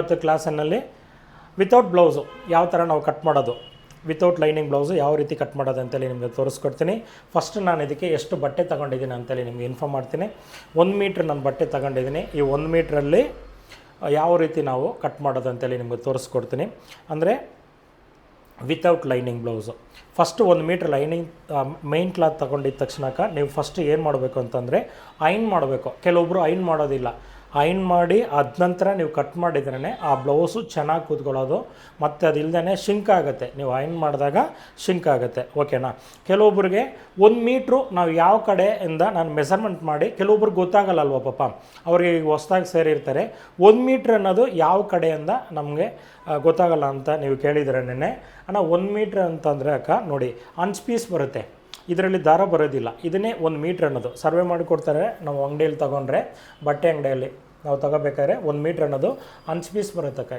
ಇವತ್ತು ಕ್ಲಾಸಲ್ಲಿ without blouse ಯಾವ ಥರ ನಾವು ಕಟ್ ಮಾಡೋದು, ವಿತೌಟ್ ಲೈನಿಂಗ್ ಬ್ಲೌಸು ಯಾವ ರೀತಿ ಕಟ್ ಮಾಡೋದು ಅಂತೇಳಿ ನಿಮಗೆ ತೋರಿಸ್ಕೊಡ್ತೀನಿ. ಫಸ್ಟ್ ನಾನು ಇದಕ್ಕೆ ಎಷ್ಟು ಬಟ್ಟೆ ತೊಗೊಂಡಿದ್ದೀನಿ ಅಂತೇಳಿ ನಿಮಗೆ ಇನ್ಫಾರ್ಮ್ ಮಾಡ್ತೀನಿ. 1 ಮೀಟ್ರ್ ನಾನು ಬಟ್ಟೆ ತೊಗೊಂಡಿದ್ದೀನಿ. ಈ 1 ಮೀಟ್ರಲ್ಲಿ ಯಾವ ರೀತಿ ನಾವು ಕಟ್ ಮಾಡೋದು ಅಂತೇಳಿ ನಿಮಗೆ ತೋರಿಸ್ಕೊಡ್ತೀನಿ. ಅಂದರೆ without lining blouse first 1 metre lining main cloth ತೊಗೊಂಡಿದ್ದ ತಕ್ಷಣಕ್ಕೆ ನೀವು ಫಸ್ಟ್ ಏನು ಮಾಡಬೇಕು ಅಂತಂದರೆ ಐನ್ ಮಾಡಬೇಕು. ಕೆಲವೊಬ್ಬರು ಐನ್ ಮಾಡೋದಿಲ್ಲ. ಐನ್ ಮಾಡಿ ಅದ ನಂತರ ನೀವು ಕಟ್ ಮಾಡಿದ್ರೇ ಆ ಬ್ಲೌಸು ಚೆನ್ನಾಗಿ ಕೂತ್ಕೊಳ್ಳೋದು, ಮತ್ತು ಅದಿಲ್ಲದೇ ಶಿಂಕ್ ಆಗುತ್ತೆ. ನೀವು ಐನ್ ಮಾಡಿದಾಗ ಶಿಂಕ್ ಆಗುತ್ತೆ, ಓಕೆನಾ. ಕೆಲವೊಬ್ರಿಗೆ 1 ಮೀಟ್ರು ನಾವು ಯಾವ ಕಡೆಯಿಂದ ನಾನು ಮೆಸರ್ಮೆಂಟ್ ಮಾಡಿ, ಕೆಲವೊಬ್ರಿಗೆ ಗೊತ್ತಾಗಲ್ಲಲ್ವ ಪಾಪ, ಅವ್ರಿಗೆ ಈಗ ಹೊಸ್ದಾಗಿ ಸೇರಿರ್ತಾರೆ. 1 ಮೀಟ್ರ್ ಅನ್ನೋದು ಯಾವ ಕಡೆಯಿಂದ ನಮಗೆ ಗೊತ್ತಾಗಲ್ಲ ಅಂತ ನೀವು ಕೇಳಿದ್ರೇನೆ. ಅಣ್ಣ 1 ಮೀಟ್ರ್ ಅಂತಂದರೆ ಅಕ್ಕ ನೋಡಿ, ಅಂಚ್ ಪೀಸ್ ಬರುತ್ತೆ, ಇದರಲ್ಲಿ ದಾರ ಬರೋದಿಲ್ಲ. ಇದನ್ನೇ 1 ಮೀಟ್ರ್ ಅನ್ನೋದು ಸರ್ವೆ ಮಾಡಿಕೊಡ್ತಾರೆ. ನಾವು ಅಂಗಡಿಯಲ್ಲಿ ತೊಗೊಂಡ್ರೆ, ಬಟ್ಟೆ ಅಂಗಡಿಯಲ್ಲಿ ನಾವು ತೊಗೋಬೇಕಾದ್ರೆ 1 ಮೀಟ್ರ್ ಅನ್ನೋದು ಅಂಚ್ ಪೀಸ್ ಬರುತ್ತಕ್ಕ.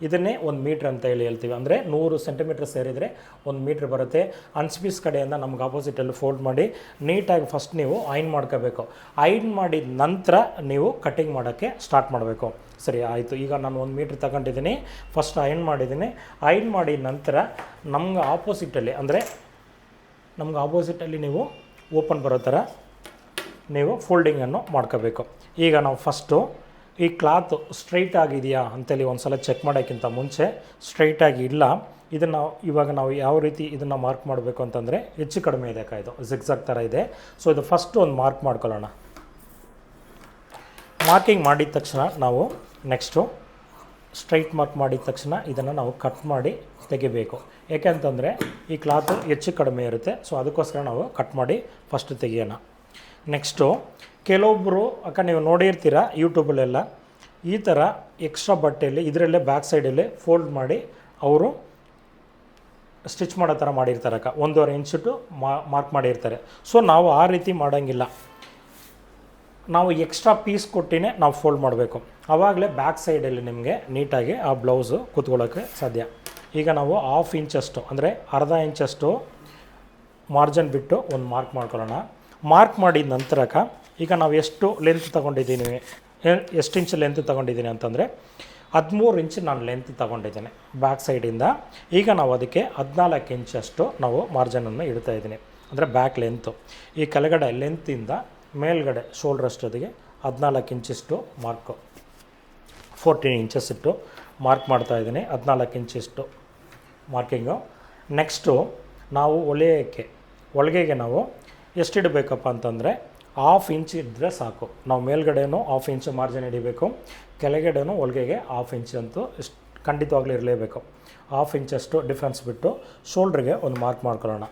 ಇದನ್ನೇ 1 ಮೀಟ್ರ್ ಅಂತ ಹೇಳ್ತೀವಿ. ಅಂದರೆ 100 ಸೆಂಟಿಮೀಟ್ರ್ ಸೇರಿದರೆ 1 ಮೀಟ್ರ್ ಬರುತ್ತೆ. ಅಂಚ್ ಪೀಸ್ ಕಡೆಯಿಂದ ನಮ್ಗೆ ಆಪೋಸಿಟಲ್ಲಿ ಫೋಲ್ಡ್ ಮಾಡಿ ನೀಟಾಗಿ ಫಸ್ಟ್ ನೀವು ಐನ್ ಮಾಡ್ಕೋಬೇಕು. ಐನ್ ಮಾಡಿದ ನಂತರ ನೀವು ಕಟ್ಟಿಂಗ್ ಮಾಡೋಕ್ಕೆ ಸ್ಟಾರ್ಟ್ ಮಾಡಬೇಕು. ಸರಿ ಆಯಿತು. ಈಗ ನಾನು 1 ಮೀಟ್ರ್ ತಗೊಂಡಿದ್ದೀನಿ, ಫಸ್ಟ್ ಐನ್ ಮಾಡಿದ್ದೀನಿ. ಐನ್ ಮಾಡಿದ ನಂತರ ನಮ್ಗೆ ಆಪೋಸಿಟಲ್ಲಿ ನೀವು ಓಪನ್ ಬರೋ ಥರ ನೀವು ಫೋಲ್ಡಿಂಗನ್ನು ಮಾಡ್ಕೋಬೇಕು. ಈಗ ನಾವು ಫಸ್ಟು ಈ ಕ್ಲಾತು ಸ್ಟ್ರೈಟ್ ಆಗಿದೆಯಾ ಅಂತೇಳಿ ಒಂದು ಸಲ ಚೆಕ್ ಮಾಡೋಕ್ಕಿಂತ ಮುಂಚೆ, ಸ್ಟ್ರೈಟಾಗಿ ಇಲ್ಲ, ಇದನ್ನು ಇವಾಗ ನಾವು ಯಾವ ರೀತಿ ಇದನ್ನು ಮಾರ್ಕ್ ಮಾಡಬೇಕು ಅಂತಂದರೆ, ಹೆಚ್ಚು ಕಡಿಮೆ ಇದೆ ಅಕ್ಕ, ಇದು ಜಿಗ್ಜಾಗ್ ಥರ ಇದೆ. ಸೊ ಇದು ಫಸ್ಟು ಒಂದು ಮಾರ್ಕ್ ಮಾಡ್ಕೊಳ್ಳೋಣ. ಮಾರ್ಕಿಂಗ್ ಮಾಡಿದ ತಕ್ಷಣ ನಾವು ನೆಕ್ಸ್ಟು ಸ್ಟ್ರೈಟ್ ಮಾರ್ಕ್ ಮಾಡಿದ ತಕ್ಷಣ ಇದನ್ನು ನಾವು ಕಟ್ ಮಾಡಿ ತೆಗಿಬೇಕು. ಏಕೆಂತಂದರೆ ಈ ಕ್ಲಾತು ಹೆಚ್ಚು ಕಡಿಮೆ ಇರುತ್ತೆ. ಸೊ ಅದಕ್ಕೋಸ್ಕರ ನಾವು ಕಟ್ ಮಾಡಿ ಫಸ್ಟ್ ತೆಗಿಯೋಣ. ನೆಕ್ಸ್ಟು ಕೆಲವೊಬ್ಬರು ಅಕ್ಕ ನೀವು ನೋಡಿರ್ತೀರ ಯೂಟ್ಯೂಬಲ್ಲೆಲ್ಲ, ಈ ಥರ ಎಕ್ಸ್ಟ್ರಾ ಬಟ್ಟೆಯಲ್ಲಿ ಇದರಲ್ಲೇ ಬ್ಯಾಕ್ ಸೈಡಲ್ಲಿ ಫೋಲ್ಡ್ ಮಾಡಿ ಅವರು ಸ್ಟಿಚ್ ಮಾಡೋ ಥರ ಮಾಡಿರ್ತಾರೆ ಅಕ್ಕ. 1.5 ಇಂಚಿಟ್ಟು ಮಾರ್ಕ್ ಮಾಡಿರ್ತಾರೆ. ಸೊ ನಾವು ಆ ರೀತಿ ಮಾಡೋಂಗಿಲ್ಲ. ನಾವು ಎಕ್ಸ್ಟ್ರಾ ಪೀಸ್ ಕೊಟ್ಟಿನೇ ನಾವು ಫೋಲ್ಡ್ ಮಾಡಬೇಕು. ಆವಾಗಲೇ ಬ್ಯಾಕ್ ಸೈಡಲ್ಲಿ ನಿಮಗೆ ನೀಟಾಗಿ ಆ ಬ್ಲೌಸು ಕೂತ್ಕೊಳ್ಳೋಕ್ಕೆ ಸಾಧ್ಯ. ಈಗ ನಾವು 1/2 ಇಂಚಷ್ಟು ಅಂದರೆ ಅರ್ಧ ಇಂಚಷ್ಟು ಮಾರ್ಜಿನ್ ಬಿಟ್ಟು ಒಂದು ಮಾರ್ಕ್ ಮಾಡ್ಕೊಳ್ಳೋಣ. ಮಾರ್ಕ್ ಮಾಡಿದ ನಂತರಕ್ಕೆ ಈಗ ನಾವು ಎಷ್ಟು ಲೆಂತ್ ತೊಗೊಂಡಿದ್ದೀನಿ, ಎಷ್ಟು ಇಂಚ್ ಲೆಂತ್ ತೊಗೊಂಡಿದ್ದೀನಿ ಅಂತಂದರೆ 13 ಇಂಚ್ ನಾನು ಲೆಂತ್ ತೊಗೊಂಡಿದ್ದೀನಿ ಬ್ಯಾಕ್ ಸೈಡಿಂದ. ಈಗ ನಾವು ಅದಕ್ಕೆ 14 ಇಂಚಷ್ಟು ನಾವು ಮಾರ್ಜಿನನ್ನು ಇಡ್ತಾ ಇದ್ದೀನಿ, ಅಂದರೆ ಬ್ಯಾಕ್ ಲೆಂತು. ಈ ಕೆಳಗಡೆ ಲೆಂತಿಂದ ಮೇಲ್ಗಡೆ ಶೋಲ್ಡ್ರ್ ಅಷ್ಟೊತ್ತಿಗೆ 14 ಇಂಚಿಷ್ಟು ಮಾರ್ಕು, 14 ಇಂಚಸ್ ಇಟ್ಟು ಮಾರ್ಕ್ ಮಾಡ್ತಾಯಿದ್ದೀನಿ. 14 ಇಂಚಿಷ್ಟು ಮಾರ್ಕಿಂಗು. ನೆಕ್ಸ್ಟು ನಾವು ಹೊಲಿಗೆಗೆ ನಾವು ಎಷ್ಟು ಇಡಬೇಕಪ್ಪ ಅಂತಂದರೆ 1/2 ಇಂಚ್ ಇದ್ದರೆ ಸಾಕು. ನಾವು ಮೇಲ್ಗಡೆನೂ 1/2 ಇಂಚ್ ಮಾರ್ಜಿನ್ ಹಿಡಿಬೇಕು, ಕೆಳಗಡೆನೂ ಹೊಲಿಗೆಗೆ 1/2 ಇಂಚ್ ಅಂತೂ ಖಂಡಿತವಾಗ್ಲೂ ಇರಲೇಬೇಕು. 1/2 ಇಂಚಷ್ಟು ಡಿಫ್ರೆನ್ಸ್ ಬಿಟ್ಟು ಶೋಲ್ಡ್ರಿಗೆ ಒಂದು ಮಾರ್ಕ್ ಮಾಡ್ಕೊಳ್ಳೋಣ.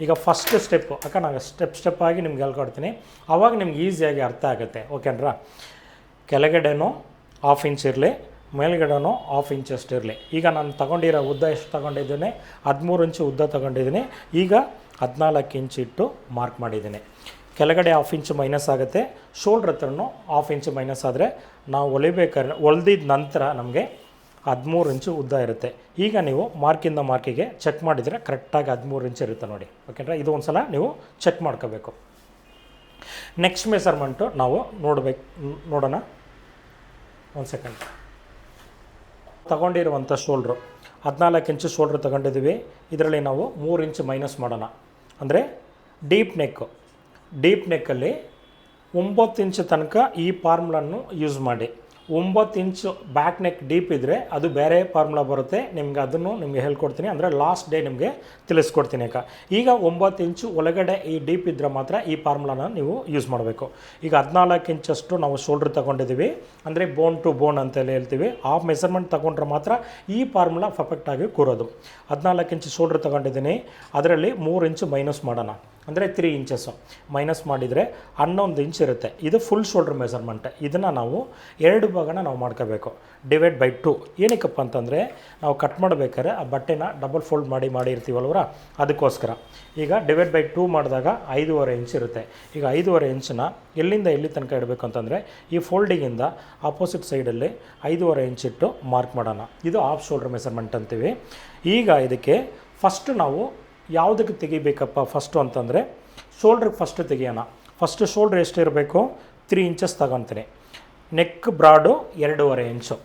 ಈಗ ಫಸ್ಟ್ ಸ್ಟೆಪ್ಪು ಅಕ್ಕ ನಾನು ಸ್ಟೆಪ್ ಆಗಿ ನಿಮ್ಗೆ ಹೇಳ್ಕೊಡ್ತೀನಿ, ಆವಾಗ ನಿಮ್ಗೆ ಈಸಿಯಾಗಿ ಅರ್ಥ ಆಗುತ್ತೆ, ಓಕೆನ್ರಾ. ಕೆಳಗಡೆನೂ 1/2 ಇಂಚ್ ಇರಲಿ, ಮೇಲ್ಗಡೆನೂ 1/2 ಇಂಚಷ್ಟು ಇರಲಿ. ಈಗ ನಾನು ತೊಗೊಂಡಿರೋ ಉದ್ದ ಎಷ್ಟು ತೊಗೊಂಡಿದ್ದೀನಿ, 13 ಇಂಚು ಉದ್ದ ತೊಗೊಂಡಿದ್ದೀನಿ. ಈಗ 14 ಇಂಚ್ ಇಟ್ಟು ಮಾರ್ಕ್ ಮಾಡಿದ್ದೀನಿ. ಕೆಳಗಡೆ 1/2 ಇಂಚ್ ಮೈನಸ್ ಆಗುತ್ತೆ, ಶೋಲ್ಡ್ರ್ ಹತ್ರನೂ 1/2 ಇಂಚ್ ಮೈನಸ್ ಆದರೆ ನಾವು ಹೊಲಿದಿದ್ದ ನಂತರ ನಮಗೆ 13 ಇಂಚು ಉದ್ದ ಇರುತ್ತೆ. ಈಗ ನೀವು ಮಾರ್ಕಿಂದ ಮಾರ್ಕಿಗೆ ಚೆಕ್ ಮಾಡಿದರೆ ಕರೆಕ್ಟಾಗಿ 13 ಇಂಚ್ ಇರುತ್ತೆ ನೋಡಿ, ಓಕೆನಾ. ಇದು ಒಂದು ಸಲ ನೀವು ಚೆಕ್ ಮಾಡ್ಕೋಬೇಕು. ನೆಕ್ಸ್ಟ್ ಮೆಸರ್ಮೆಂಟು ನಾವು ನೋಡೋಣ. ಒಂದು ಸೆಕೆಂಡ್. ತಗೊಂಡಿರುವಂಥ ಶೋಲ್ಡ್ರು 14 ಇಂಚು ಶೋಲ್ಡ್ರ್ ತಗೊಂಡಿದ್ದೀವಿ. ಇದರಲ್ಲಿ ನಾವು 3 ಇಂಚ್ ಮೈನಸ್ ಮಾಡೋಣ. ಅಂದರೆ ಡೀಪ್ ನೆಕ್ಕಲ್ಲಿ 9 ಇಂಚ್ ತನಕ ಈ ಫಾರ್ಮುಲನ್ನು ಯೂಸ್ ಮಾಡಿ. 9 ಇಂಚು ಬ್ಯಾಕ್ ನೆಕ್ ಡೀಪ್ ಇದ್ದರೆ ಅದು ಬೇರೆ ಫಾರ್ಮುಲಾ ಬರುತ್ತೆ, ನಿಮಗೆ ಹೇಳ್ಕೊಡ್ತೀನಿ. ಅಂದರೆ ಲಾಸ್ಟ್ ಡೇ ನಿಮಗೆ ತಿಳಿಸ್ಕೊಡ್ತೀನಿ ಅಕ್ಕ. ಈಗ 9 ಇಂಚು ಒಳಗಡೆ ಈ ಡೀಪ್ ಇದ್ದರೆ ಮಾತ್ರ ಈ ಫಾರ್ಮುಲಾನ ನೀವು ಯೂಸ್ ಮಾಡಬೇಕು. ಈಗ 14 ಇಂಚಷ್ಟು ನಾವು ಶೋಲ್ಡ್ರ್ ತೊಗೊಂಡಿದ್ದೀವಿ, ಅಂದರೆ ಬೋನ್ ಟು ಬೋನ್ ಅಂತೇಳಿ ಹೇಳ್ತೀವಿ. ಆ ಮೆಸರ್ಮೆಂಟ್ ತೊಗೊಂಡ್ರೆ ಮಾತ್ರ ಈ ಫಾರ್ಮುಲಾ ಪರ್ಫೆಕ್ಟಾಗಿ ಕೂರೋದು. 14 ಇಂಚು ಶೋಲ್ಡ್ರ್ ತೊಗೊಂಡಿದ್ದೀನಿ, ಅದರಲ್ಲಿ 3 ಇಂಚು ಮೈನಸ್ ಮಾಡೋಣ. ಅಂದರೆ 3 ಇಂಚಸ್ಸು ಮೈನಸ್ ಮಾಡಿದರೆ 11 ಇಂಚ್ ಇರುತ್ತೆ. ಇದು ಫುಲ್ ಶೋಲ್ಡ್ರ್ ಮೆಸರ್ಮೆಂಟ್. ಇದನ್ನು ನಾವು 2 ಭಾಗನ ನಾವು ಮಾಡ್ಕೋಬೇಕು, ಡಿವೈಡ್ ಬೈ 2. ಏನಕ್ಕಪ್ಪ ಅಂತಂದರೆ ನಾವು ಕಟ್ ಮಾಡಬೇಕಾದ್ರೆ ಆ ಬಟ್ಟೆನ ಡಬಲ್ ಫೋಲ್ಡ್ ಮಾಡಿರ್ತೀವಲ್ವರ, ಅದಕ್ಕೋಸ್ಕರ. ಈಗ ಡಿವೈಡ್ ಬೈ 2 ಮಾಡಿದಾಗ 5.5 ಇಂಚ್ ಇರುತ್ತೆ. ಈಗ 5.5 ಇಂಚನ್ನ ಎಲ್ಲಿಂದ ಎಲ್ಲಿ ತನಕ ಇಡಬೇಕು ಅಂತಂದರೆ ಈ ಫೋಲ್ಡಿಂಗಿಂದ ಆಪೋಸಿಟ್ ಸೈಡಲ್ಲಿ 5.5 ಇಂಚ್ ಇಟ್ಟು ಮಾರ್ಕ್ ಮಾಡೋಣ. ಇದು ಹಾಫ್ ಶೋಲ್ಡ್ರ್ ಮೆಸರ್ಮೆಂಟ್ ಅಂತೀವಿ. ಈಗ ಇದಕ್ಕೆ ಫಸ್ಟ್ ನಾವು ಯಾವುದಕ್ಕೆ ತೆಗಿಬೇಕಪ್ಪ ಫಸ್ಟು ಅಂತಂದರೆ ಶೋಲ್ಡ್ರಿಗೆ ಫಸ್ಟ್ ತೆಗಿಯೋಣ. ಫಸ್ಟ್ ಶೋಲ್ಡ್ರ್ ಎಷ್ಟು ಇರಬೇಕು, 3 ಇಂಚಸ್ ತಗೊತೀನಿ. Neck broad 2.5 inch.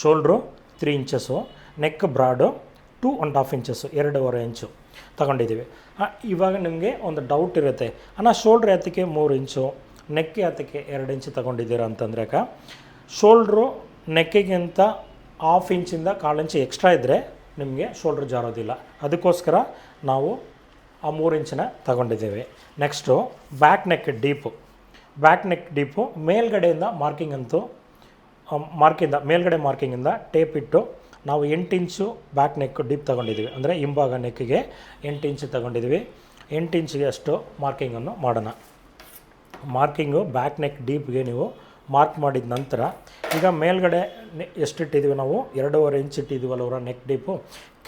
Shoulder 3 inches, neck broad 2.5 inches, 2.5 inch ತಗೊಂಡಿದ್ದೀವಿ. ಇವಾಗ ನಿಮಗೆ ಒಂದು ಡೌಟ್ ಇರುತ್ತೆ, ಅಣ್ಣ ಶೋಲ್ಡ್ರ್ ಯಾತಕ್ಕೆ 3 ಇಂಚು, ನೆಕ್ ಯಾತಕ್ಕೆ 2 ಇಂಚು ತೊಗೊಂಡಿದ್ದೀರಾ ಅಂತಂದರೆ ಶೋಲ್ಡ್ರು ನೆಕ್ಕಿಗಿಂತ 1/2 ಇಂಚಿಂದ 1/4 ಇಂಚು ಎಕ್ಸ್ಟ್ರಾ ಇದ್ದರೆ ನಿಮಗೆ ಶೋಲ್ಡ್ರ್ ಜಾರೋದಿಲ್ಲ, ಅದಕ್ಕೋಸ್ಕರ ನಾವು ಆ 3 ಇಂಚನ್ನ ತಗೊಂಡಿದ್ದೀವಿ. ನೆಕ್ಸ್ಟು ಬ್ಯಾಕ್ ನೆಕ್ ಡೀಪು ಮೇಲ್ಗಡೆಯಿಂದ ಮೇಲ್ಗಡೆ ಮಾರ್ಕಿಂಗಿಂದ ಟೇಪ್ ಇಟ್ಟು ನಾವು 8 ಇಂಚು ಬ್ಯಾಕ್ ನೆಕ್ ಡೀಪ್ ತೊಗೊಂಡಿದ್ದೀವಿ, ಅಂದರೆ ಹಿಂಭಾಗ ನೆಕ್ಕಿಗೆ 8 ಇಂಚು ತೊಗೊಂಡಿದ್ದೀವಿ. 8 ಇಂಚಿಗೆ ಅಷ್ಟು ಮಾರ್ಕಿಂಗನ್ನು ಮಾಡೋಣ. ಮಾರ್ಕಿಂಗು ಬ್ಯಾಕ್ ನೆಕ್ ಡೀಪ್ಗೆ ನೀವು ಮಾರ್ಕ್ ಮಾಡಿದ ನಂತರ ಈಗ ಮೇಲ್ಗಡೆ ಎಷ್ಟಿಟ್ಟಿದ್ದೀವಿ ನಾವು 2.5 ಇಂಚ್ ಇಟ್ಟಿದ್ದೀವಲ್ಲ ನೆಕ್ ಡೀಪು,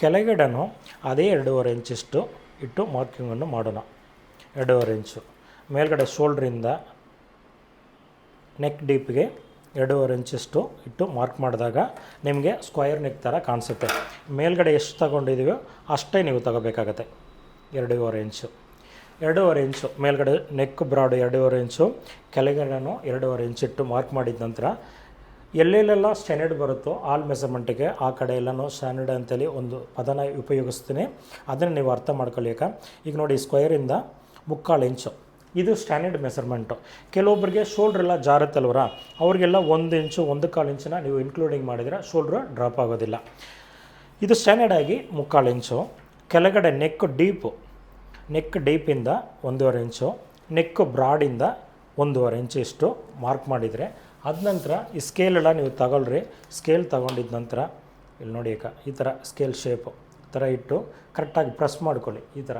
ಕೆಳಗಡೆನೂ ಅದೇ 2.5 ಇಂಚಷ್ಟು ಇಟ್ಟು ಮಾರ್ಕಿಂಗನ್ನು ಮಾಡೋಣ. 2.5 ಇಂಚು ಮೇಲ್ಗಡೆ ಶೋಲ್ಡ್ರಿಂದ ನೆಕ್ ಡೀಪ್ಗೆ 2.5 ಇಂಚಷ್ಟು ಇಟ್ಟು ಮಾರ್ಕ್ ಮಾಡಿದಾಗ ನಿಮಗೆ ಸ್ಕ್ವಯರ್ ನೆಕ್ ಥರ ಕಾಣಿಸುತ್ತೆ. ಮೇಲ್ಗಡೆ ಎಷ್ಟು ತಗೊಂಡಿದ್ದೀವೋ ಅಷ್ಟೇ ನೀವು ತಗೋಬೇಕಾಗತ್ತೆ. 2.5 ಇಂಚು 2.5 ಇಂಚು ಮೇಲ್ಗಡೆ ನೆಕ್ ಬ್ರಾಡು 2.5 ಇಂಚು, ಕೆಳಗಡೆನೂ 2.5 ಇಂಚು ಇಟ್ಟು ಮಾರ್ಕ್ ಮಾಡಿದ ನಂತರ ಎಲ್ಲೆಲ್ಲೆಲ್ಲ ಸ್ಟ್ಯಾಂಡರ್ಡ್ ಬರುತ್ತೋ ಆಲ್ ಮೆಸರ್ಮೆಂಟಿಗೆ ಆ ಕಡೆ ಎಲ್ಲನೂ ಸ್ಟ್ಯಾಂಡರ್ಡ್ ಅಂತೇಳಿ ಒಂದು ಪದನ ಉಪಯೋಗಿಸ್ತೀನಿ, ಅದನ್ನು ನೀವು ಅರ್ಥ ಮಾಡ್ಕೊಳ್ಳಿಕ. ಈಗ ನೋಡಿ ಸ್ಕ್ವಯರಿಂದ 3/4 ಇಂಚು ಇದು ಸ್ಟ್ಯಾಂಡರ್ಡ್ ಮೆಸರ್ಮೆಂಟು. ಕೆಲವೊಬ್ಬರಿಗೆ ಶೋಲ್ಡ್ರೆಲ್ಲ ಜಾರುತ್ತಲ್ವರ, ಅವ್ರಿಗೆಲ್ಲ 1 ಇಂಚು 1/4 ಇಂಚನ್ನ ನೀವು ಇನ್ಕ್ಲೂಡಿಂಗ್ ಮಾಡಿದರೆ ಶೋಲ್ಡ್ರ್ ಡ್ರಾಪ್ ಆಗೋದಿಲ್ಲ. ಇದು ಸ್ಟ್ಯಾಂಡರ್ಡಾಗಿ 3/4 ಇಂಚು. ಕೆಳಗಡೆ ನೆಕ್ ಡೀಪಿಂದ 1.5 ಇಂಚು, ನೆಕ್ ಬ್ರಾಡಿಂದ 1.5 ಇಂಚು ಇಷ್ಟು ಮಾರ್ಕ್ ಮಾಡಿದರೆ, ಅದ ನಂತರ ಈ ಸ್ಕೇಲೆಲ್ಲ ನೀವು ತಗೊಳ್ರಿ. ಸ್ಕೇಲ್ ತಗೊಂಡಿದ್ದ ನಂತರ ಇಲ್ಲಿ ನೋಡಿ ಈ ಥರ ಸ್ಕೇಲ್ ಶೇಪು ಥರ ಇಟ್ಟು ಕರೆಕ್ಟಾಗಿ ಪ್ರೆಸ್ ಮಾಡ್ಕೊಳ್ಳಿ. ಈ ಥರ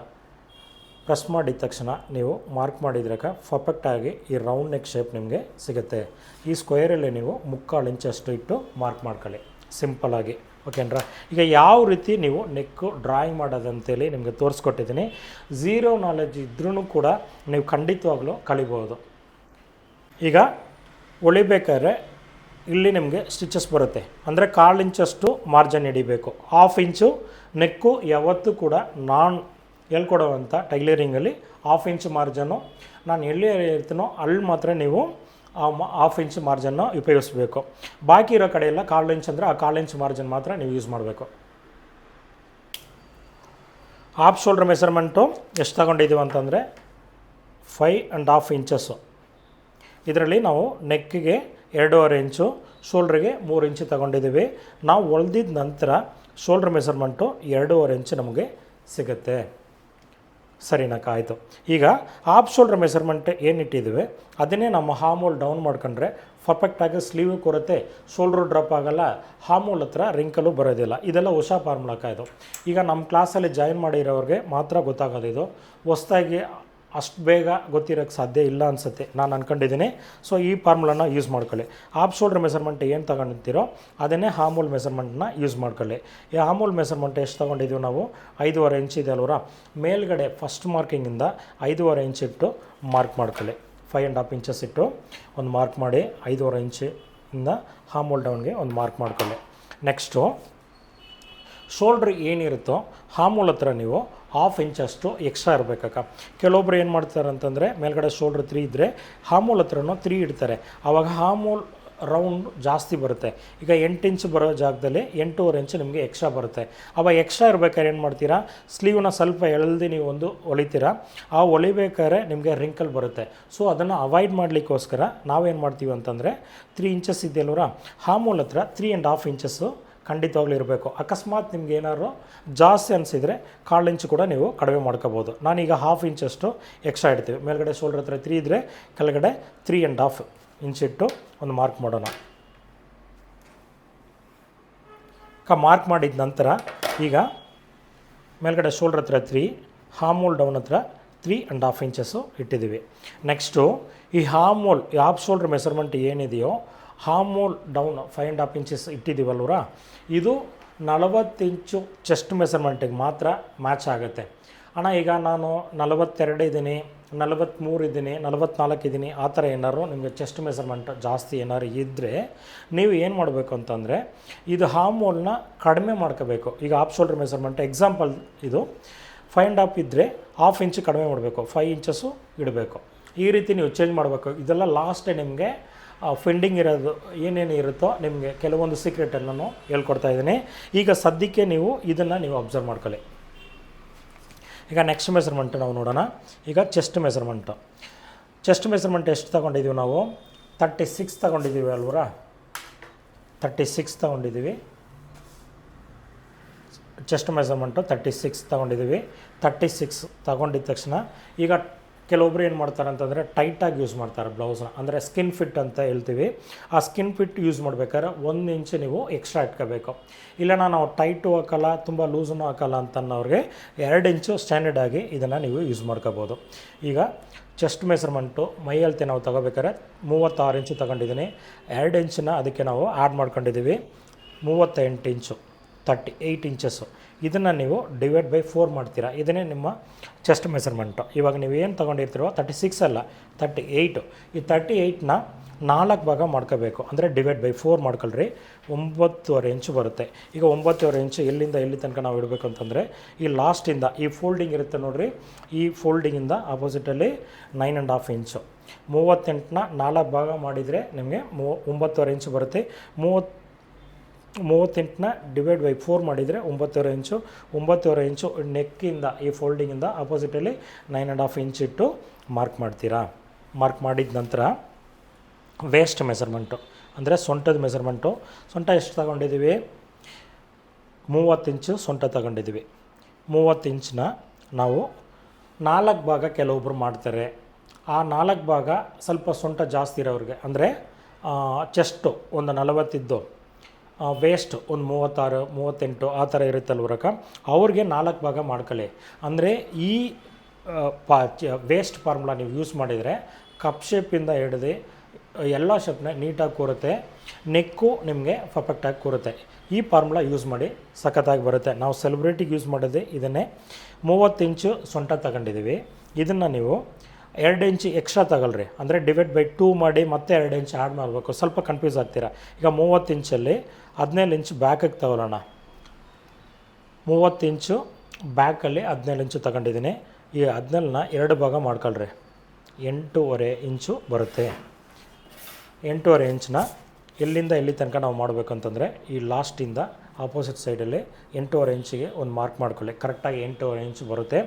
ಪ್ರೆಸ್ ಮಾಡಿದ ತಕ್ಷಣ ನೀವು ಮಾರ್ಕ್ ಮಾಡಿದ್ರೆ ಪರ್ಫೆಕ್ಟಾಗಿ ಈ ರೌಂಡ್ ನೆಕ್ ಶೇಪ್ ನಿಮಗೆ ಸಿಗುತ್ತೆ. ಈ ಸ್ಕ್ವೇರಲ್ಲಿ ನೀವು 3/4 ಇಂಚಷ್ಟು ಇಟ್ಟು ಮಾರ್ಕ್ ಮಾಡ್ಕೊಳ್ಳಿ ಸಿಂಪಲ್ಲಾಗಿ. ಓಕೆನ್ರಾ? ಈಗ ಯಾವ ರೀತಿ ನೀವು ನೆಕ್ಕು ಡ್ರಾಯಿಂಗ್ ಮಾಡೋದಂತೇಳಿ ನಿಮಗೆ ತೋರಿಸ್ಕೊಟ್ಟಿದ್ದೀನಿ. ಝೀರೋ ನಾಲೆಜ್ ಇದ್ರೂ ಕೂಡ ನೀವು ಖಂಡಿತವಾಗ್ಲೂ ಕಲಿಬೋದು. ಈಗ ಹೊಲಿಬೇಕಾದ್ರೆ ಇಲ್ಲಿ ನಿಮಗೆ ಸ್ಟಿಚಸ್ ಬರುತ್ತೆ, ಅಂದರೆ 1/4 ಇಂಚಷ್ಟು ಮಾರ್ಜಿನ್ ಹಿಡಿಬೇಕು. 1/2 ಇಂಚು ನೆಕ್ಕು ಯಾವತ್ತೂ ಕೂಡ ನಾನು ಹೇಳ್ಕೊಡೋವಂಥ ಟೈಲರಿಂಗಲ್ಲಿ 1/2 ಇಂಚ್ ಮಾರ್ಜನ್ನು ನಾನು ಎಲ್ಲಿ ಇರ್ತೀನೋ ಅಲ್ಲಿ ಮಾತ್ರ ನೀವು 1/2 ಇಂಚ್ ಮಾರ್ಜನ್ನು ಉಪಯೋಗಿಸ್ಬೇಕು. ಬಾಕಿ ಇರೋ ಕಡೆ ಎಲ್ಲ 1/4 ಇಂಚ್ ಅಂದರೆ ಆ 1/4 ಇಂಚ್ ಮಾರ್ಜಿನ್ ಮಾತ್ರ ನೀವು ಯೂಸ್ ಮಾಡಬೇಕು. ಹಾಫ್ ಶೋಲ್ಡ್ರ್ ಮೆಸರ್ಮೆಂಟು ಎಷ್ಟು ತಗೊಂಡಿದ್ದೀವಿ ಅಂತಂದರೆ 5.5 ಇಂಚಸ್ಸು. ಇದರಲ್ಲಿ ನಾವು ನೆಕ್ಕಿಗೆ 2.5 ಇಂಚು, ಶೋಲ್ಡ್ರಿಗೆ 3 ಇಂಚು ತಗೊಂಡಿದ್ದೀವಿ. ನಾವು ಹೊಲ್ದಿದ ನಂತರ ಶೋಲ್ಡ್ರ್ ಮೆಸರ್ಮೆಂಟು 2.5 ಇಂಚು ನಮಗೆ ಸಿಗುತ್ತೆ. ಸರಿನಾಕ ಆಯಿತು. ಈಗ ಹಾಫ್ ಶೋಲ್ಡ್ರ್ ಮೆಸರ್ಮೆಂಟ್ ಏನಿಟ್ಟಿದ್ದೀವಿ ಅದನ್ನೇ ನಮ್ಮ ಹಾಮೂಲ್ ಡೌನ್ ಮಾಡ್ಕೊಂಡ್ರೆ ಪರ್ಫೆಕ್ಟಾಗಿ ಸ್ಲೀವ್ ಕೊರುತ್ತೆ, ಶೋಲ್ಡ್ರು ಡ್ರಾಪ್ ಆಗೋಲ್ಲ, ಹಾಮೂಲ್ ಹತ್ರ ರಿಂಕಲು ಬರೋದಿಲ್ಲ. ಇದೆಲ್ಲ ಹೊಸ ಫಾರ್ಮುಲಾಕ ಇದು. ಈಗ ನಮ್ಮ ಕ್ಲಾಸಲ್ಲಿ ಜಾಯಿನ್ ಮಾಡಿರೋರಿಗೆ ಮಾತ್ರ ಗೊತ್ತಾಗೋದು. ಇದು ಹೊಸದಾಗಿ ಅಷ್ಟು ಬೇಗ ಗೊತ್ತಿರೋಕ್ಕೆ ಸಾಧ್ಯ ಇಲ್ಲ ಅನಿಸುತ್ತೆ, ನಾನು ಅಂದ್ಕೊಂಡಿದ್ದೀನಿ. ಸೊ ಈ ಫಾರ್ಮುಲಾನ ಯೂಸ್ ಮಾಡ್ಕೊಳ್ಳಿ. ಹಾಫ್ ಶೋಲ್ಡ್ರ್ ಮೆಸರ್ಮೆಂಟ್ ಏನು ತೊಗೊಂಡಿರ್ತೀರೋ ಅದನ್ನೇ ಹಾಮೂಲ್ ಮೆಸರ್ಮೆಂಟ್ನ ಯೂಸ್ ಮಾಡ್ಕೊಳ್ಳಿ. ಈ ಹಾಮೂಲ್ ಮೆಸರ್ಮೆಂಟ್ ಎಷ್ಟು ತೊಗೊಂಡಿದ್ದೀವಿ ನಾವು 5.5 ಇಂಚ್ ಇದೆ ಅಲ್ವರ, ಮೇಲ್ಗಡೆ ಫಸ್ಟ್ ಮಾರ್ಕಿಂಗಿಂದ 5.5 ಇಂಚ್ ಇಟ್ಟು ಮಾರ್ಕ್ ಮಾಡ್ಕೊಳ್ಳಿ. 5.5 ಇಂಚಸ್ ಇಟ್ಟು ಒಂದು ಮಾರ್ಕ್ ಮಾಡಿ 5.5 ಇಂಚಿಂದ ಹಾಮೂಲ್ ಡೌನ್ಗೆ ಒಂದು ಮಾರ್ಕ್ ಮಾಡ್ಕೊಳ್ಳಿ. ನೆಕ್ಸ್ಟು ಶೋಲ್ಡ್ರ್ ಏನಿರುತ್ತೋ ಹಾಮೂಲ್ ಹತ್ರ ನೀವು 1/2 ಇಂಚಷ್ಟು ಎಕ್ಸ್ಟ್ರಾ ಇರಬೇಕಕ್ಕ. ಕೆಲವೊಬ್ರು ಏನು ಮಾಡ್ತಾರೆ ಅಂತಂದರೆ ಮೇಲ್ಗಡೆ ಶೋಲ್ಡ್ರ್ 3 ಇದ್ದರೆ ಹಾಮೂಲ್ ಹತ್ರನೂ 3 ಇಡ್ತಾರೆ, ಆವಾಗ ಹಾಮೂಲ್ ರೌಂಡ್ ಜಾಸ್ತಿ ಬರುತ್ತೆ. ಈಗ 8 ಇಂಚ್ ಬರೋ ಜಾಗದಲ್ಲಿ 8.5 ಇಂಚ್ ನಿಮಗೆ ಎಕ್ಸ್ಟ್ರಾ ಬರುತ್ತೆ. ಆವಾಗ ಎಕ್ಸ್ಟ್ರಾ ಇರಬೇಕಾದ್ರೆ ಏನು ಮಾಡ್ತೀರಾ, ಸ್ಲೀವ್ನ ಸ್ವಲ್ಪ ಎಳೆದು ನೀವು ಒಂದು ಹೊಲಿತೀರಾ, ಆ ಹೊಲಿಬೇಕಾದ್ರೆ ನಿಮಗೆ ರಿಂಕಲ್ ಬರುತ್ತೆ. ಸೊ ಅದನ್ನು ಅವಾಯ್ಡ್ ಮಾಡಲಿಕ್ಕೋಸ್ಕರ ನಾವೇನು ಮಾಡ್ತೀವಿ ಅಂತಂದರೆ 3 ಇಂಚಸ್ ಇದೆಯಲ್ವರ, ಹಾಮೂಲ್ ಹತ್ರ 3.5 ಇಂಚಸ್ಸು ಖಂಡಿತವಾಗ್ಲೂ ಇರಬೇಕು. ಅಕಸ್ಮಾತ್ ನಿಮ್ಗೆ ಏನಾದ್ರು ಜಾಸ್ತಿ ಅನಿಸಿದರೆ 1/4 ಇಂಚು ಕೂಡ ನೀವು ಕಡಿಮೆ ಮಾಡ್ಕೋಬೋದು. ನಾನೀಗ 1/2 ಇಂಚಷ್ಟು ಎಕ್ಸ್ಟ್ರಾ ಇಡ್ತೀವಿ. ಮೇಲ್ಗಡೆ ಶೋಲ್ಡ್ರ್ ಹತ್ರ 3 ಇದ್ದರೆ ಕೆಳಗಡೆ 3.5 ಇಂಚ್ ಇಟ್ಟು ಒಂದು ಮಾರ್ಕ್ ಮಾಡೋಣ. ಮಾರ್ಕ್ ಮಾಡಿದ ನಂತರ ಈಗ ಮೇಲ್ಗಡೆ ಶೋಲ್ಡ್ರ್ ಹತ್ರ 3, ಹಾಮೂಲ್ ಡೌನ್ ಹತ್ರ 3.5 ಇಂಚಸ್ಸು ಇಟ್ಟಿದ್ದೀವಿ. ನೆಕ್ಸ್ಟು ಈ ಹಾಫ್ ಶೋಲ್ಡ್ರ್ ಮೆಸರ್ಮೆಂಟ್ ಏನಿದೆಯೋ ಹಾಮೂಲ್ ಡೌನ್ 5.5 ಇಂಚಸ್ ಇಟ್ಟಿದ್ದೀವಲ್ವರ, ಇದು 40 ಇಂಚು ಚೆಸ್ಟ್ ಮೆಸರ್ಮೆಂಟಿಗೆ ಮಾತ್ರ ಮ್ಯಾಚ್ ಆಗುತ್ತೆ. ಅಣ್ಣ ಈಗ ನಾನು 42 ಇದ್ದೀನಿ, 43 ಇದ್ದೀನಿ, 44 ಇದ್ದೀನಿ, ಆ ಥರ ಏನಾದ್ರು ನಿಮಗೆ ಚೆಸ್ಟ್ ಮೆಸರ್ಮೆಂಟ್ ಜಾಸ್ತಿ ಏನಾದ್ರು ಇದ್ದರೆ ನೀವು ಏನು ಮಾಡಬೇಕು ಅಂತಂದರೆ ಇದು ಹಾಮೂಲ್ನ ಕಡಿಮೆ ಮಾಡ್ಕೋಬೇಕು. ಈಗ ಹಾಫ್ ಶೋಲ್ಡ್ರ್ ಮೆಸರ್ಮೆಂಟ್ ಎಕ್ಸಾಂಪಲ್ ಇದು 5.5 ಇದ್ದರೆ 1/2 ಇಂಚು ಕಡಿಮೆ ಮಾಡಬೇಕು, 5 ಇಂಚಸ್ಸು ಇಡಬೇಕು. ಈ ರೀತಿ ನೀವು ಚೇಂಜ್ ಮಾಡಬೇಕು. ಇದೆಲ್ಲ ಲಾಸ್ಟ್ ನಿಮಗೆ ಫಿಂಡಿಂಗ್ ಇರೋದು ಏನೇನು ಇರುತ್ತೋ ನಿಮಗೆ ಕೆಲವೊಂದು ಸೀಕ್ರೆಟನ್ನು ಹೇಳ್ಕೊಡ್ತಾ ಇದ್ದೀನಿ. ಈಗ ಸದ್ಯಕ್ಕೆ ನೀವು ಇದನ್ನು ನೀವು ಅಬ್ಸರ್ವ್ ಮಾಡ್ಕೊಳ್ಳಿ. ಈಗ ನೆಕ್ಸ್ಟ್ ಮೆಸರ್ಮೆಂಟ್ ನಾವು ನೋಡೋಣ. ಈಗ ಚೆಸ್ಟ್ ಮೆಸರ್ಮೆಂಟ್ ಎಷ್ಟು ತೊಗೊಂಡಿದ್ದೀವಿ ನಾವು? 36 ತೊಗೊಂಡಿದ್ದೀವಿ ಅಲ್ವರಾ? 36 ತೊಗೊಂಡಿದ್ದೀವಿ. ಚೆಸ್ಟ್ ಮೆಸರ್ಮೆಂಟು 36 ತೊಗೊಂಡಿದ್ದೀವಿ. 36 ತೊಗೊಂಡಿದ್ದ ತಕ್ಷಣ ಈಗ ಕೆಲವೊಬ್ರು ಏನು ಮಾಡ್ತಾರೆ ಅಂತಂದರೆ ಟೈಟಾಗಿ ಯೂಸ್ ಮಾಡ್ತಾರೆ ಬ್ಲೌಸ್ನ, ಅಂದರೆ ಸ್ಕಿನ್ ಫಿಟ್ ಅಂತ ಹೇಳ್ತೀವಿ. ಆ ಸ್ಕಿನ್ ಫಿಟ್ ಯೂಸ್ ಮಾಡ್ಬೇಕಾದ್ರೆ 1 ಇಂಚು ನೀವು ಎಕ್ಸ್ಟ್ರಾ ಇಟ್ಕೋಬೇಕು. ಇಲ್ಲ ನಾವು ಟೈಟು ಹಾಕಲ್ಲ, ತುಂಬ ಲೂಸನ್ನು ಹಾಕಲ್ಲ ಅಂತನ್ನೋರಿಗೆ 2 ಇಂಚು ಸ್ಟ್ಯಾಂಡರ್ಡ್ ಆಗಿ ಇದನ್ನು ನೀವು ಯೂಸ್ ಮಾಡ್ಕೋಬೋದು. ಈಗ ಚೆಸ್ಟ್ ಮೆಸರ್ಮೆಂಟು ಮೈ ಅಳತೆ ನಾವು ತೊಗೋಬೇಕಾದ್ರೆ 36 ಇಂಚು ತೊಗೊಂಡಿದ್ದೀನಿ. 2 ಇಂಚನ್ನ ಅದಕ್ಕೆ ನಾವು ಆ್ಯಡ್ ಮಾಡ್ಕೊಂಡಿದ್ದೀವಿ. 38 ಇಂಚು, 38 ಇಂಚಸ್ಸು. ಇದನ್ನು ನೀವು ಡಿವೈಡ್ ಬೈ 4 ಮಾಡ್ತೀರಾ. ಇದನ್ನೇ ನಿಮ್ಮ ಚೆಸ್ಟ್ ಮೆಸರ್ಮೆಂಟು. ಇವಾಗ ನೀವು ಏನು ತೊಗೊಂಡಿರ್ತೀರೋ 36 ಅಲ್ಲ 38. ಈ 38ನ 4 ಭಾಗ ಮಾಡ್ಕೋಬೇಕು, ಅಂದರೆ ಡಿವೈಡ್ ಬೈ 4 ಮಾಡ್ಕೊಳ್ರಿ. 9.25 ಇಂಚು ಬರುತ್ತೆ. ಈಗ 9.25 ಇಂಚು ಎಲ್ಲಿಂದ ಎಲ್ಲಿ ತನಕ ನಾವು ಇಡಬೇಕು ಅಂತಂದರೆ ಈ ಲಾಸ್ಟಿಂದ ಈ ಫೋಲ್ಡಿಂಗ್ ಇರುತ್ತೆ ನೋಡಿರಿ, ಈ ಫೋಲ್ಡಿಂಗಿಂದ ಆಪೋಸಿಟಲ್ಲಿ 9.5 ಇಂಚು. 38ನ 4 ಭಾಗ ಮಾಡಿದರೆ ನಿಮಗೆ 9.25 ಇಂಚು ಬರುತ್ತೆ. 38ನ ಡಿವೈಡ್ ಬೈ 4 ಮಾಡಿದರೆ 9.25 ಇಂಚು. 9.25 ಇಂಚು ನೆಕ್ಕಿಂದ ಈ ಫೋಲ್ಡಿಂಗಿಂದ ಆಪೋಸಿಟಲ್ಲಿ 9.5 ಇಂಚ್ ಇಟ್ಟು ಮಾರ್ಕ್ ಮಾಡ್ತೀರಾ. ಮಾರ್ಕ್ ಮಾಡಿದ ನಂತರ ವೇಸ್ಟ್ ಮೆಸರ್ಮೆಂಟು ಅಂದರೆ ಸೊಂಟದ ಮೆಸರ್ಮೆಂಟು. ಸೊಂಟ ಎಷ್ಟು ತಗೊಂಡಿದ್ದೀವಿ? 30 ಇಂಚು ಸೊಂಟ ತಗೊಂಡಿದ್ದೀವಿ. 30 ಇಂಚನ್ನ ನಾವು 4 ಭಾಗ ಕೆಲವೊಬ್ಬರು ಮಾಡ್ತಾರೆ. ಆ 4 ಭಾಗ ಸ್ವಲ್ಪ ಸೊಂಟ ಜಾಸ್ತಿ ಇರೋರಿಗೆ, ಅಂದರೆ ಚೆಸ್ಟು ಒಂದು 40 ಇದ್ದು ವೇಸ್ಟ್ ಒಂದು 36, 38 ಆ ಥರ ಇರುತ್ತಲ್ವರಕ, ಅವ್ರಿಗೆ 4 ಭಾಗ ಮಾಡ್ಕೊಳ್ಳಿ. ಅಂದರೆ ಈ ವೇಸ್ಟ್ ಫಾರ್ಮುಲಾ ನೀವು ಯೂಸ್ ಮಾಡಿದರೆ ಕಪ್ ಶೇಪಿಂದ ಹಿಡಿದು ಎಲ್ಲ ಶೇಪ್ನ ನೀಟಾಗಿ ಕೂರುತ್ತೆ, ನೆಕ್ಕು ನಿಮಗೆ ಪರ್ಫೆಕ್ಟಾಗಿ ಕೂರುತ್ತೆ. ಈ ಫಾರ್ಮುಲಾ ಯೂಸ್ ಮಾಡಿ ಸಖತ್ತಾಗಿ ಬರುತ್ತೆ. ನಾವು ಸೆಲೆಬ್ರಿಟಿಗೆ ಯೂಸ್ ಮಾಡೋದೇ ಇದನ್ನೇ. 30 ಇಂಚು ಸೊಂಟ ತಗೊಂಡಿದ್ದೀವಿ. ಇದನ್ನು ನೀವು 2 ಇಂಚು ಎಕ್ಸ್ಟ್ರಾ ತಗೊಳ್ರಿ, ಅಂದರೆ ಡಿವೈಡ್ ಬೈ 2 ಮಾಡಿ ಮತ್ತೆ 2 ಇಂಚು ಆ್ಯಡ್ ಮಾಡಬೇಕು. ಸ್ವಲ್ಪ ಕನ್ಫ್ಯೂಸ್ ಆಗ್ತೀರಾ. ಈಗ 30 ಇಂಚಲ್ಲಿ 17 ಇಂಚು ಬ್ಯಾಕಿಗೆ ತಗೊಳ್ಳೋಣ. 30 ಇಂಚು ಬ್ಯಾಕಲ್ಲಿ 17 ಇಂಚು ತಗೊಂಡಿದ್ದೀನಿ. ಈ 17ನ 2 ಭಾಗ ಮಾಡ್ಕೊಳ್ರಿ. 8.25 ಇಂಚು ಬರುತ್ತೆ. 8.25 ಇಂಚನ್ನ ಎಲ್ಲಿಂದ ಎಲ್ಲಿ ತನಕ ನಾವು ಮಾಡಬೇಕು ಅಂತಂದರೆ ಈ ಲಾಸ್ಟಿಂದ ಆಪೋಸಿಟ್ ಸೈಡಲ್ಲಿ 8.25 ಇಂಚಿಗೆ ಒಂದು ಮಾರ್ಕ್ ಮಾಡ್ಕೊಳ್ಳಿ. ಕರೆಕ್ಟಾಗಿ 8.25 ಇಂಚು ಬರುತ್ತೆ.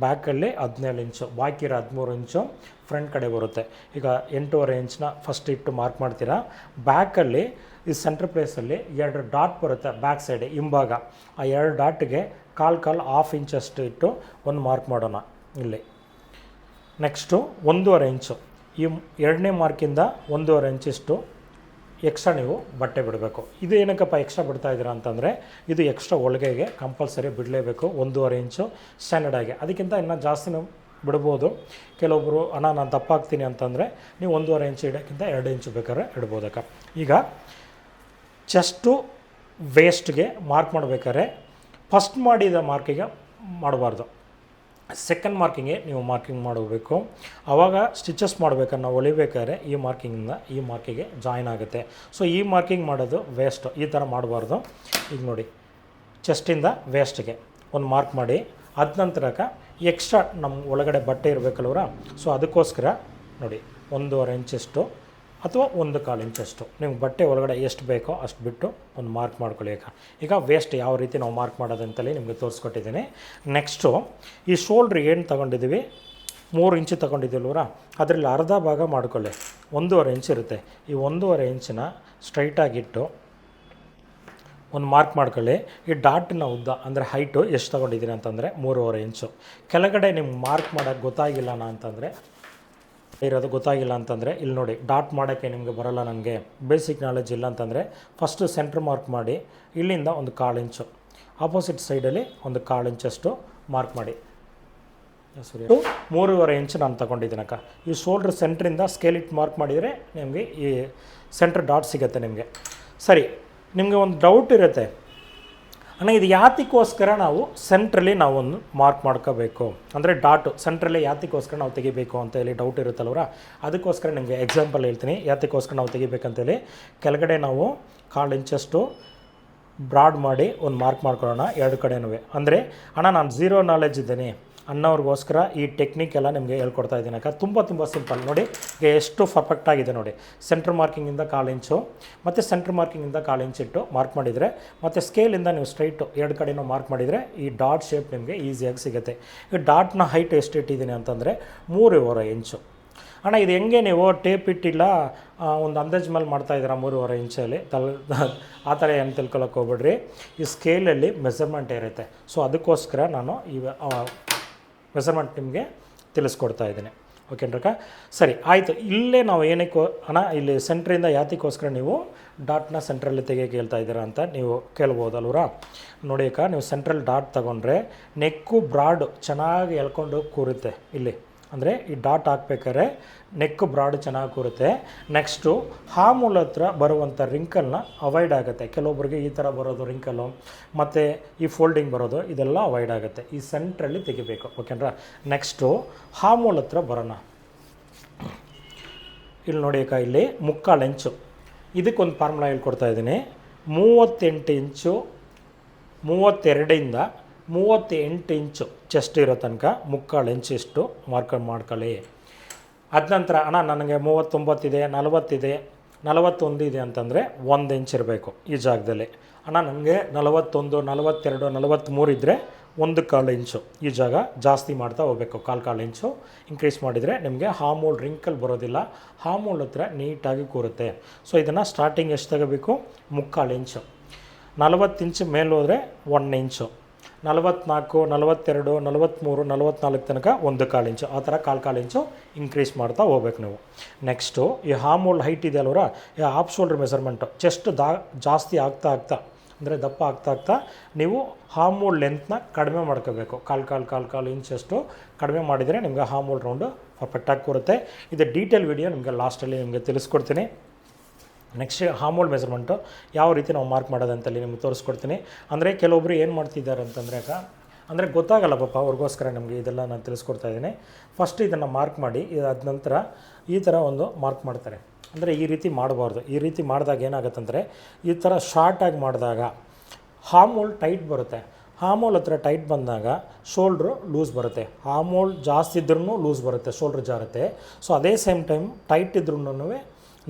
ಬ್ಯಾಕಲ್ಲಿ 17 ಇಂಚು, ಬಾಕಿ ಇರೋ 13 ಇಂಚು ಫ್ರಂಟ್ ಕಡೆ ಬರುತ್ತೆ. ಈಗ 8.25 ಇಂಚನ್ನ ಫಸ್ಟ್ ಇಟ್ಟು ಮಾರ್ಕ್ ಮಾಡ್ತೀರಾ. ಬ್ಯಾಕಲ್ಲಿ ಈ ಸೆಂಟ್ರ್ ಪ್ಲೇಸಲ್ಲಿ 2 ಡಾಟ್ ಬರುತ್ತೆ ಬ್ಯಾಕ್ ಸೈಡ್ ಹಿಂಭಾಗ. ಆ 2 ಡಾಟ್ಗೆ ಕಾಲು ಹಾಫ್ ಇಂಚಷ್ಟು ಇಟ್ಟು ಒಂದು ಮಾರ್ಕ್ ಮಾಡೋಣ ಇಲ್ಲಿ. ನೆಕ್ಸ್ಟು 1.25 ಇಂಚು, ಈ 2ನೇ ಮಾರ್ಕಿಂದ 1.25 ಇಂಚಿಷ್ಟು ಎಕ್ಸ್ಟ್ರಾ ನೀವು ಬಟ್ಟೆ ಬಿಡಬೇಕು. ಇದು ಏನಕ್ಕಪ್ಪ ಎಕ್ಸ್ಟ್ರಾ ಬಿಡ್ತಾ ಇದ್ದೀರಾ ಅಂತಂದರೆ ಇದು ಎಕ್ಸ್ಟ್ರಾ ಹೊಲಿಗೆಗೆ ಕಂಪಲ್ಸರಿ ಬಿಡಲೇಬೇಕು. 1.25 ಇಂಚು ಸ್ಟ್ಯಾಂಡರ್ಡಾಗಿ. ಅದಕ್ಕಿಂತ ಇನ್ನೂ ಜಾಸ್ತಿನೂ ಬಿಡ್ಬೋದು. ಕೆಲವೊಬ್ಬರು ನಾನು ದಪ್ಪ ಹಾಕ್ತೀನಿ ಅಂತಂದರೆ ನೀವು 1.25 ಇಂಚು ಇಡೋಕ್ಕಿಂತ 2 ಇಂಚು ಬೇಕಾದ್ರೆ ಇಡ್ಬೋದಕ್ಕ. ಈಗ ಚೆಸ್ಟು ವೇಸ್ಟ್ಗೆ ಮಾರ್ಕ್ ಮಾಡಬೇಕಾದ್ರೆ ಫಸ್ಟ್ ಮಾಡಿದ ಮಾರ್ಕಿಗೆ ಮಾಡಬಾರ್ದು, ಸೆಕೆಂಡ್ ಮಾರ್ಕಿಂಗ್ಗೆ ನೀವು ಮಾರ್ಕಿಂಗ್ ಮಾಡಬೇಕು. ಆವಾಗ ಸ್ಟಿಚಸ್ ಮಾಡಬೇಕಾದ್ರೆ ನಾವು ಹೊಲಿಬೇಕಾದ್ರೆ ಈ ಮಾರ್ಕಿಂಗಿಂದ ಈ ಮಾರ್ಕಿಗೆ ಜಾಯಿನ್ ಆಗುತ್ತೆ. ಸೊ ಈ ಮಾರ್ಕಿಂಗ್ ಮಾಡೋದು ವೇಸ್ಟು, ಈ ಥರ ಮಾಡಬಾರ್ದು. ಈಗ ನೋಡಿ, ಚೆಸ್ಟಿಂದ ವೇಸ್ಟ್ಗೆ ಒಂದು ಮಾರ್ಕ್ ಮಾಡಿ, ಅದ ನಂತರಕ್ಕೆ ಎಕ್ಸ್ಟ್ರಾ ನಮ್ಮ ಒಳಗಡೆ ಬಟ್ಟೆ ಇರಬೇಕಲ್ವರ, ಸೊ ಅದಕ್ಕೋಸ್ಕರ ನೋಡಿ 1.25 ಇಂಚಷ್ಟು ಅಥವಾ 1/4 ಇಂಚಷ್ಟು ನಿಮ್ಗೆ ಬಟ್ಟೆ ಒಳಗಡೆ ಎಷ್ಟು ಬೇಕೋ ಅಷ್ಟು ಬಿಟ್ಟು ಒಂದು ಮಾರ್ಕ್ ಮಾಡ್ಕೊಳ್ಳಿ. ಈಗ ವೇಸ್ಟ್ ಯಾವ ರೀತಿ ನಾವು ಮಾರ್ಕ್ ಮಾಡೋದಂತಲೇ ನಿಮಗೆ ತೋರಿಸ್ಕೊಟ್ಟಿದ್ದೀನಿ. ನೆಕ್ಸ್ಟು ಈ ಶೋಲ್ಡ್ರ್ ಏನು ತೊಗೊಂಡಿದ್ದೀವಿ 3 ಇಂಚು ತೊಗೊಂಡಿದ್ದೀವಲ್ವರ, ಅದರಲ್ಲಿ ಅರ್ಧ ಭಾಗ ಮಾಡ್ಕೊಳ್ಳಿ. 1.25 ಇಂಚ್ ಇರುತ್ತೆ. ಈ 1.25 ಇಂಚನ್ನ ಸ್ಟ್ರೈಟಾಗಿಟ್ಟು ಒಂದು ಮಾರ್ಕ್ ಮಾಡ್ಕೊಳ್ಳಿ. ಈ ಡಾಟಿನ ಉದ್ದ ಅಂದರೆ ಹೈಟು ಎಷ್ಟು ತೊಗೊಂಡಿದ್ದೀನಿ ಅಂತಂದರೆ 3.25 ಇಂಚು. ಕೆಳಗಡೆ ನಿಮ್ಗೆ ಮಾರ್ಕ್ ಮಾಡೋಕ್ಕೆ ಗೊತ್ತಾಗಿಲ್ಲ ಅಂತಂದರೆ ಗೊತ್ತಾಗಿಲ್ಲ ಅಂತಂದರೆ ಇಲ್ಲಿ ನೋಡಿ, ಡಾಟ್ ಮಾಡೋಕ್ಕೆ ನಿಮಗೆ ಬರೋಲ್ಲ, ನನಗೆ ಬೇಸಿಕ್ ನಾಲೆಜ್ ಇಲ್ಲ ಅಂತಂದರೆ ಫಸ್ಟು ಸೆಂಟ್ರ್ ಮಾರ್ಕ್ ಮಾಡಿ, ಇಲ್ಲಿಂದ 1/4 ಇಂಚು ಆಪೋಸಿಟ್ ಸೈಡಲ್ಲಿ 1/4 ಇಂಚಷ್ಟು ಮಾರ್ಕ್ ಮಾಡಿ. ಸರಿ, 3.25 ಇಂಚು ನಾನು ತೊಗೊಂಡಿದ್ದೀನಕ್ಕ. ಈ ಶೋಲ್ಡ್ರ್ ಸೆಂಟ್ರಿಂದ ಸ್ಕೇಲ್ ಇಟ್ಟು ಮಾರ್ಕ್ ಮಾಡಿದರೆ ನಿಮಗೆ ಈ ಸೆಂಟ್ರ್ ಡಾಟ್ ಸಿಗುತ್ತೆ ನಿಮಗೆ. ಸರಿ, ನಿಮಗೆ ಒಂದು ಡೌಟ್ ಇರುತ್ತೆ, ಅಣ್ಣ ಇದು ಯಾತಕ್ಕೋಸ್ಕರ ನಾವು ಸೆಂಟ್ರಲ್ಲಿ ನಾವು ಒಂದು ಮಾರ್ಕ್ ಮಾಡ್ಕೋಬೇಕು, ಅಂದರೆ ಡಾಟು ಸೆಂಟ್ರಲ್ಲಿ ಯಾತಕ್ಕೋಸ್ಕರ ನಾವು ತೆಗಿಬೇಕು ಅಂತ ಹೇಳಿ ಡೌಟ್ ಇರುತ್ತಲ್ವರ, ಅದಕ್ಕೋಸ್ಕರ ನಿಮಗೆ ಎಕ್ಸಾಂಪಲ್ ಹೇಳ್ತೀನಿ ಯಾತಕ್ಕೋಸ್ಕರ ನಾವು ತೆಗಿಬೇಕಂತೇಳಿ. ಕೆಳಗಡೆ ನಾವು 1/4 ಇಂಚಷ್ಟು ಬ್ರಾಡ್ ಮಾಡಿ ಒಂದು ಮಾರ್ಕ್ ಮಾಡ್ಕೊಳ್ಳೋಣ 2 ಕಡೆನೂ. ಅಂದರೆ ಅಣ್ಣ ನಾನು 0 ನಾಲೆಜ್ ಇದ್ದೀನಿ, ಅನ್ನೋರಿಗೋಸ್ಕರ ಈ ಟೆಕ್ನಿಕ್ ಎಲ್ಲ ನಿಮಗೆ ಹೇಳ್ಕೊಡ್ತಾ ಇದ್ದೀನಿ ಅಕ್ಕ. ತುಂಬ ಸಿಂಪಲ್ ನೋಡಿ, ಈಗ ಎಷ್ಟು ಪರ್ಫೆಕ್ಟ್ ಆಗಿದೆ ನೋಡಿ. ಸೆಂಟ್ರ್ ಮಾರ್ಕಿಂಗಿಂದ 1/4 ಇಂಚು ಮತ್ತು ಸೆಂಟ್ರ್ ಮಾರ್ಕಿಂಗಿಂದ 1/4 ಇಂಚ್ ಇಟ್ಟು ಮಾರ್ಕ್ ಮಾಡಿದರೆ, ಮತ್ತು ಸ್ಕೇಲಿಂದ ನೀವು ಸ್ಟ್ರೈಟು ಎರಡು ಕಡೆನೂ ಮಾರ್ಕ್ ಮಾಡಿದರೆ ಈ ಡಾಟ್ ಶೇಪ್ ನಿಮಗೆ ಈಸಿಯಾಗಿ ಸಿಗುತ್ತೆ. ಈ ಡಾಟ್ನ ಹೈಟ್ ಎಷ್ಟು ಇಟ್ಟಿದ್ದೀನಿ ಅಂತಂದರೆ 3.25 ಇಂಚು. ಅಣ್ಣ ಇದು ಹೆಂಗೆ ನೀವು ಟೇಪ್ ಇಟ್ಟಿಲ್ಲ ಒಂದು ಅಂದಾಜು ಮೇಲೆ ಮಾಡ್ತಾಯಿದ್ದೀರಾ 3.25 ಇಂಚಲ್ಲಿ ಆ ಥರ ಏನು ತಿಳ್ಕೊಳಕ್ಕೆ ಹೋಗ್ಬಿಡ್ರಿ. ಈ ಸ್ಕೇಲಲ್ಲಿ ಮೆಸರ್ಮೆಂಟ್ ಇರುತ್ತೆ. ಸೊ ಅದಕ್ಕೋಸ್ಕರ ನಾನು ಈ ಮೆಸರ್ಮೆಂಟ್ ನಿಮಗೆ ತಿಳಿಸ್ಕೊಡ್ತಾ ಇದ್ದೀನಿ. ಓಕೆನ್ರಕ್ಕ, ಸರಿ ಆಯಿತು. ಇಲ್ಲೇ ನಾವು ಏನಕ್ಕೆ ಅಣ್ಣ ಇಲ್ಲಿ ಸೆಂಟ್ರಿಂದ ಯಾತಿಗೋಸ್ಕರ ನೀವು ಡಾಟ್ನ ಸೆಂಟ್ರಲ್ಲಿ ತೆಗೆಯೋಕೆ ಹೇಳ್ತಾ ಇದ್ದೀರಾ ಅಂತ ನೀವು ಕೇಳ್ಬೋದಲ್ವರಾ. ನೋಡಿ ಅಕ್ಕ, ನೀವು ಸೆಂಟ್ರಲ್ ಡಾಟ್ ತೊಗೊಂಡ್ರೆ ನೆಕ್ಕು ಬ್ರಾಡು ಚೆನ್ನಾಗಿ ಎಳ್ಕೊಂಡು ಕೂರುತ್ತೆ ಇಲ್ಲಿ. ಅಂದರೆ ಈ ಡಾಟ್ ಹಾಕ್ಬೇಕಾದ್ರೆ ನೆಕ್ ಬ್ರಾಡ್ ಚೆನ್ನಾಗಿ ಕೂರುತ್ತೆ. ನೆಕ್ಸ್ಟು ಹಾಮೂಲ್ ಹತ್ರ ಬರುವಂಥ ರಿಂಕಲ್ನ ಅವಾಯ್ಡ್ ಆಗುತ್ತೆ. ಕೆಲವೊಬ್ಬರಿಗೆ ಈ ಥರ ಬರೋದು ರಿಂಕಲ್ಲು ಮತ್ತು ಈ ಫೋಲ್ಡಿಂಗ್ ಬರೋದು ಇದೆಲ್ಲ ಅವಾಯ್ಡ್ ಆಗುತ್ತೆ. ಈ ಸೆಂಟ್ರಲ್ಲಿ ತೆಗಿಬೇಕು. ಓಕೆನಾ. ನೆಕ್ಸ್ಟು ಹಾಮೂಲ್ ಹತ್ರ ಬರೋಣ. ಇಲ್ಲಿ ನೋಡಿ ಅಕ್ಕ, ಇಲ್ಲಿ 3/4 ಇಂಚು ಇದಕ್ಕೊಂದು ಫಾರ್ಮುಲಾ ಹೇಳ್ಕೊಡ್ತಾ ಇದ್ದೀನಿ. 38 ಇಂಚು 32ಇಂದ 38 ಇಂಚು ಚೆಸ್ಟ್ ಇರೋ ತನಕ 3/4 ಇಂಚು ಇಷ್ಟು ಮಾರ್ಕ್ ಮಾಡ್ಕೊಳ್ಳಿ. ಅದ ನಂತರ ಅಣ್ಣ ನನಗೆ 39 ಇದೆ, 40 ಇದೆ, 41 ಇದೆ ಅಂತಂದರೆ 1 ಇಂಚ್ ಇರಬೇಕು ಈ ಜಾಗದಲ್ಲಿ. ಅಣ್ಣ ನನಗೆ 41, 42, 43 ಇದ್ದರೆ 1/4 ಇಂಚು ಈ ಜಾಗ ಜಾಸ್ತಿ ಮಾಡ್ತಾ ಹೋಗಬೇಕು. 1/4 ಇಂಚು ಇನ್ಕ್ರೀಸ್ ಮಾಡಿದರೆ ನಿಮಗೆ ಹಾಮೂಲ್ ರಿಂಕಲ್ ಬರೋದಿಲ್ಲ, ಹಾಮೂಲ್ ಹತ್ರ ನೀಟಾಗಿ ಕೂರುತ್ತೆ. ಸೊ ಇದನ್ನು ಸ್ಟಾರ್ಟಿಂಗ್ ಎಷ್ಟು ತಗೋಬೇಕು? 3/4 ಇಂಚು. 40 ಇಂಚು ಮೇಲೆ ಹೋದರೆ 1 ಇಂಚು, 44, 42, 43, 44 ತನಕ 1/4 ಇಂಚು, ಆ ಥರ 1/4 ಇಂಚು ಇನ್ಕ್ರೀಸ್ ಮಾಡ್ತಾ ಹೋಗ್ಬೇಕು ನೀವು. ನೆಕ್ಸ್ಟು ಈ ಹಾಮೂಲ್ ಹೈಟ್ ಇದೆ ಅಲ್ವರ, ಈ ಹಾಫ್ ಶೋಲ್ಡ್ರ್ ಮೆಸರ್ಮೆಂಟು ಚೆಸ್ಟ್ ಜಾಸ್ತಿ ಆಗ್ತಾ ಅಂದರೆ ದಪ್ಪ ಆಗ್ತಾ ನೀವು ಹಾಮೂಲ್ ಲೆಂತ್ನ ಕಡಿಮೆ ಮಾಡ್ಕೋಬೇಕು. 1/4 ಇಂಚಷ್ಟು ಕಡಿಮೆ ಮಾಡಿದರೆ ನಿಮಗೆ ಹಾಮೂಲ್ ರೌಂಡು ಪರ್ಫೆಕ್ಟಾಗಿ ಕೂರುತ್ತೆ. ಇದು ಡೀಟೇಲ್ ವಿಡಿಯೋ ನಿಮಗೆ ಲಾಸ್ಟಲ್ಲಿ ನಿಮಗೆ ತಿಳಿಸ್ಕೊಡ್ತೀನಿ. ನೆಕ್ಸ್ಟ್ ಹಾಮೂಲ್ ಮೆಸರ್ಮೆಂಟು ಯಾವ ರೀತಿ ನಾವು ಮಾರ್ಕ್ ಮಾಡೋದಂತಲ್ಲಿ ನಿಮ್ಗೆ ತೋರಿಸ್ಕೊಡ್ತೀನಿ. ಅಂದರೆ ಕೆಲವೊಬ್ಬರು ಏನು ಮಾಡ್ತಿದ್ದಾರೆ ಅಂತಂದರೆ ಅಕ್ಕ, ಅಂದರೆ ಗೊತ್ತಾಗಲ್ಲ ಪಾಪ, ಅವ್ರಿಗೋಸ್ಕರ ನಮಗೆ ಇದೆಲ್ಲ ನಾನು ತಿಳಿಸ್ಕೊಡ್ತಾ ಇದ್ದೀನಿ. ಫಸ್ಟ್ ಇದನ್ನು ಮಾರ್ಕ್ ಮಾಡಿ, ಇದಾದ ನಂತರ ಈ ಥರ ಒಂದು ಮಾರ್ಕ್ ಮಾಡ್ತಾರೆ. ಅಂದರೆ ಈ ರೀತಿ ಮಾಡಬಾರ್ದು. ಈ ರೀತಿ ಮಾಡಿದಾಗ ಏನಾಗುತ್ತಂದರೆ, ಈ ಥರ ಶಾರ್ಟಾಗಿ ಮಾಡಿದಾಗ ಹಾಮೂಲ್ ಟೈಟ್ ಬರುತ್ತೆ. ಹಾಮೂಲ್ ಹತ್ರ ಟೈಟ್ ಬಂದಾಗ ಶೋಲ್ಡ್ರು ಲೂಸ್ ಬರುತ್ತೆ. ಹಾಮೂಲ್ ಜಾಸ್ತಿ ಇದ್ರೂ ಲೂಸ್ ಬರುತ್ತೆ, ಶೋಲ್ಡ್ರ್ ಜಾರುತ್ತೆ. ಸೊ ಅದೇ ಸೇಮ್ ಟೈಮ್ ಟೈಟ್ ಇದ್ರೂ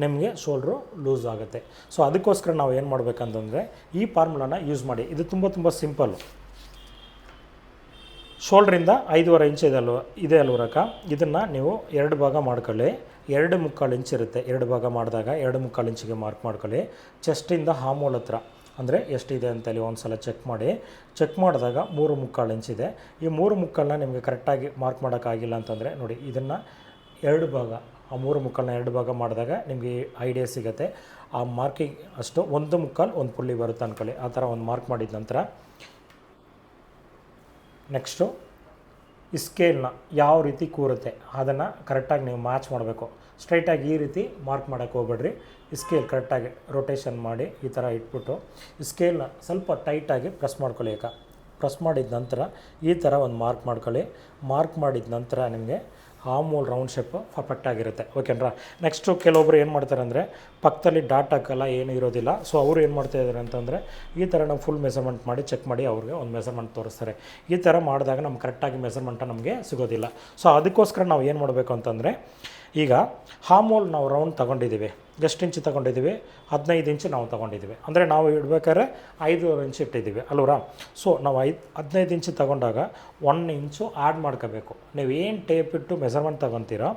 ನಿಮಗೆ ಶೋಲ್ಡ್ರು ಲೂಸ್ ಆಗುತ್ತೆ. ಸೊ ಅದಕ್ಕೋಸ್ಕರ ನಾವು ಏನು ಮಾಡಬೇಕಂತಂದರೆ ಈ ಫಾರ್ಮುಲಾನ ಯೂಸ್ ಮಾಡಿ. ಇದು ತುಂಬ ಸಿಂಪಲ್ಲು. ಶೋಲ್ಡ್ರಿಂದ 5.25 ಇಂಚ್ ಇದೆ ಅಲ್ವರಕ್ಕ, ಇದನ್ನು ನೀವು 2 ಭಾಗ ಮಾಡ್ಕೊಳ್ಳಿ. 2.25 ಇಂಚ್ ಇರುತ್ತೆ. 2 ಭಾಗ ಮಾಡಿದಾಗ 2.25 ಇಂಚಿಗೆ ಮಾರ್ಕ್ ಮಾಡ್ಕೊಳ್ಳಿ. ಚೆಸ್ಟಿಂದ ಹಾಮೂಲ್ ಹತ್ರ ಅಂದರೆ ಎಷ್ಟಿದೆ ಅಂತೇಳಿ ಒಂದು ಸಲ ಚೆಕ್ ಮಾಡಿ. ಚೆಕ್ ಮಾಡಿದಾಗ 3.25 ಇಂಚ್ ಇದೆ. ಈ 3.25ನ ನಿಮಗೆ ಕರೆಕ್ಟಾಗಿ ಮಾರ್ಕ್ ಮಾಡೋಕ್ಕಾಗಿಲ್ಲ ಅಂತಂದರೆ ನೋಡಿ, ಇದನ್ನು 2 ಭಾಗ, ಆ 3.25ನ 2 ಭಾಗ ಮಾಡಿದಾಗ ನಿಮಗೆ ಐಡಿಯಾ ಸಿಗುತ್ತೆ. ಆ ಮಾರ್ಕಿಂಗ್ ಅಷ್ಟು 1.25 ಒಂದು ಪುಲ್ಲಿ ಬರುತ್ತೆ ಅಂದ್ಕೊಳ್ಳಿ. ಆ ಥರ ಒಂದು ಮಾರ್ಕ್ ಮಾಡಿದ ನಂತರ ನೆಕ್ಸ್ಟು ಈ ಸ್ಕೇಲ್ನ ಯಾವ ರೀತಿ ಕೂರುತ್ತೆ ಅದನ್ನು ಕರೆಕ್ಟಾಗಿ ನೀವು ಮ್ಯಾಚ್ ಮಾಡಬೇಕು. ಸ್ಟ್ರೈಟಾಗಿ ಈ ರೀತಿ ಮಾರ್ಕ್ ಮಾಡೋಕ್ಕೆ ಹೋಗ್ಬೇಡ್ರಿ. ಈ ಸ್ಕೇಲ್ ಕರೆಕ್ಟಾಗಿ ರೊಟೇಷನ್ ಮಾಡಿ ಈ ಥರ ಇಟ್ಬಿಟ್ಟು ಈ ಸ್ಕೇಲ್ನ ಸ್ವಲ್ಪ ಟೈಟಾಗಿ ಪ್ರೆಸ್ ಮಾಡ್ಕೊಳ್ಳಿ. ಪ್ರೆಸ್ ಮಾಡಿದ ನಂತರ ಈ ಥರ ಒಂದು ಮಾರ್ಕ್ ಮಾಡ್ಕೊಳ್ಳಿ. ಮಾರ್ಕ್ ಮಾಡಿದ ನಂತರ ನಿಮಗೆ ಹಾಮೂಲ್ ರೌಂಡ್ ಶೇಪು ಪರ್ಫೆಕ್ಟಾಗಿರುತ್ತೆ. ಓಕೆನಾ. ನೆಕ್ಸ್ಟು ಕೆಲವೊಬ್ರು ಏನು ಮಾಡ್ತಾರೆ ಅಂದರೆ ಪಕ್ಕದಲ್ಲಿ ಡಾಟ್ ಹಾಕಲ್ಲ, ಏನೂ ಇರೋದಿಲ್ಲ. ಸೊ ಅವರು ಏನು ಮಾಡ್ತಾಯಿದ್ದಾರೆ ಅಂತಂದರೆ ಈ ಥರ ನಾವು ಫುಲ್ ಮೆಸರ್ಮೆಂಟ್ ಮಾಡಿ ಚೆಕ್ ಮಾಡಿ ಅವ್ರಿಗೆ ಒಂದು ಮೆಸರ್ಮೆಂಟ್ ತೋರಿಸ್ತಾರೆ. ಈ ಥರ ಮಾಡಿದಾಗ ನಮ್ಗೆ ಕರೆಕ್ಟಾಗಿ ಮೆಸರ್ಮೆಂಟ ನಮಗೆ ಸಿಗೋದಿಲ್ಲ. ಸೊ ಅದಕ್ಕೋಸ್ಕರ ನಾವು ಏನು ಮಾಡಬೇಕು ಅಂತಂದರೆ, ಈಗ ಹಾಮೂಲ್ ನಾವು ರೌಂಡ್ ತೊಗೊಂಡಿದ್ದೀವಿ, ಎಷ್ಟು ಇಂಚು ತೊಗೊಂಡಿದ್ದೀವಿ? 15 ಇಂಚು ನಾವು ತೊಗೊಂಡಿದ್ದೀವಿ. ಅಂದರೆ ನಾವು ಇಡಬೇಕಾದ್ರೆ 5.25 ಇಂಚು ಇಟ್ಟಿದ್ದೀವಿ ಅಲ್ವರಾ. ಸೊ ನಾವು 15 ಇಂಚು ತೊಗೊಂಡಾಗ 1 ಇಂಚು ಆ್ಯಡ್ ಮಾಡ್ಕೋಬೇಕು. ನೀವು ಏನು ಟೇಪ್ ಇಟ್ಟು ಮೆಸರ್ಮೆಂಟ್ ತೊಗೊತೀರೋ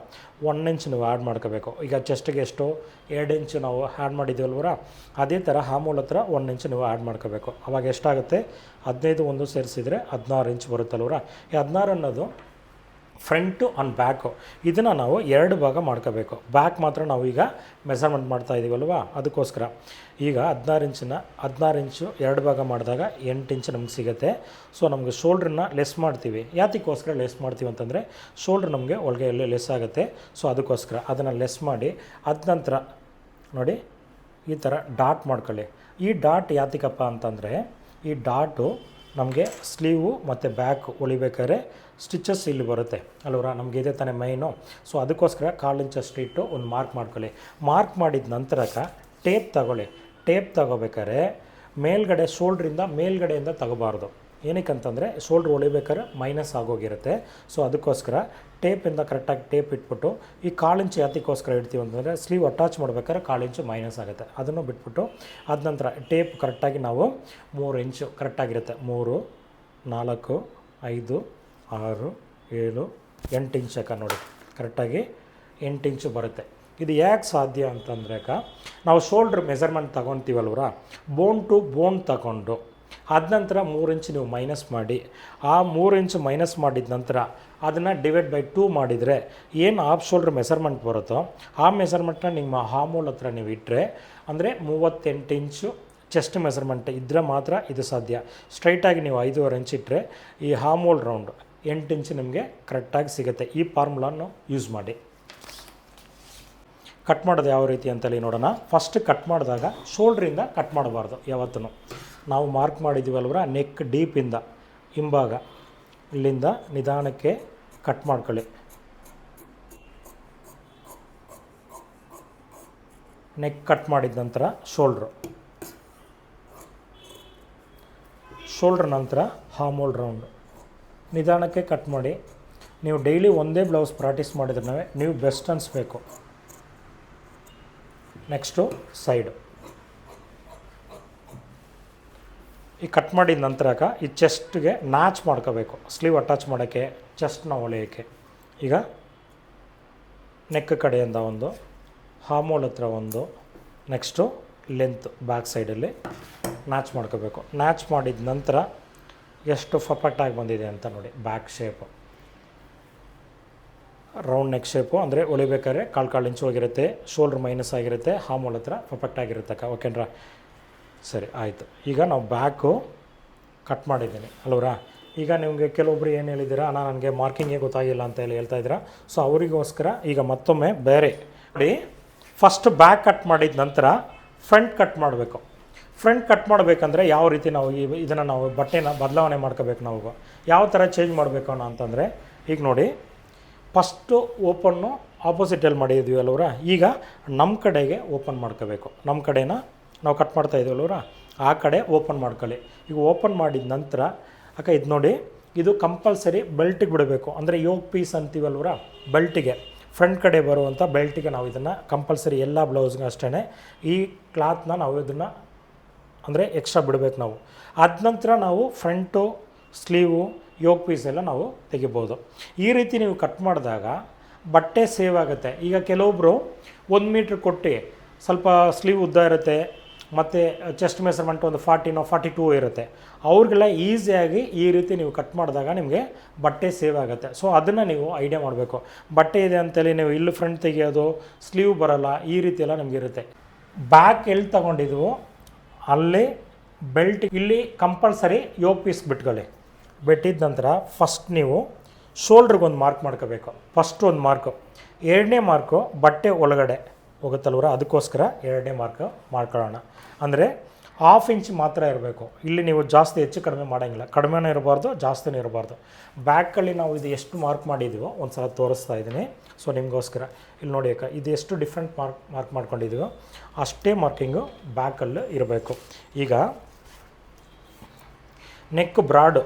1 ಇಂಚ್ ನೀವು ಆ್ಯಡ್ ಮಾಡ್ಕೋಬೇಕು. ಈಗ ಚೆಸ್ಟಿಗೆ ಎಷ್ಟು 2 ಇಂಚು ನಾವು ಆ್ಯಡ್ ಮಾಡಿದ್ದೀವಿ ಅಲ್ವರಾ, ಅದೇ ಥರ ಹಾಮೂಲ್ ಹತ್ರ 1 ಇಂಚು ನೀವು ಆ್ಯಡ್ ಮಾಡ್ಕೋಬೇಕು. ಅವಾಗ ಎಷ್ಟಾಗುತ್ತೆ? 15 ಒಂದು ಸೇರಿಸಿದರೆ 16 ಇಂಚ್ ಬರುತ್ತಲ್ವರಾ. ಈ 16 ಅನ್ನೋದು ಫ್ರಂಟು ಆ್ಯಂಡ್ ಬ್ಯಾಕು, ಇದನ್ನು ನಾವು 2 ಭಾಗ ಮಾಡ್ಕೋಬೇಕು. ಬ್ಯಾಕ್ ಮಾತ್ರ ನಾವು ಈಗ ಮೆಸರ್ಮೆಂಟ್ ಮಾಡ್ತಾ ಇದ್ದೀವಲ್ವ, ಅದಕ್ಕೋಸ್ಕರ ಈಗ 16 ಇಂಚು 2 ಭಾಗ ಮಾಡಿದಾಗ 8 ಇಂಚು ನಮ್ಗೆ ಸಿಗುತ್ತೆ. ಸೊ ನಮಗೆ ಶೋಲ್ಡ್ರನ್ನ ಲೆಸ್ ಮಾಡ್ತೀವಿ. ಯಾತಕ್ಕೋಸ್ಕರ ಲೆಸ್ ಮಾಡ್ತೀವಿ ಅಂತಂದರೆ ಶೋಲ್ಡ್ರ್ ನಮಗೆ ಒಳಗೆ ಎಲ್ಲೇ ಲೆಸ್ ಆಗುತ್ತೆ. ಸೊ ಅದಕ್ಕೋಸ್ಕರ ಅದನ್ನು ಲೆಸ್ ಮಾಡಿ ಅದ ನಂತರ ನೋಡಿ ಈ ಥರ ಡಾಟ್ ಮಾಡ್ಕೊಳ್ಳಿ. ಈ ಡಾಟ್ ಯಾತಕ್ಕಪ್ಪ ಅಂತಂದರೆ ಈ ಡಾಟು ನಮಗೆ ಸ್ಲೀವು ಮತ್ತು ಬ್ಯಾಕ್ ಹೊಲಿಬೇಕಾದ್ರೆ ಸ್ಟಿಚಸ್ ಇಲ್ಲಿ ಬರುತ್ತೆ ಅಲ್ವರ, ನಮಗೆ ಇದೇ ತಾನೇ ಮೈನು. ಸೊ ಅದಕ್ಕೋಸ್ಕರ 1/4 ಇಂಚಷ್ಟು ಇಟ್ಟು ಒಂದು ಮಾರ್ಕ್ ಮಾಡ್ಕೊಳ್ಳಿ. ಮಾರ್ಕ್ ಮಾಡಿದ ನಂತರಕ್ಕೆ ಟೇಪ್ ತಗೊಳ್ಳಿ. ಟೇಪ್ ತಗೋಬೇಕಾದ್ರೆ ಮೇಲ್ಗಡೆ ಶೋಲ್ಡ್ರಿಂದ ಮೇಲ್ಗಡೆಯಿಂದ ತಗೋಬಾರ್ದು. ಏನಕ್ಕಂತಂದರೆ ಶೋಲ್ಡ್ರ್ ಹೊಲಿಬೇಕಾದ್ರೆ ಮೈನಸ್ ಆಗೋಗಿರುತ್ತೆ. ಸೊ ಅದಕ್ಕೋಸ್ಕರ ಟೇಪಿಂದ ಕರೆಕ್ಟಾಗಿ ಟೇಪ್ ಇಟ್ಬಿಟ್ಟು ಈ 1/4 ಇಂಚು ಯಾತಕ್ಕೋಸ್ಕರ ಇಡ್ತೀವಿ ಅಂತಂದರೆ ಸ್ಲೀವ್ ಅಟ್ಯಾಚ್ ಮಾಡ್ಬೇಕಾದ್ರೆ 1/4 ಇಂಚು ಮೈನಸ್ ಆಗುತ್ತೆ. ಅದನ್ನು ಬಿಟ್ಬಿಟ್ಟು ಅದ ನಂತರ ಟೇಪ್ ಕರೆಕ್ಟಾಗಿ ನಾವು 3 ಇಂಚು ಕರೆಕ್ಟಾಗಿರುತ್ತೆ. 3, 4, 5, 6, 7, 8 ಇಂಚಕ್ಕ ನೋಡಿ ಕರೆಕ್ಟಾಗಿ 8 ಇಂಚು ಬರುತ್ತೆ. ಇದು ಯಾಕೆ ಸಾಧ್ಯ ಅಂತಂದ್ರೆ ನಾವು ಶೋಲ್ಡ್ರ್ ಮೆಜರ್ಮೆಂಟ್ ತೊಗೊತೀವಲ್ವ, ಬೋನ್ ಟು ಬೋನ್ ತಗೊಂಡು ಅದ ನಂತರ 3 ಇಂಚು ನೀವು ಮೈನಸ್ ಮಾಡಿ, ಆ 3 ಇಂಚು ಮೈನಸ್ ಮಾಡಿದ ನಂತರ ಅದನ್ನು ಡಿವೈಡ್ ಬೈ 2 ಮಾಡಿದರೆ ಏನು ಆಫ್ ಶೋಲ್ಡ್ರ್ ಮೆಜರ್ಮೆಂಟ್ ಬರುತ್ತೋ ಆ ಮೆಜರ್ಮೆಂಟ್ನ ನಿಮ್ಮ ಹಾಮೋಲ್ ಹತ್ರ ನೀವು ಇಟ್ಟರೆ, ಅಂದರೆ 38 ಇಂಚು ಚೆಸ್ಟ್ ಮೆಜರ್ಮೆಂಟ್ ಇದ್ದರೆ ಮಾತ್ರ ಇದು ಸಾಧ್ಯ. ಸ್ಟ್ರೈಟಾಗಿ ನೀವು 5.5 ಇಂಚ್ ಇಟ್ಟರೆ ಈ ಹಾಮೋಲ್ ರೌಂಡ್ 8 ಇಂಚು ನಿಮಗೆ ಕರೆಕ್ಟಾಗಿ ಸಿಗುತ್ತೆ. ಈ ಫಾರ್ಮುಲಾನು ಯೂಸ್ ಮಾಡಿ. ಕಟ್ ಮಾಡೋದು ಯಾವ ರೀತಿ ಅಂತೇಳಿ ನೋಡೋಣ. ಫಸ್ಟ್ ಕಟ್ ಮಾಡಿದಾಗ ಶೋಲ್ಡ್ರಿಂದ ಕಟ್ ಮಾಡಬಾರ್ದು ಯಾವತ್ತೂ. ನಾವು ಮಾರ್ಕ್ ಮಾಡಿದ್ದೀವಲ್ವ ನೆಕ್ ಡೀಪಿಂದ ಹಿಂಭಾಗ ಇಲ್ಲಿಂದ ನಿಧಾನಕ್ಕೆ ಕಟ್ ಮಾಡ್ಕೊಳ್ಳಿ. ನೆಕ್ ಕಟ್ ಮಾಡಿದ ನಂತರ ಶೋಲ್ಡ್ರ್ ನಂತರ ಹಾಮೋಲ್ ರೌಂಡ್ ನಿಧಾನಕ್ಕೆ ಕಟ್ ಮಾಡಿ. ನೀವು ಡೈಲಿ ಒಂದೇ ಬ್ಲೌಸ್ ಪ್ರಾಕ್ಟೀಸ್ ಮಾಡಿದ್ರೆ ನೀವು ಬೆಸ್ಟ್ ಅನಿಸ್ಬೇಕು. ನೆಕ್ಸ್ಟು ಸೈಡು ಈ ಕಟ್ ಮಾಡಿದ ನಂತರ ಈ ಚೆಸ್ಟ್ಗೆ ನ್ಯಾಚ್ ಮಾಡ್ಕೋಬೇಕು. ಸ್ಲೀವ್ ಅಟ್ಯಾಚ್ ಮಾಡೋಕ್ಕೆ, ಚೆಸ್ಟ್ನ ಹೊಲಿಯೋಕ್ಕೆ. ಈಗ ನೆಕ್ ಕಡೆಯಿಂದ ಒಂದು, ಹಾಮೋಲ್ ಹತ್ರ ಒಂದು, ನೆಕ್ಸ್ಟು ಲೆಂತ್ ಬ್ಯಾಕ್ ಸೈಡಲ್ಲಿ ನ್ಯಾಚ್ ಮಾಡ್ಕೋಬೇಕು. ನ್ಯಾಚ್ ಮಾಡಿದ ನಂತರ ಎಷ್ಟು ಪರ್ಫೆಕ್ಟಾಗಿ ಬಂದಿದೆ ಅಂತ ನೋಡಿ. Back shape round neck shape, ಅಂದರೆ ಹೊಲಿಬೇಕಾದ್ರೆ 1/4 ಇಂಚು ಹೋಗಿರುತ್ತೆ, ಶೋಲ್ಡ್ರ್ ಮೈನಸ್ ಆಗಿರುತ್ತೆ, ಹಾಮೋಲ್ ಹತ್ರ ಪರ್ಫೆಕ್ಟಾಗಿರುತ್ತೆ. ಓಕೆನ್ರಾ? ಸರಿ ಆಯಿತು. ಈಗ ನಾವು ಬ್ಯಾಕು ಕಟ್ ಮಾಡಿದ್ದೀನಿ ಅಲ್ವರಾ. ಈಗ ನಿಮಗೆ ಕೆಲವೊಬ್ರು ಏನು ಹೇಳಿದ್ದೀರಾ, ನನಗೆ ಮಾರ್ಕಿಂಗೇ ಗೊತ್ತಾಗಿಲ್ಲ ಅಂತ ಹೇಳ್ತಾಯಿದ್ದೀರಾ. ಸೊ ಅವರಿಗೋಸ್ಕರ ಈಗ ಮತ್ತೊಮ್ಮೆ ಬೇರೆ ನೋಡಿ. ಫಸ್ಟ್ ಬ್ಯಾಕ್ ಕಟ್ ಮಾಡಿದ ನಂತರ ಫ್ರಂಟ್ ಕಟ್ ಮಾಡಬೇಕು. ಫ್ರಂಟ್ ಕಟ್ ಮಾಡಬೇಕಂದ್ರೆ ಯಾವ ರೀತಿ ನಾವು ಇದನ್ನು ನಾವು ಬಟ್ಟೆನ ಬದಲಾವಣೆ ಮಾಡ್ಕೋಬೇಕು. ನಾವು ಯಾವ ಥರ ಚೇಂಜ್ ಮಾಡಬೇಕು ಅಂತಂದರೆ, ಈಗ ನೋಡಿ ಫಸ್ಟು ಓಪನ್ನು ಆಪೋಸಿಟಲ್ಲಿ ಮಾಡಿದ್ವಿ ಅಲ್ವರ. ಈಗ ನಮ್ಮ ಕಡೆಗೆ ಓಪನ್ ಮಾಡ್ಕೋಬೇಕು. ನಮ್ಮ ಕಡೆನ ನಾವು ಕಟ್ ಮಾಡ್ತಾ ಇದ್ದೀವಲ್ವರ, ಆ ಕಡೆ ಓಪನ್ ಮಾಡ್ಕೊಳ್ಳಿ. ಈಗ ಓಪನ್ ಮಾಡಿದ ನಂತರ ಇದು ನೋಡಿ, ಇದು ಕಂಪಲ್ಸರಿ ಬೆಲ್ಟಿಗೆ ಬಿಡಬೇಕು. ಅಂದರೆ ಯೋಗ್ ಪೀಸ್ ಅಂತೀವಲ್ವರ, ಬೆಲ್ಟಿಗೆ ಫ್ರಂಟ್ ಕಡೆ ಬರುವಂಥ ಬೆಲ್ಟಿಗೆ ನಾವು ಇದನ್ನು ಕಂಪಲ್ಸರಿ ಎಲ್ಲ ಬ್ಲೌಸ್ಗೆ ಅಷ್ಟೇ ಈ ಕ್ಲಾತ್ನ ನಾವು ಇದನ್ನು ಅಂದರೆ ಎಕ್ಸ್ಟ್ರಾ ಬಿಡಬೇಕು ನಾವು. ಅದ ನಂತರ ನಾವು ಫ್ರಂಟು ಸ್ಲೀವು ಯೋಗ್ ಪೀಸ್ ಎಲ್ಲ ನಾವು ತೆಗಿಬೋದು. ಈ ರೀತಿ ನೀವು ಕಟ್ ಮಾಡಿದಾಗ ಬಟ್ಟೆ ಸೇವ್ ಆಗುತ್ತೆ. ಈಗ ಕೆಲವೊಬ್ಬರು 1 ಮೀಟ್ರ್ ಕೊಟ್ಟು ಸ್ವಲ್ಪ ಸ್ಲೀವ್ ಉದ್ದ ಇರುತ್ತೆ ಮತ್ತು ಚೆಸ್ಟ್ ಮೆಜರ್ಮೆಂಟ್ ಒಂದು 40 42 ಇರುತ್ತೆ. ಅವ್ರಿಗೆಲ್ಲ ಈಸಿಯಾಗಿ ಈ ರೀತಿ ನೀವು ಕಟ್ ಮಾಡಿದಾಗ ನಿಮಗೆ ಬಟ್ಟೆ ಸೇವ್ ಆಗುತ್ತೆ. ಸೊ ಅದನ್ನು ನೀವು ಐಡಿಯಾ ಮಾಡಬೇಕು. ಬಟ್ಟೆ ಇದೆ ಅಂತೇಳಿ ನೀವು ಇಲ್ಲಿ ಫ್ರಂಟ್ ತೆಗಿಯೋದು, ಸ್ಲೀವ್ ಬರೋಲ್ಲ, ಈ ರೀತಿ ಎಲ್ಲ ನಿಮಗೆ ಇರುತ್ತೆ. ಬ್ಯಾಕ್ ಎಲ್ಲಿ ತೊಗೊಂಡಿದ್ವು ಅಲ್ಲಿ ಬೆಲ್ಟ್ ಇಲ್ಲಿ ಕಂಪಲ್ಸರಿ ಯೋಗ್ ಪೀಸ್ ಬಿಟ್ಕೊಳ್ಳಿ. ಬಿಟ್ಟಿದ ನಂತರ ಫಸ್ಟ್ ನೀವು ಶೋಲ್ಡ್ರಿಗೊಂದು ಮಾರ್ಕ್ ಮಾಡ್ಕೋಬೇಕು. ಫಸ್ಟ್ ಒಂದು ಮಾರ್ಕು, 2ನೇ ಮಾರ್ಕು ಬಟ್ಟೆ ಒಳಗಡೆ ಹೋಗುತ್ತಲ್ವರ, ಅದಕ್ಕೋಸ್ಕರ 2ನೇ ಮಾರ್ಕು ಮಾಡ್ಕೊಳ್ಳೋಣ. ಅಂದರೆ 1/2 ಇಂಚ್ ಮಾತ್ರ ಇರಬೇಕು. ಇಲ್ಲಿ ನೀವು ಜಾಸ್ತಿ ಹೆಚ್ಚು ಕಡಿಮೆ ಮಾಡೋಂಗಿಲ್ಲ, ಕಡಿಮೆನೂ ಇರಬಾರ್ದು ಜಾಸ್ತಿನೂ ಇರಬಾರ್ದು. ಬ್ಯಾಕಲ್ಲಿ ನಾವು ಇದು ಎಷ್ಟು ಮಾರ್ಕ್ ಮಾಡಿದ್ದೀವೋ ಒಂದು ಸಲ ತೋರಿಸ್ತಾ ಇದ್ದೀನಿ. ಸೊ ನಿಮಗೋಸ್ಕರ ಇಲ್ಲಿ ನೋಡಿ ಇದು ಎಷ್ಟು ಡಿಫ್ರೆಂಟ್ ಮಾರ್ಕ್ ಮಾಡ್ಕೊಂಡಿದ್ದೀವೋ ಅಷ್ಟೇ ಮಾರ್ಕಿಂಗು ಬ್ಯಾಕಲ್ಲಿ ಇರಬೇಕು. ಈಗ ನೆಕ್ ಬ್ರಾಡು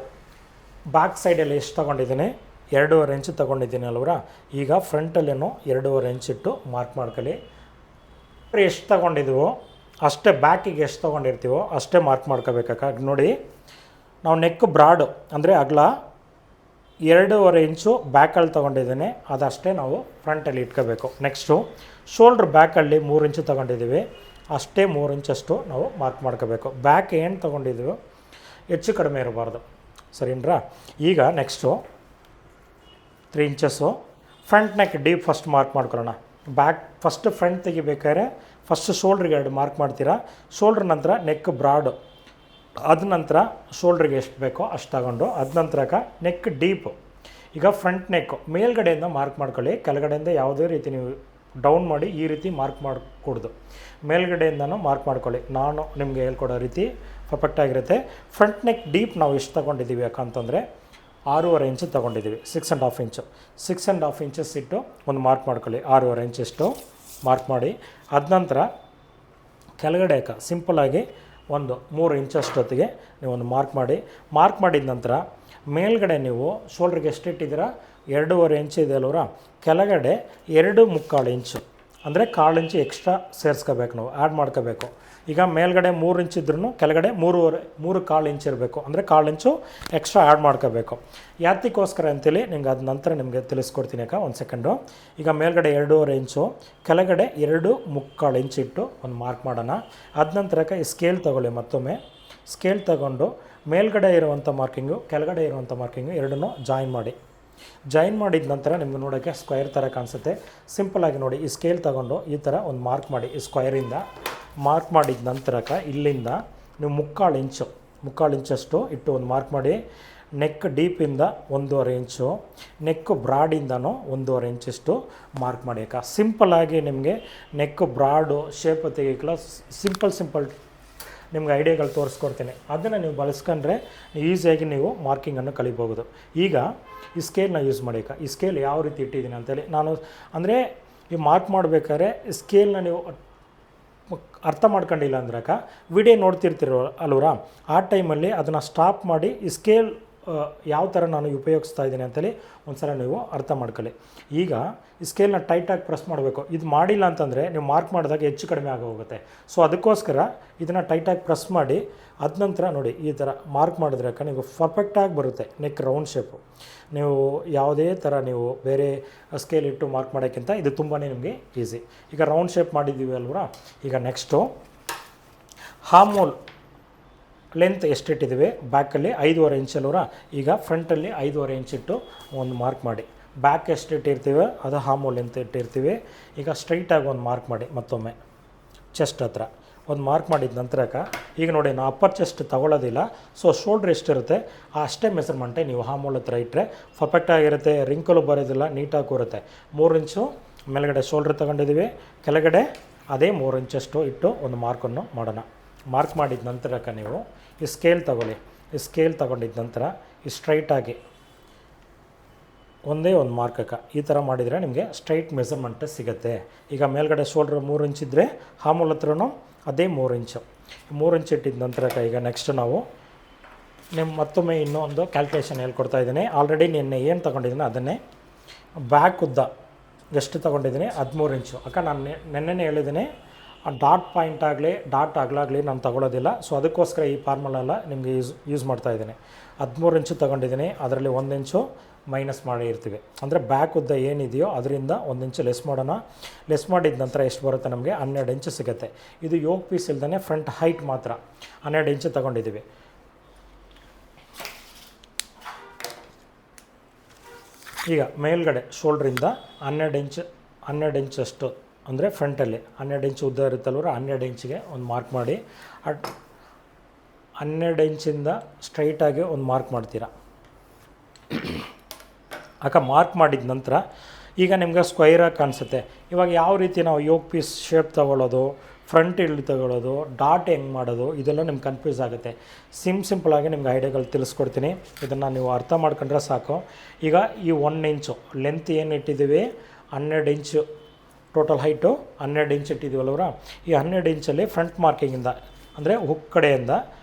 ಬ್ಯಾಕ್ ಸೈಡಲ್ಲಿ ಎಷ್ಟು ತೊಗೊಂಡಿದ್ದೀನಿ, 2.5 ಇಂಚು ತೊಗೊಂಡಿದ್ದೀನಿ ಅಲ್ವರ. ಈಗ ಫ್ರಂಟಲ್ಲೇನೋ 2.5 ಇಂಚ್ ಇಟ್ಟು ಮಾರ್ಕ್ ಮಾಡ್ಕೊಳ್ಳಿ. ಎಷ್ಟು ತೊಗೊಂಡಿದ್ದೀವೋ ಅಷ್ಟೇ ಬ್ಯಾಕಿಗೆ ಎಷ್ಟು ತೊಗೊಂಡಿರ್ತೀವೋ ಅಷ್ಟೇ ಮಾರ್ಕ್ ಮಾಡ್ಕೋಬೇಕಾಗ ನೋಡಿ. ನಾವು ನೆಕ್ ಬ್ರಾಡು ಅಂದರೆ ಅಗಲ 2.5 ಇಂಚು ಬ್ಯಾಕಲ್ಲಿ ತೊಗೊಂಡಿದ್ದೀನಿ, ಅದಷ್ಟೇ ನಾವು ಫ್ರಂಟಲ್ಲಿ ಇಟ್ಕೋಬೇಕು. ನೆಕ್ಸ್ಟು ಶೋಲ್ಡ್ರ್ ಬ್ಯಾಕಲ್ಲಿ 3 ಇಂಚು ತೊಗೊಂಡಿದ್ದೀವಿ, ಅಷ್ಟೇ 3 ಇಂಚಷ್ಟು ನಾವು ಮಾರ್ಕ್ ಮಾಡ್ಕೋಬೇಕು. ಬ್ಯಾಕ್ ಏನು ತೊಗೊಂಡಿದ್ದೀವೋ ಹೆಚ್ಚು ಕಡಿಮೆ ಇರಬಾರ್ದು, ಸರಿನಾ? ಈಗ next 3 inches front neck deep first mark ಮಾಡ್ಕೊಳ್ಳೋಣ. ಬ್ಯಾಕ್ ಫಸ್ಟ್ ಫ್ರಂಟ್ ತೆಗಿಬೇಕಾದ್ರೆ ಫಸ್ಟ್ ಶೋಲ್ಡ್ರಿಗೆ 2 ಮಾರ್ಕ್ ಮಾಡ್ತೀರಾ. ಶೋಲ್ಡ್ರ್ ನಂತರ ನೆಕ್ ಬ್ರಾಡು, ಅದ ನಂತರ ಶೋಲ್ಡ್ರಿಗೆ ಎಷ್ಟು ಬೇಕೋ ಅಷ್ಟು ತಗೊಂಡು ಅದ ನಂತರ ನೆಕ್ ಡೀಪು. ಈಗ ಫ್ರಂಟ್ ನೆಕ್ಕು ಮೇಲ್ಗಡೆಯಿಂದ ಮಾರ್ಕ್ ಮಾಡ್ಕೊಳ್ಳಿ. ಕೆಳಗಡೆಯಿಂದ ಯಾವುದೇ ರೀತಿ ನೀವು ಡೌನ್ ಮಾಡಿ ಈ ರೀತಿ ಮಾರ್ಕ್ ಮಾಡಿಕೊಡ್ದು, ಮೇಲ್ಗಡೆಯಿಂದನೂ ಮಾರ್ಕ್ ಮಾಡ್ಕೊಳ್ಳಿ. ನಾನು ನಿಮಗೆ ಹೇಳ್ಕೊಡೋ ರೀತಿ ಪರ್ಫೆಕ್ಟಾಗಿರುತ್ತೆ. ಫ್ರಂಟ್ ನೆಕ್ ಡೀಪ್ ನಾವು ಎಷ್ಟು ತೊಗೊಂಡಿದ್ದೀವಿ ಯಾಕಂತಂದರೆ 6.5 ಇಂಚು ತೊಗೊಂಡಿದ್ದೀವಿ, 6.5 ಇಂಚು. 6.5 ಇಂಚಸ್ ಇಟ್ಟು ಒಂದು ಮಾರ್ಕ್ ಮಾಡ್ಕೊಳ್ಳಿ. 6.5 ಇಂಚಷ್ಟು ಮಾರ್ಕ್ ಮಾಡಿ ಅದ ನಂತರ ಕೆಳಗಡೆ ಸಿಂಪಲಾಗಿ ಒಂದು 3 ಇಂಚಷ್ಟೊತ್ತಿಗೆ ನೀವು ಒಂದು ಮಾರ್ಕ್ ಮಾಡಿದ ನಂತರ ಮೇಲ್ಗಡೆ ನೀವು ಶೋಲ್ಡ್ರಿಗೆ ಎಷ್ಟಿಟ್ಟಿದ್ದೀರಾ 2.5 ಇಂಚ್ ಇದೆ ಅಲ್ವರ, ಕೆಳಗಡೆ 2.25 ಇಂಚು ಅಂದರೆ 1/4 ಇಂಚು ಎಕ್ಸ್ಟ್ರಾ ಸೇರಿಸ್ಕೋಬೇಕು, ನಾವು ಆ್ಯಡ್ ಮಾಡ್ಕೋಬೇಕು. ಈಗ ಮೇಲ್ಗಡೆ 3 ಇಂಚ್ ಇದ್ರೂ ಕೆಳಗಡೆ 3.25 ಇಂಚ್ ಇರಬೇಕು, ಅಂದರೆ 1/4 ಇಂಚು ಎಕ್ಸ್ಟ್ರಾ ಆ್ಯಡ್ ಮಾಡ್ಕೋಬೇಕು. ಯಾತಕ್ಕೋಸ್ಕರ ಅಂತೇಳಿ ನಿಮ್ಗೆ ಅದ ನಂತರ ನಿಮಗೆ ತಿಳಿಸ್ಕೊಡ್ತೀನಿ ಅಕ್ಕ, ಒಂದು ಸೆಕೆಂಡು. ಈಗ ಮೇಲ್ಗಡೆ 2.5 ಇಂಚು, ಕೆಳಗಡೆ 2.25 ಇಂಚ್ ಇಟ್ಟು ಒಂದು ಮಾರ್ಕ್ ಮಾಡೋಣ. ಅದ ನಂತರಕ್ಕೆ ಈ ಸ್ಕೇಲ್ ತೊಗೊಳ್ಳಿ, ಮತ್ತೊಮ್ಮೆ ಸ್ಕೇಲ್ ತಗೊಂಡು ಮೇಲ್ಗಡೆ ಇರುವಂಥ ಮಾರ್ಕಿಂಗು ಕೆಳಗಡೆ ಇರುವಂಥ ಮಾರ್ಕಿಂಗು ಎರಡನ್ನೂ ಜಾಯಿನ್ ಮಾಡಿದ ನಂತರ ನಿಮ್ಗೆ ನೋಡೋಕ್ಕೆ ಸ್ಕ್ವೇರ್ ಥರ ಕಾಣಿಸುತ್ತೆ. ಸಿಂಪಲಾಗಿ ನೋಡಿ, ಈ ಸ್ಕೇಲ್ ತಗೊಂಡು ಈ ಥರ ಒಂದು ಮಾರ್ಕ್ ಮಾಡಿ, ಈ ಸ್ಕ್ವೇರಿಂದ ಮಾರ್ಕ್ ಮಾಡಿದ ನಂತರಕ್ಕೆ ಇಲ್ಲಿಂದ ನೀವು 3/4 ಇಂಚಷ್ಟು ಇಟ್ಟು ಒಂದು ಮಾರ್ಕ್ ಮಾಡಿ. ನೆಕ್ ಡೀಪಿಂದ 1.5 ಇಂಚು, ನೆಕ್ ಬ್ರಾಡಿಂದನೂ 1.5 ಇಂಚಷ್ಟು ಮಾರ್ಕ್ ಮಾಡಿ ಅಕ್ಕ. ಸಿಂಪಲ್ಲಾಗಿ ನಿಮಗೆ ನೆಕ್ ಬ್ರಾಡು ಶೇಪ್ ತೆಗಿಕಲ್ಲ, ಸಿಂಪಲ್ ನಿಮ್ಗೆ ಐಡಿಯಾಗಳು ತೋರಿಸ್ಕೊಡ್ತೀನಿ. ಅದನ್ನು ನೀವು ಬಳಸ್ಕೊಂಡ್ರೆ ಈಸಿಯಾಗಿ ನೀವು ಮಾರ್ಕಿಂಗನ್ನು ಕಲಿಬಹುದು. ಈಗ ಈ ಸ್ಕೇಲ್ನ ಯೂಸ್ ಮಾಡಿ ಅಕ್ಕ. ಈ ಸ್ಕೇಲ್ ಯಾವ ರೀತಿ ಇಟ್ಟಿದ್ದೀನಿ ಅಂತೇಳಿ ನಾನು ಅಂದರೆ ಈ ಮಾರ್ಕ್ ಮಾಡಬೇಕಾದ್ರೆ ಸ್ಕೇಲ್ನ ನೀವು ಅರ್ಥ ಮಾಡ್ಕೊಂಡಿಲ್ಲ ಅಂದ್ರೆ ಅಕ್ಕ, ವಿಡಿಯೋ ನೋಡ್ತಿರ್ತಿರೋ ಅಲ್ವರ, ಆ ಟೈಮಲ್ಲಿ ಅದನ್ನು ಸ್ಟಾಪ್ ಮಾಡಿ ಈ ಸ್ಕೇಲ್ ಯಾವ ಥರ ನಾನು ಉಪಯೋಗಿಸ್ತಾ ಇದ್ದೀನಿ ಅಂತೇಳಿ ಒಂದು ಸಲ ನೀವು ಅರ್ಥ ಮಾಡ್ಕೊಳ್ಳಿ. ಈಗ ಈ ಸ್ಕೇಲ್ನ ಟೈಟಾಗಿ ಪ್ರೆಸ್ ಮಾಡಬೇಕು. ಇದು ಮಾಡಿಲ್ಲ ಅಂತಂದರೆ ನೀವು ಮಾರ್ಕ್ ಮಾಡಿದಾಗ ಹೆಚ್ಚು ಕಡಿಮೆ ಆಗೋಗುತ್ತೆ. ಸೊ ಅದಕ್ಕೋಸ್ಕರ ಇದನ್ನು ಟೈಟಾಗಿ ಪ್ರೆಸ್ ಮಾಡಿ ಅದ ನಂತರ ನೋಡಿ ಈ ಥರ ಮಾರ್ಕ್ ಮಾಡಿದ್ರೆ ಅಕ್ಕ ನೀವು ಪರ್ಫೆಕ್ಟಾಗಿ ಬರುತ್ತೆ ನೆಕ್ ರೌಂಡ್ ಶೇಪು. ನೀವು ಯಾವುದೇ ಥರ ನೀವು ಬೇರೆ ಸ್ಕೇಲ್ ಇಟ್ಟು ಮಾರ್ಕ್ ಮಾಡೋಕ್ಕಿಂತ ಇದು ತುಂಬಾ ನಿಮಗೆ ಈಸಿ. ಈಗ ರೌಂಡ್ ಶೇಪ್ ಮಾಡಿದ್ದೀವಿ ಅಲ್ವರ. ಈಗ ನೆಕ್ಸ್ಟು ಹಾರ್ಮೋಲ್ ಲೆಂತ್ ಎಷ್ಟಿಟ್ಟಿದ್ದೀವಿ, ಬ್ಯಾಕಲ್ಲಿ 5.5 ಇಂಚ್ ಅಲ್ವರ. ಈಗ ಫ್ರಂಟಲ್ಲಿ 5.5 ಇಂಚ್ ಇಟ್ಟು ಒಂದು ಮಾರ್ಕ್ ಮಾಡಿ. ಬ್ಯಾಕ್ ಎಷ್ಟು ಇಟ್ಟಿರ್ತೀವಿ ಅದು ಹಾರ್ಮೋಲ್ ಲೆಂತ್ ಇಟ್ಟಿರ್ತೀವಿ. ಈಗ ಸ್ಟ್ರೈಟಾಗಿ ಒಂದು ಮಾರ್ಕ್ ಮಾಡಿ, ಮತ್ತೊಮ್ಮೆ ಚೆಸ್ಟ್ ಹತ್ರ ಒಂದು ಮಾರ್ಕ್ ಮಾಡಿದ ನಂತರಕ್ಕೆ ಈಗ ನೋಡಿ ನಾವು ಅಪ್ಪರ್ ಚೆಸ್ಟ್ ತೊಗೊಳ್ಳೋದಿಲ್ಲ. ಸೊ ಶೋಲ್ಡ್ರ್ ಎಷ್ಟಿರುತ್ತೆ ಅಷ್ಟೇ ಮೆಸರ್ಮೆಂಟೇ ನೀವು ಹಾರ್ಮೋಲ್ ಹತ್ರ ಇಟ್ಟರೆ ಪರ್ಫೆಕ್ಟಾಗಿರುತ್ತೆ, ರಿಂಕಲು ಬರೋದಿಲ್ಲ, ನೀಟಾಗಿ ಕೂರುತ್ತೆ. 3 ಇಂಚು ಮೇಲ್ಗಡೆ ಶೋಲ್ಡ್ರ್ ತೊಗೊಂಡಿದ್ದೀವಿ, ಕೆಳಗಡೆ ಅದೇ 3 ಇಂಚಷ್ಟು ಇಟ್ಟು ಒಂದು ಮಾರ್ಕನ್ನು ಮಾಡೋಣ. ಮಾರ್ಕ್ ಮಾಡಿದ ನಂತರಕ್ಕೆ ನೀವು ಈ ಸ್ಕೇಲ್ ತೊಗೊಳ್ಳಿ. ಈ ಸ್ಕೇಲ್ ತೊಗೊಂಡಿದ್ದ ನಂತರ ಈ ಸ್ಟ್ರೈಟಾಗಿ ಒಂದೇ ಒಂದು ಮಾರ್ಕಕ್ಕ ಈ ಥರ ಮಾಡಿದರೆ ನಿಮಗೆ ಸ್ಟ್ರೈಟ್ ಮೆಸರ್ಮೆಂಟ್ ಸಿಗುತ್ತೆ. ಈಗ ಮೇಲ್ಗಡೆ ಶೋಲ್ಡ್ರ್ 3 ಇಂಚ್ ಇದ್ದರೆ ಹಾರ್ಮೋಲ್ ಹತ್ರನೂ ಅದೇ 3 ಇಂಚು. 3 ಇಂಚ್ ಇಟ್ಟಿದ್ದ ನಂತರಕ್ಕೆ ಈಗ ನೆಕ್ಸ್ಟ್ ನಾವು ಮತ್ತೊಮ್ಮೆ ಇನ್ನೊಂದು ಕ್ಯಾಲ್ಕುಲೇಷನ್ ಹೇಳ್ಕೊಡ್ತಾ ಇದ್ದೀನಿ. ಆಲ್ರೆಡಿ ನಿನ್ನೆ ಏನು ತೊಗೊಂಡಿದ್ದೀನಿ ಅದನ್ನೇ. ಬ್ಯಾಕ್ ಉದ್ದ ಎಷ್ಟು ತೊಗೊಂಡಿದ್ದೀನಿ 13 ಇಂಚು ಅಕ್ಕ. ನಾನು ನೆನ್ನೆನೇ ಹೇಳಿದ್ದೀನಿ ಡಾಟ್ ಪಾಯಿಂಟ್ ಆಗಲಿ ಡಾಟ್ ಅಗಲಾಗಲಿ ನಾನು ತೊಗೊಳ್ಳೋದಿಲ್ಲ. ಸೊ ಅದಕ್ಕೋಸ್ಕರ ಈ ಫಾರ್ಮುಲೆಲ್ಲ ನಿಮಗೆ ಯೂಸ್ ಮಾಡ್ತಾ ಇದ್ದೀನಿ. 13 ಇಂಚು ತೊಗೊಂಡಿದ್ದೀನಿ, ಅದರಲ್ಲಿ 1 ಇಂಚು ಮೈನಸ್ ಮಾಡಿ ಇರ್ತೀವಿ. ಅಂದರೆ ಬ್ಯಾಕ್ ಉದ್ದ ಏನಿದೆಯೋ ಅದರಿಂದ 1 ಇಂಚು ಲೆಸ್ ಮಾಡೋಣ. ಲೆಸ್ ಮಾಡಿದ ನಂತರ ಎಷ್ಟು ಬರುತ್ತೆ ನಮಗೆ 12 ಇಂಚು ಸಿಗುತ್ತೆ. ಇದು ಯೋಗ್ ಪೀಸ್ ಇಲ್ದೇ ಫ್ರಂಟ್ ಹೈಟ್ ಮಾತ್ರ 12 ಇಂಚು ತೊಗೊಂಡಿದ್ದೀವಿ. ಈಗ ಮೇಲ್ಗಡೆ ಶೋಲ್ಡ್ರಿಂದ 12 ಇಂಚಷ್ಟು ಅಂದರೆ ಫ್ರಂಟಲ್ಲಿ 12 ಇಂಚು ಉದ್ದ ಇರುತ್ತಲ್ವ, 12 ಇಂಚಿಗೆ ಒಂದು ಮಾರ್ಕ್ ಮಾಡಿ. 12 ಇಂಚಿಂದ ಸ್ಟ್ರೈಟಾಗಿ ಒಂದು ಮಾರ್ಕ್ ಮಾಡ್ತೀರಾ ಅಕ್ಕ. ಮಾರ್ಕ್ ಮಾಡಿದ ನಂತರ ಈಗ ನಿಮ್ಗೆ ಸ್ಕ್ವೈರಾಗಿ ಕಾಣಿಸುತ್ತೆ. ಇವಾಗ ಯಾವ ರೀತಿ ನಾವು ಯೋಗ್ ಪೀಸ್ ಶೇಪ್ ತೊಗೊಳ್ಳೋದು, ಫ್ರಂಟ್ ಇಲ್ಡ್ ತೊಗೊಳ್ಳೋದು, ಡಾಟ್ ಹೆಂಗೆ ಮಾಡೋದು, ಇದೆಲ್ಲ ನಿಮ್ಗೆ ಕನ್ಫ್ಯೂಸ್ ಆಗುತ್ತೆ. ಸಿಂಪಲಾಗಿ ನಿಮ್ಗೆ ಐಡಿಯಾಗಳು ತಿಳಿಸ್ಕೊಡ್ತೀನಿ. ಇದನ್ನು ನೀವು ಅರ್ಥ ಮಾಡ್ಕೊಂಡ್ರೆ ಸಾಕು. ಈಗ ಈ 1 ಇಂಚು ಲೆಂತ್ ಏನು ಇಟ್ಟಿದ್ದೀವಿ 12 ಇಂಚು ಟೋಟಲ್ ಹೈಟು 12 ಇಂಚ್ ಇಟ್ಟಿದ್ದೀವಲ್ವರ. ಈ 12 ಇಂಚಲ್ಲಿ ಫ್ರಂಟ್ ಮಾರ್ಕಿಂಗಿಂದ ಅಂದರೆ ಹುಕ್ ಕಡೆಯಿಂದ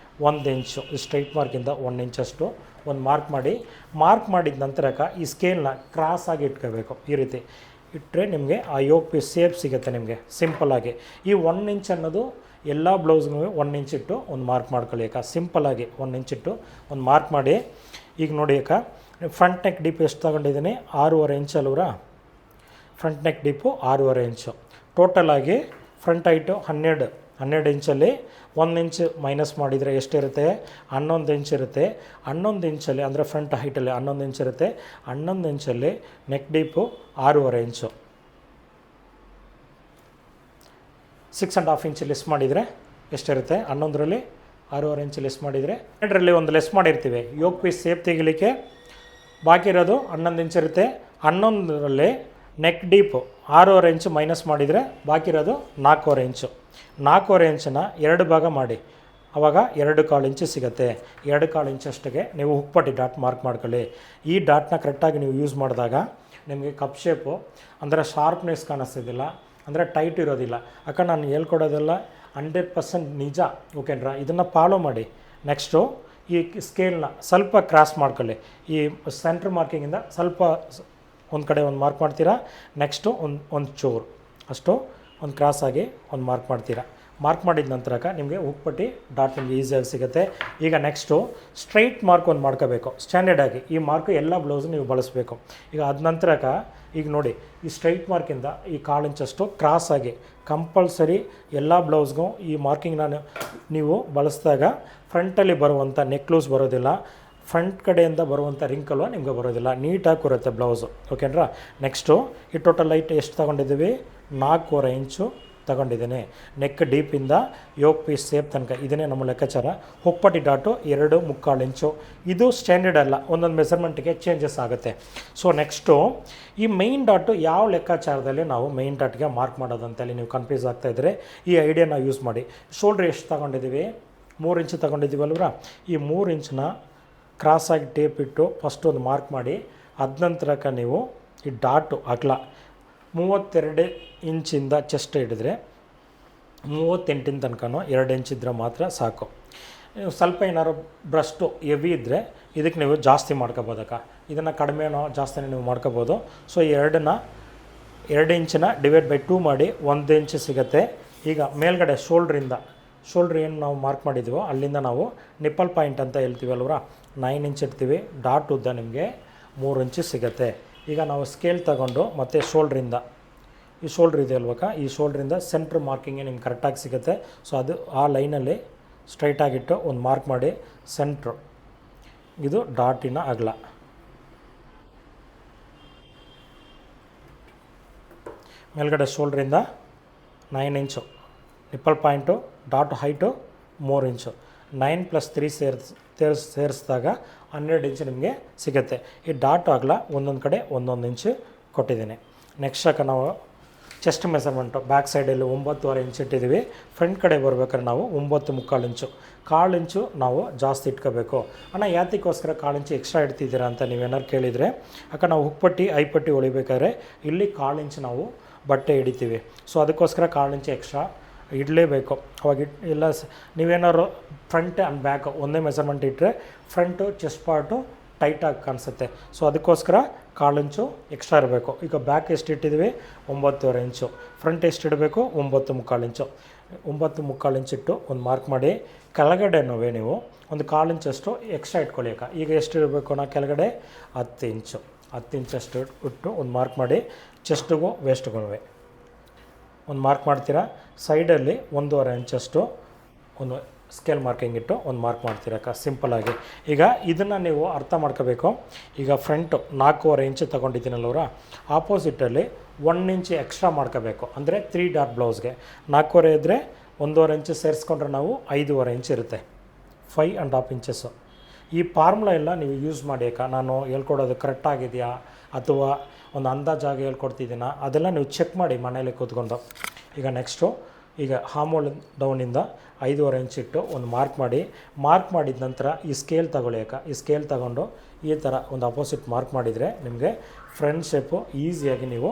1 ಇಂಚು ಸ್ಟ್ರೈಟ್ ಮಾರ್ಕಿಂದ 1 ಇಂಚಷ್ಟು ಒಂದು ಮಾರ್ಕ್ ಮಾಡಿ. ಮಾರ್ಕ್ ಮಾಡಿದ ನಂತರಕ್ಕೆ ಈ ಸ್ಕೇಲ್ನ ಕ್ರಾಸಾಗಿ ಇಟ್ಕೋಬೇಕು. ಈ ರೀತಿ ಇಟ್ಟರೆ ನಿಮಗೆ ಆ ಯೋಗ್ ಪೀಸ್ ಶೇಪ್ ಸಿಗುತ್ತೆ ನಿಮಗೆ ಸಿಂಪಲ್ಲಾಗಿ. ಈ 1 ಇಂಚ್ ಅನ್ನೋದು ಎಲ್ಲ ಬ್ಲೌಸ್ಗೂ 1 ಇಂಚ್ ಇಟ್ಟು ಒಂದು ಮಾರ್ಕ್ ಮಾಡ್ಕೊಳ್ಳಿ ಅಕ್ಕ. ಸಿಂಪಲ್ಲಾಗಿ 1 ಇಂಚ್ ಇಟ್ಟು ಒಂದು ಮಾರ್ಕ್ ಮಾಡಿ. ಈಗ ನೋಡಿ ಅಕ್ಕ, ಫ್ರಂಟ್ ನೆಕ್ ಡೀಪ್ ಎಷ್ಟು ತೊಗೊಂಡಿದ್ದೀನಿ 6.5 ಇಂಚ್ ಅಲ್ವರ. ಫ್ರಂಟ್ ನೆಕ್ ಡೀಪು 6.5 ಇಂಚು. ಟೋಟಲಾಗಿ ಫ್ರಂಟ್ ಹೈಟು 12 ಇಂಚಲ್ಲಿ 1 ಇಂಚ್ ಮೈನಸ್ ಮಾಡಿದರೆ ಎಷ್ಟಿರುತ್ತೆ 11 ಇಂಚ್ ಇರುತ್ತೆ. 11 ಇಂಚಲ್ಲಿ ಅಂದರೆ ಫ್ರಂಟ್ ಹೈಟಲ್ಲಿ 11 ಇಂಚ್ ಇರುತ್ತೆ. 11 ಇಂಚಲ್ಲಿ neck deep 6.5 inch. 6.5 inch less ಮಾಡಿದರೆ ಎಷ್ಟಿರುತ್ತೆ 11ರಲ್ಲಿ 6.5 ಇಂಚ್ ಲೆಸ್ ಮಾಡಿದರೆ 2ರಲ್ಲಿ ಒಂದು ಲೆಸ್ ಮಾಡಿರ್ತೀವಿ. ಯೋಗ್ ಪೀಸ್ ಸೇಪ್ ತೆಗಿಲಿಕ್ಕೆ ಬಾಕಿ ಇರೋದು 11 ಇಂಚ್ ಇರುತ್ತೆ. 11ರಲ್ಲಿ ನೆಕ್ ಡೀಪು 6.5 ಇಂಚು ಮೈನಸ್ ಮಾಡಿದರೆ ಬಾಕಿ ಇರೋದು 4.5 ಇಂಚು. 4.5 ಇಂಚನ್ನ 2 ಭಾಗ ಮಾಡಿ, ಆವಾಗ 2.25 ಇಂಚು ಸಿಗುತ್ತೆ. 2.25 ಇಂಚಷ್ಟಿಗೆ ನೀವು ಹುಕ್ಪಟ್ಟಿ ಡಾಟ್ ಮಾರ್ಕ್ ಮಾಡ್ಕೊಳ್ಳಿ. ಈ ಡಾಟ್ನ ಕರೆಕ್ಟಾಗಿ ನೀವು ಯೂಸ್ ಮಾಡಿದಾಗ ನಿಮಗೆ ಕಪ್ ಶೇಪು ಅಂದರೆ ಶಾರ್ಪ್ನೆಸ್ ಕಾಣಿಸ್ತಿದ್ದಿಲ್ಲ, ಅಂದರೆ ಟೈಟ್ ಇರೋದಿಲ್ಲ ಅಕ್ಕ. ನಾನು ಹೇಳ್ಕೊಡೋದೆಲ್ಲ 100% ನಿಜ. ಓಕೆನಾ, ಇದನ್ನು ಫಾಲೋ ಮಾಡಿ. ನೆಕ್ಸ್ಟು ಈ ಸ್ಕೇಲ್ನ ಸ್ವಲ್ಪ ಕ್ರಾಸ್ ಮಾಡ್ಕೊಳ್ಳಿ. ಈ ಸೆಂಟ್ರ್ ಮಾರ್ಕಿಂಗಿಂದ ಸ್ವಲ್ಪ ಒಂದು ಕಡೆ ಒಂದು ಮಾರ್ಕ್ ಮಾಡ್ತೀರಾ, ನೆಕ್ಸ್ಟು ಒಂದು ಚೂರು ಅಷ್ಟು ಒಂದು ಕ್ರಾಸಾಗಿ ಒಂದು ಮಾರ್ಕ್ ಮಾಡ್ತೀರಾ. ಮಾರ್ಕ್ ಮಾಡಿದ ನಂತರಕ್ಕೆ ನಿಮಗೆ ಉಕ್ಪಟ್ಟಿ ಡಾಟ್ ನಿಮಗೆ ಈಸಿಯಾಗಿ ಸಿಗುತ್ತೆ. ಈಗ ನೆಕ್ಸ್ಟು ಸ್ಟ್ರೈಟ್ ಮಾರ್ಕ್ ಒಂದು ಮಾಡ್ಕೋಬೇಕು ಸ್ಟ್ಯಾಂಡರ್ಡಾಗಿ. ಈ ಮಾರ್ಕು ಎಲ್ಲ ಬ್ಲೌಸು ನೀವು ಬಳಸಬೇಕು. ಈಗ ಅದ ನಂತರಕ್ಕೆ ಈಗ ನೋಡಿ, ಈ ಸ್ಟ್ರೈಟ್ ಮಾರ್ಕಿಂದ ಈ 1/4 ಇಂಚಷ್ಟು ಕ್ರಾಸಾಗಿ ಕಂಪಲ್ಸರಿ ಎಲ್ಲ ಬ್ಲೌಸ್ಗೂ ಈ ಮಾರ್ಕಿಂಗ್ನ ನೀವು ಬಳಸಿದಾಗ ಫ್ರಂಟಲ್ಲಿ ಬರುವಂಥ ನೆಕ್ಲೂಸ್ ಬರೋದಿಲ್ಲ, ಫ್ರಂಟ್ ಕಡೆಯಿಂದ ಬರುವಂಥ ರಿಂಕಲ್ಲು ನಿಮಗೆ ಬರೋದಿಲ್ಲ, ನೀಟಾಗಿ ಬರುತ್ತೆ ಬ್ಲೌಸು. ಓಕೆನಾ. ನೆಕ್ಸ್ಟು ಈ ಟೋಟಲ್ ಲೈಟ್ ಎಷ್ಟು ತೊಗೊಂಡಿದ್ದೀವಿ, 4.25 ಇಂಚು ತೊಗೊಂಡಿದ್ದೀನಿ. ನೆಕ್ ಡೀಪಿಂದ ಯೋಗ್ ಪೀಸ್ ಸೇಪ್ ತನಕ ಇದನ್ನೇ ನಮ್ಮ ಲೆಕ್ಕಾಚಾರ. ಹುಕ್ಪಟ್ಟಿ ಡಾಟು 2.25 ಇಂಚು. ಇದು ಸ್ಟ್ಯಾಂಡರ್ಡ್ ಅಲ್ಲ, ಒಂದೊಂದು ಮೆಸರ್ಮೆಂಟಿಗೆ ಚೇಂಜಸ್ ಆಗುತ್ತೆ. ಸೊ ನೆಕ್ಸ್ಟು ಈ ಮೈನ್ ಡಾಟು ಯಾವ ಲೆಕ್ಕಾಚಾರದಲ್ಲಿ ನಾವು ಮೈನ್ ಡಾಟ್ಗೆ ಮಾರ್ಕ್ ಮಾಡೋದಂತೇಳಿ ನೀವು ಕನ್ಫ್ಯೂಸ್ ಆಗ್ತಾಯಿದ್ರೆ ಈ ಐಡಿಯಾನ ಯೂಸ್ ಮಾಡಿ. ಶೋಲ್ಡ್ರ್ ಎಷ್ಟು ತೊಗೊಂಡಿದ್ದೀವಿ, 3 ಇಂಚು ತೊಗೊಂಡಿದ್ದೀವಲ್ವ. ಈ 3 ಇಂಚನ್ನ ಕ್ರಾಸಾಗಿ ಟೇಪ್ ಇಟ್ಟು ಫಸ್ಟ್ ಒಂದು ಮಾರ್ಕ್ ಮಾಡಿ, ಅದ ನಂತರಕ್ಕೆ ನೀವು ಈ ಡಾಟು ಅಗಲ 32 ಇಂಚಿಂದ ಚೆಸ್ಟ್ ಹಿಡಿದ್ರೆ 38 ತನಕನೂ 2 ಇಂಚ್ ಇದ್ದರೆ ಮಾತ್ರ ಸಾಕು. ನೀವು ಸ್ವಲ್ಪ ಏನಾದ್ರು ಬ್ರಷ್ಟು ಹೆವಿ ಇದ್ದರೆ ಇದಕ್ಕೆ ನೀವು ಜಾಸ್ತಿ ಮಾಡ್ಕೋಬೋದಕ್ಕ. ಇದನ್ನು ಕಡಿಮೆನೋ ಜಾಸ್ತಿನೋ ನೀವು ಮಾಡ್ಕೋಬೋದು. ಸೊ ಈ 2 ಇಂಚನ್ನ ಡಿವೈಡ್ ಬೈ 2 ಮಾಡಿ 1 ಇಂಚ್ ಸಿಗುತ್ತೆ. ಈಗ ಮೇಲ್ಗಡೆ ಶೋಲ್ಡ್ರ್ ಏನು ನಾವು ಮಾರ್ಕ್ ಮಾಡಿದ್ದೀವೋ ಅಲ್ಲಿಂದ ನಾವು ನಿಪ್ಪಲ್ ಪಾಯಿಂಟ್ ಅಂತ ಹೇಳ್ತೀವಿ ಅಲ್ವ, 9 ಇಂಚ್ ಇರ್ತೀವಿ. ಡಾಟ್ ಉದ್ದ ನಿಮಗೆ 3 ಇಂಚು ಸಿಗುತ್ತೆ. ಈಗ ನಾವು ಸ್ಕೇಲ್ ತಗೊಂಡು ಮತ್ತು ಶೋಲ್ಡ್ರಿಂದ ಈ ಶೋಲ್ಡ್ರ್ ಇದೆ ಅಲ್ವಕ್ಕ, ಈ ಶೋಲ್ಡ್ರಿಂದ ಸೆಂಟ್ರ್ ಮಾರ್ಕಿಂಗೇ ನಿಮ್ಗೆ ಕರೆಕ್ಟಾಗಿ ಸಿಗುತ್ತೆ. ಸೊ ಅದು ಆ ಲೈನಲ್ಲಿ ಸ್ಟ್ರೈಟಾಗಿಟ್ಟು ಒಂದು ಮಾರ್ಕ್ ಮಾಡಿ ಸೆಂಟ್ರು, ಇದು ಡಾಟಿನ ಅಗಲ. ಮೇಲ್ಗಡೆ ಶೋಲ್ಡ್ರಿಂದ 9 ಇಂಚು, ನಿಪ್ಪಲ್ ಪಾಯಿಂಟು ಡಾಟ್ ಹೈಟು 3 ಇಂಚು, 9 + 3 ಸೇರಿಸಿದಾಗ 12 ಇಂಚು ನಿಮಗೆ ಸಿಗುತ್ತೆ. ಈ ಡಾಟ್ ಅಗಲ ಒಂದೊಂದು ಕಡೆ 1 ಇಂಚು ಕೊಟ್ಟಿದ್ದೀನಿ. ನೆಕ್ಸ್ಟ್ ನಾವು ಚೆಸ್ಟ್ ಮೆಸರ್ಮೆಂಟು ಬ್ಯಾಕ್ ಸೈಡಲ್ಲಿ 9.25 ಇಂಚ್ ಇಟ್ಟಿದ್ದೀವಿ. ಫ್ರಂಟ್ ಕಡೆ ಬರ್ಬೇಕಾದ್ರೆ ನಾವು 9.25 ಇಂಚು, 1/4 ಇಂಚು ನಾವು ಜಾಸ್ತಿ ಇಟ್ಕೋಬೇಕು. ಅಣ್ಣ ಯಾತಕ್ಕೋಸ್ಕರ 1/4 ಇಂಚು ಎಕ್ಸ್ಟ್ರಾ ಇಡ್ತಿದ್ದೀರಾ ಅಂತ ನೀವೇನಾರು ಕೇಳಿದರೆ, ಯಾಕೆ ನಾವು ಹುಕ್ಪಟ್ಟಿ ಐಪಟ್ಟಿ ಹೊಳಿಬೇಕಾದ್ರೆ ಇಲ್ಲಿ 1/4 ಇಂಚು ನಾವು ಬಟ್ಟೆ ಹಿಡಿತೀವಿ. ಸೊ ಅದಕ್ಕೋಸ್ಕರ 1/4 ಇಂಚು ಎಕ್ಸ್ಟ್ರಾ ಇಡಲೇಬೇಕು. ಅವಾಗ ಇಲ್ಲ ನೀವೇನಾದ್ರು ಫ್ರಂಟ್ ಆ್ಯಂಡ್ ಬ್ಯಾಕ್ ಒಂದೇ ಮೆಸರ್ಮೆಂಟ್ ಇಟ್ಟರೆ ಫ್ರಂಟು ಚೆಸ್ಟ್ ಪಾರ್ಟು ಟೈಟಾಗಿ ಕಾಣಿಸುತ್ತೆ. ಸೊ ಅದಕ್ಕೋಸ್ಕರ 1/4 ಇಂಚು ಎಕ್ಸ್ಟ್ರಾ ಇರಬೇಕು. ಈಗ ಬ್ಯಾಕ್ ಎಷ್ಟು ಇಟ್ಟಿದ್ದೀವಿ, 9.25 ಇಂಚು. ಫ್ರಂಟ್ ಎಷ್ಟು ಇಡಬೇಕು, 9.25 ಇಂಚು. 9.25 ಇಂಚಿಟ್ಟು ಒಂದು ಮಾರ್ಕ್ ಮಾಡಿ. ಕೆಳಗಡೆನೂ ನೀವು ಒಂದು 1/4 ಇಂಚಷ್ಟು ಎಕ್ಸ್ಟ್ರಾ ಇಟ್ಕೊಳ್ಳಿ. ಈಗ ಎಷ್ಟು ಇರಬೇಕು, ನಾ ಕೆಳಗಡೆ 10 ಇಂಚು, 10 ಇಂಚಷ್ಟು ಇಟ್ಟು ಒಂದು ಮಾರ್ಕ್ ಮಾಡಿ. ಚೆಸ್ಟಿಗೂ ವೇಸ್ಟ್ಗೂ ಒಂದು ಮಾರ್ಕ್ ಮಾಡ್ತೀರಾ. ಸೈಡಲ್ಲಿ 1.25 ಇಂಚಷ್ಟು ಒಂದು ಸ್ಕೇಲ್ ಮಾರ್ಕಿಂಗ್ ಇಟ್ಟು ಒಂದು ಮಾರ್ಕ್ ಮಾಡ್ತೀರಕ್ಕ ಸಿಂಪಲಾಗಿ. ಈಗ ಇದನ್ನು ನೀವು ಅರ್ಥ ಮಾಡ್ಕೋಬೇಕು. ಈಗ ಫ್ರಂಟು 4.25 ಇಂಚು ತೊಗೊಂಡಿದ್ದೀನಲ್ಲವ್ರ, ಆಪೋಸಿಟಲ್ಲಿ 1 ಇಂಚ್ ಎಕ್ಸ್ಟ್ರಾ ಮಾಡ್ಕೋಬೇಕು. ಅಂದರೆ 3 ಡಾಟ್ ಬ್ಲೌಸ್ಗೆ 4.25 ಇದ್ದರೆ 1.25 ಇಂಚು ಸೇರಿಸ್ಕೊಂಡ್ರೆ ನಾವು 5.25 ಇಂಚ್ ಇರುತ್ತೆ, 5.5 ಇಂಚಸ್ಸು. ಈ ಫಾರ್ಮುಲಾ ಎಲ್ಲ ನೀವು ಯೂಸ್ ಮಾಡಿ ಅಕ್ಕ. ನಾನು ಹೇಳ್ಕೊಡೋದು ಕರೆಕ್ಟಾಗಿದೆಯಾ ಅಥವಾ ಒಂದು ಅಂದಾಜಾಗಿ ಹೇಳ್ಕೊಡ್ತಿದ್ದೀನ ಅದೆಲ್ಲ ನೀವು ಚೆಕ್ ಮಾಡಿ ಮನೇಲಿ ಕೂತ್ಕೊಂಡು. ಈಗ ನೆಕ್ಸ್ಟು ಈಗ ಹಾಮೋಲ್ ಡೌನಿಂದ 5.25 ಇಂಚ್ ಇಟ್ಟು ಒಂದು ಮಾರ್ಕ್ ಮಾಡಿ. ಮಾರ್ಕ್ ಮಾಡಿದ ನಂತರ ಈ ಸ್ಕೇಲ್ ತಗೊಳ್ಳಿ ಅಕ್ಕ. ಈ ಸ್ಕೇಲ್ ತಗೊಂಡು ಈ ಥರ ಒಂದು ಅಪೋಸಿಟ್ ಮಾರ್ಕ್ ಮಾಡಿದರೆ ನಿಮಗೆ ಫ್ರಂಟ್ ಶೇಪು ಈಸಿಯಾಗಿ ನೀವು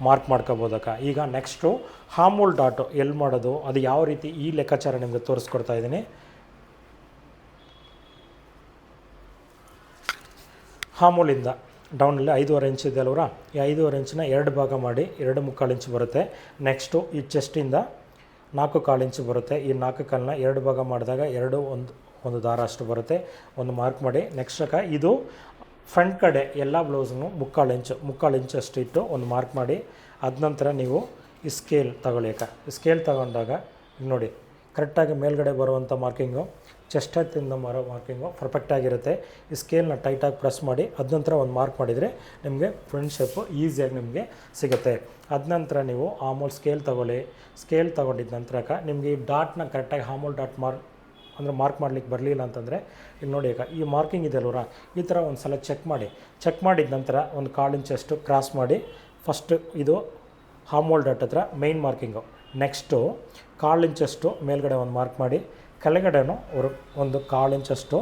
ಮಾರ್ಕ್ ಮಾಡ್ಕೋಬೋದಕ್ಕ. ಈಗ ನೆಕ್ಸ್ಟು ಹಾಮೋಲ್ ಡಾಟು ಎಲ್ಲಿ ಮಾಡೋದು, ಅದು ಯಾವ ರೀತಿ, ಈ ಲೆಕ್ಕಾಚಾರ ನಿಮಗೆ ತೋರಿಸ್ಕೊಡ್ತಾ ಇದ್ದೀನಿ. ಹಾಮೂಲಿಂದ ಡೌನಲ್ಲಿ 5.25 ಇಂಚ್ ಇದೆ ಅಲ್ವರ, ಈ 5.25 ಇಂಚನ್ನ 2 ಭಾಗ ಮಾಡಿ 2.25 ಇಂಚ್ ಬರುತ್ತೆ. ನೆಕ್ಸ್ಟು ಈ ಚೆಸ್ಟಿಂದ 4.25 ಇಂಚ್ ಬರುತ್ತೆ. ಈ 4 ಕಾಲನ್ನ 2 ಭಾಗ ಮಾಡಿದಾಗ 1 ದಾರ ಅಷ್ಟು ಬರುತ್ತೆ. ಒಂದು ಮಾರ್ಕ್ ಮಾಡಿ. ನೆಕ್ಸ್ಟ್ ಇದು ಫ್ರಂಟ್ ಕಡೆ ಎಲ್ಲ ಬ್ಲೌಸ್ನು 3/4 ಇಂಚ್ ಅಷ್ಟು ಇಟ್ಟು ಒಂದು ಮಾರ್ಕ್ ಮಾಡಿ. ಅದ ನಂತರ ನೀವು ಈ ಸ್ಕೇಲ್ ತಗೊಳ್ಳಿ ಅಕ್ಕ. ಈ ಸ್ಕೇಲ್ ತಗೊಂಡಾಗ ನೋಡಿ ಕರೆಕ್ಟಾಗಿ ಮೇಲ್ಗಡೆ ಬರುವಂಥ ಮಾರ್ಕಿಂಗು, ಚೆಸ್ಟ್ ಹತ್ತಿಂದ ಬರೋ ಮಾರ್ಕಿಂಗು ಪರ್ಫೆಕ್ಟಾಗಿರುತ್ತೆ. ಈ ಸ್ಕೇಲ್ನ ಟೈಟಾಗಿ ಪ್ರೆಸ್ ಮಾಡಿ ಅದ ನಂತರ ಒಂದು ಮಾರ್ಕ್ ಮಾಡಿದರೆ ನಿಮಗೆ ಫ್ರಂಟ್ ಶೇಪು ಈಸಿಯಾಗಿ ನಿಮಗೆ ಸಿಗುತ್ತೆ. ಅದ ನಂತರ ನೀವು ಆಮೂಲ್ ಸ್ಕೇಲ್ ತಗೊಳ್ಳಿ. ಸ್ಕೇಲ್ ತೊಗೊಂಡಿದ್ದ ನಂತರಕ್ಕೆ ನಿಮಗೆ ಈ ಡಾಟ್ನ ಕರೆಕ್ಟಾಗಿ ಹಾಮೂಲ್ ಡಾಟ್ ಮಾರ್ಕ್ ಮಾಡಲಿಕ್ಕೆ ಬರಲಿಲ್ಲ ಅಂತಂದರೆ ಇಲ್ಲಿ ನೋಡಿ ಅಕ್ಕ, ಈ ಮಾರ್ಕಿಂಗ್ ಇದೆ ಅಲ್ವರ, ಈ ಥರ ಒಂದು ಸಲ ಚೆಕ್ ಮಾಡಿ. ಚೆಕ್ ಮಾಡಿದ ನಂತರ ಒಂದು 1/4 ಇಂಚಷ್ಟು ಕ್ರಾಸ್ ಮಾಡಿ. ಫಸ್ಟು ಇದು ಹಾಮೋಲ್ ಡಾಟ್ ಹತ್ರ ಮೈನ್ ಮಾರ್ಕಿಂಗು. ನೆಕ್ಸ್ಟು 1/4 ಇಂಚಷ್ಟು ಮೇಲ್ಗಡೆ ಒಂದು ಮಾರ್ಕ್ ಮಾಡಿ. ಕೆಳಗಡೆನೂ ಒಂದು 1/4 ಇಂಚಷ್ಟು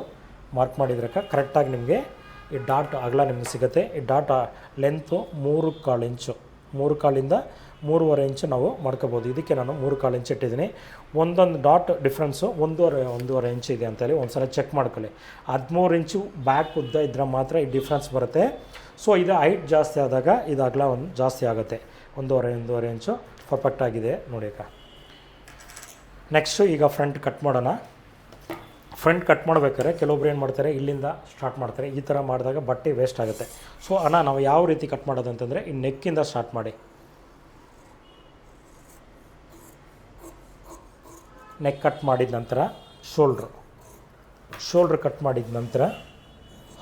ಮಾರ್ಕ್ ಮಾಡಿದ್ರಕ್ಕ ಕರೆಕ್ಟಾಗಿ ನಿಮಗೆ ಈ ಡಾಟ್ ಅಗಲ ನಿಮಗೆ ಸಿಗುತ್ತೆ. ಈ ಡಾಟ್ ಲೆಂತು 3/4 ಇಂಚು, 3/4 ಇಂದ 3.5 ಇಂಚು ನಾವು ಮಾಡ್ಕೋಬೋದು. ಇದಕ್ಕೆ ನಾನು 3.25 ಇಂಚ್ ಇಟ್ಟಿದ್ದೀನಿ. ಒಂದೊಂದು ಡಾಟ್ ಡಿಫ್ರೆನ್ಸು 1.5 ಇಂಚ್ ಇದೆ ಅಂತೇಳಿ ಒಂದು ಸಲ ಚೆಕ್ ಮಾಡ್ಕೊಳ್ಳಿ. 13 ಇಂಚು ಬ್ಯಾಕ್ ಉದ್ದ ಇದ್ದರೆ ಮಾತ್ರ ಈ ಡಿಫ್ರೆನ್ಸ್ ಬರುತ್ತೆ. ಸೊ ಇದು ಹೈಟ್ ಜಾಸ್ತಿ ಆದಾಗ ಇದು ಅಗಲ ಒಂದು ಜಾಸ್ತಿ ಆಗುತ್ತೆ. 1.5 ಇಂಚು ಪರ್ಫೆಕ್ಟ್ ಆಗಿದೆ ನೋಡಿ. ಈಗ ನೆಕ್ಸ್ಟು ಈಗ ಫ್ರಂಟ್ ಕಟ್ ಮಾಡೋಣ. ಫ್ರಂಟ್ ಕಟ್ ಮಾಡ್ಬೇಕಾದ್ರೆ ಕೆಲವೊಬ್ರು ಏನು ಮಾಡ್ತಾರೆ, ಇಲ್ಲಿಂದ ಸ್ಟಾರ್ಟ್ ಮಾಡ್ತಾರೆ. ಈ ಥರ ಮಾಡಿದಾಗ ಬಟ್ಟೆ ವೇಸ್ಟ್ ಆಗುತ್ತೆ. ಸೊ ನಾವು ಯಾವ ರೀತಿ ಕಟ್ ಮಾಡೋದು ಅಂತಂದರೆ, ಈ ನೆಕ್ಕಿಂದ ಸ್ಟಾರ್ಟ್ ಮಾಡಿ. ನೆಕ್ ಕಟ್ ಮಾಡಿದ ನಂತರ ಶೋಲ್ಡ್ರ್ ಕಟ್ ಮಾಡಿದ ನಂತರ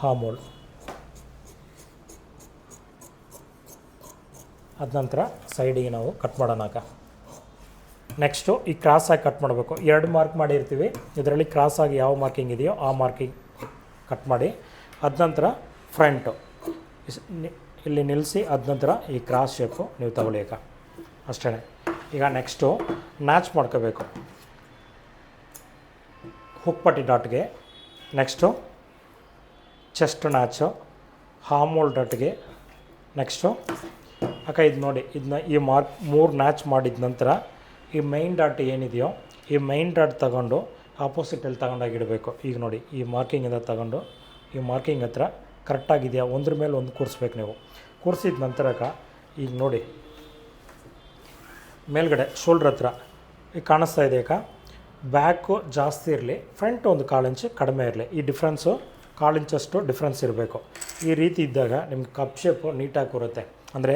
ಆರ್ಮ್ ಹೋಲ್, ಅದ ನಂತರ ಸೈಡಿಗೆ ನಾವು ಕಟ್ ಮಾಡೋಣ. ನೆಕ್ಸ್ಟು ಈ ಕ್ರಾಸಾಗಿ ಕಟ್ ಮಾಡಬೇಕು. 2 ಮಾರ್ಕ್ ಮಾಡಿರ್ತೀವಿ, ಇದರಲ್ಲಿ ಕ್ರಾಸಾಗಿ ಯಾವ ಮಾರ್ಕಿಂಗ್ ಇದೆಯೋ ಆ ಮಾರ್ಕಿಂಗ್ ಕಟ್ ಮಾಡಿ. ಅದ ನಂತರ ಫ್ರಂಟು ಇಲ್ಲಿ ನಿಲ್ಲಿಸಿ, ಅದ ನಂತರ ಈ ಕ್ರಾಸ್ ಶೇಪು ನೀವು ತಗೊಳ್ಳಿ. ಈಗ ಅಷ್ಟೇ. ಈಗ ನೆಕ್ಸ್ಟು ಮ್ಯಾಚ್ ಮಾಡ್ಕೋಬೇಕು ಹುಕ್ಪಟ್ಟಿ ಡಾಟ್ಗೆ. Next chest match, arm hole ಡಾಟ್ಗೆ. ನೆಕ್ಸ್ಟು ಇದು ನೋಡಿ, ಇದನ್ನ ಈ 3 ಮ್ಯಾಚ್ ಮಾಡಿದ ನಂತರ ಈ ಮೈನ್ ಡಾಟ್ ಏನಿದೆಯೋ ಈ ಮೈನ್ ಡಾಟ್ ತಗೊಂಡು ಆಪೋಸಿಟಲ್ಲಿ ತಗೊಂಡಾಗಿಡಬೇಕು. ಈಗ ನೋಡಿ, ಈ ಮಾರ್ಕಿಂಗಿಂದ ತಗೊಂಡು ಈ ಮಾರ್ಕಿಂಗ್ ಹತ್ರ ಕರೆಕ್ಟಾಗಿದೆಯಾ ಒಂದ್ರ ಮೇಲೆ ಒಂದು ಕೂರಿಸ್ಬೇಕು. ನೀವು ಕೂರಿಸಿದ ನಂತರ ಈಗ ನೋಡಿ, ಮೇಲ್ಗಡೆ ಶೋಲ್ಡ್ರ್ ಹತ್ರ ಈಗ ಕಾಣಿಸ್ತಾ ಇದೆ. ಬ್ಯಾಕು ಜಾಸ್ತಿ ಇರಲಿ, ಫ್ರಂಟ್ ಒಂದು 1/4 ಇಂಚು ಕಡಿಮೆ ಇರಲಿ. ಈ ಡಿಫ್ರೆನ್ಸು 1/4 ಇಂಚಷ್ಟು ಡಿಫ್ರೆನ್ಸ್ ಇರಬೇಕು. ಈ ರೀತಿ ಇದ್ದಾಗ ನಿಮ್ಗೆ ಕಪ್ ಶೇಪು ನೀಟಾಗಿ ಬರುತ್ತೆ. ಅಂದರೆ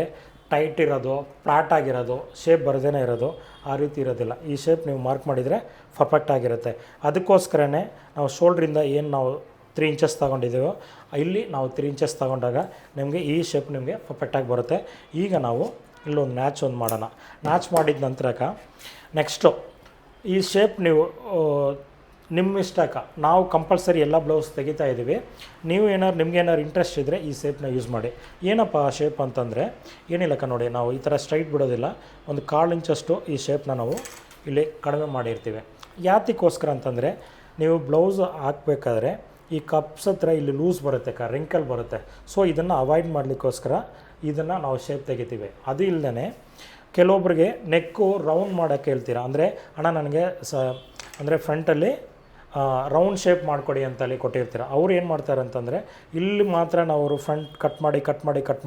ಟೈಟ್ ಇರೋದು, ಫ್ಲಾಟ್ ಆಗಿರೋದು, ಶೇಪ್ ಬರದೇ ಇರೋದು ಆ ರೀತಿ ಇರೋದಿಲ್ಲ. ಈ ಶೇಪ್ ನೀವು ಮಾರ್ಕ್ ಮಾಡಿದರೆ ಪರ್ಫೆಕ್ಟ್ ಆಗಿರುತ್ತೆ. ಅದಕ್ಕೋಸ್ಕರನೇ ನಾವು ಶೋಲ್ಡ್ರಿಂದ ಏನು ನಾವು 3 ಇಂಚಸ್ ತೊಗೊಂಡಿದ್ದೀವೋ ಇಲ್ಲಿ ನಾವು 3 ಇಂಚಸ್ ತೊಗೊಂಡಾಗ ನಿಮಗೆ ಈ ಶೇಪ್ ನಿಮಗೆ ಪರ್ಫೆಕ್ಟಾಗಿ ಬರುತ್ತೆ. ಈಗ ನಾವು ಇಲ್ಲೊಂದು ಮ್ಯಾಚ್ ಮಾಡೋಣ. ಮ್ಯಾಚ್ ಮಾಡಿದ ನಂತರ ನೆಕ್ಸ್ಟು ಈ ಶೇಪ್ ನೀವು ನಿಮ್ಮ ಇಷ್ಟಕ್ಕ, ನಾವು ಕಂಪಲ್ಸರಿ ಎಲ್ಲ ಬ್ಲೌಸ್ ತೆಗಿತಾ ಇದ್ದೀವಿ. ನೀವು ನಿಮ್ಗೇನಾದ್ರು ಇಂಟ್ರೆಸ್ಟ್ ಇದ್ದರೆ ಈ ಶೇಪ್ನ ಯೂಸ್ ಮಾಡಿ. ಏನಪ್ಪ ಆ ಶೇಪ್ ಅಂತಂದರೆ ಏನಿಲ್ಲಕ್ಕ ನೋಡಿ, ನಾವು ಈ ಥರ ಸ್ಟ್ರೈಟ್ ಬಿಡೋದಿಲ್ಲ. ಒಂದು 1/4 ಇಂಚಷ್ಟು ಈ ಶೇಪ್ನ ನಾವು ಇಲ್ಲಿ ಕಡಿಮೆ ಮಾಡಿರ್ತೀವಿ. ಯಾತಕ್ಕೋಸ್ಕರ ಅಂತಂದರೆ, ನೀವು ಬ್ಲೌಸ್ ಹಾಕಬೇಕಾದ್ರೆ ಈ ಕಪ್ಸ್ ಹತ್ರ ಇಲ್ಲಿ ಲೂಸ್ ಬರುತ್ತೆ, ರಿಂಕಲ್ ಬರುತ್ತೆ. ಸೊ ಇದನ್ನು ಅವಾಯ್ಡ್ ಮಾಡಲಿಕ್ಕೋಸ್ಕರ ಇದನ್ನು ನಾವು ಶೇಪ್ ತೆಗಿತೀವಿ. ಅದು ಇಲ್ಲದೇ ಕೆಲವೊಬ್ರಿಗೆ ನೆಕ್ಕು ರೌಂಡ್ ಮಾಡೋಕ್ಕೆ ಹೇಳ್ತೀರಾ. ಅಂದರೆ ನನಗೆ ಅಂದರೆ ಫ್ರಂಟಲ್ಲಿ ರೌಂಡ್ ಶೇಪ್ ಮಾಡಿಕೊಡಿ ಅಂತಲ್ಲಿ ಕೊಟ್ಟಿರ್ತೀರ. ಅವ್ರು ಏನು ಮಾಡ್ತಾರೆ ಅಂತಂದರೆ, ಇಲ್ಲಿ ಮಾತ್ರ ನಾವು ಫ್ರಂಟ್ ಕಟ್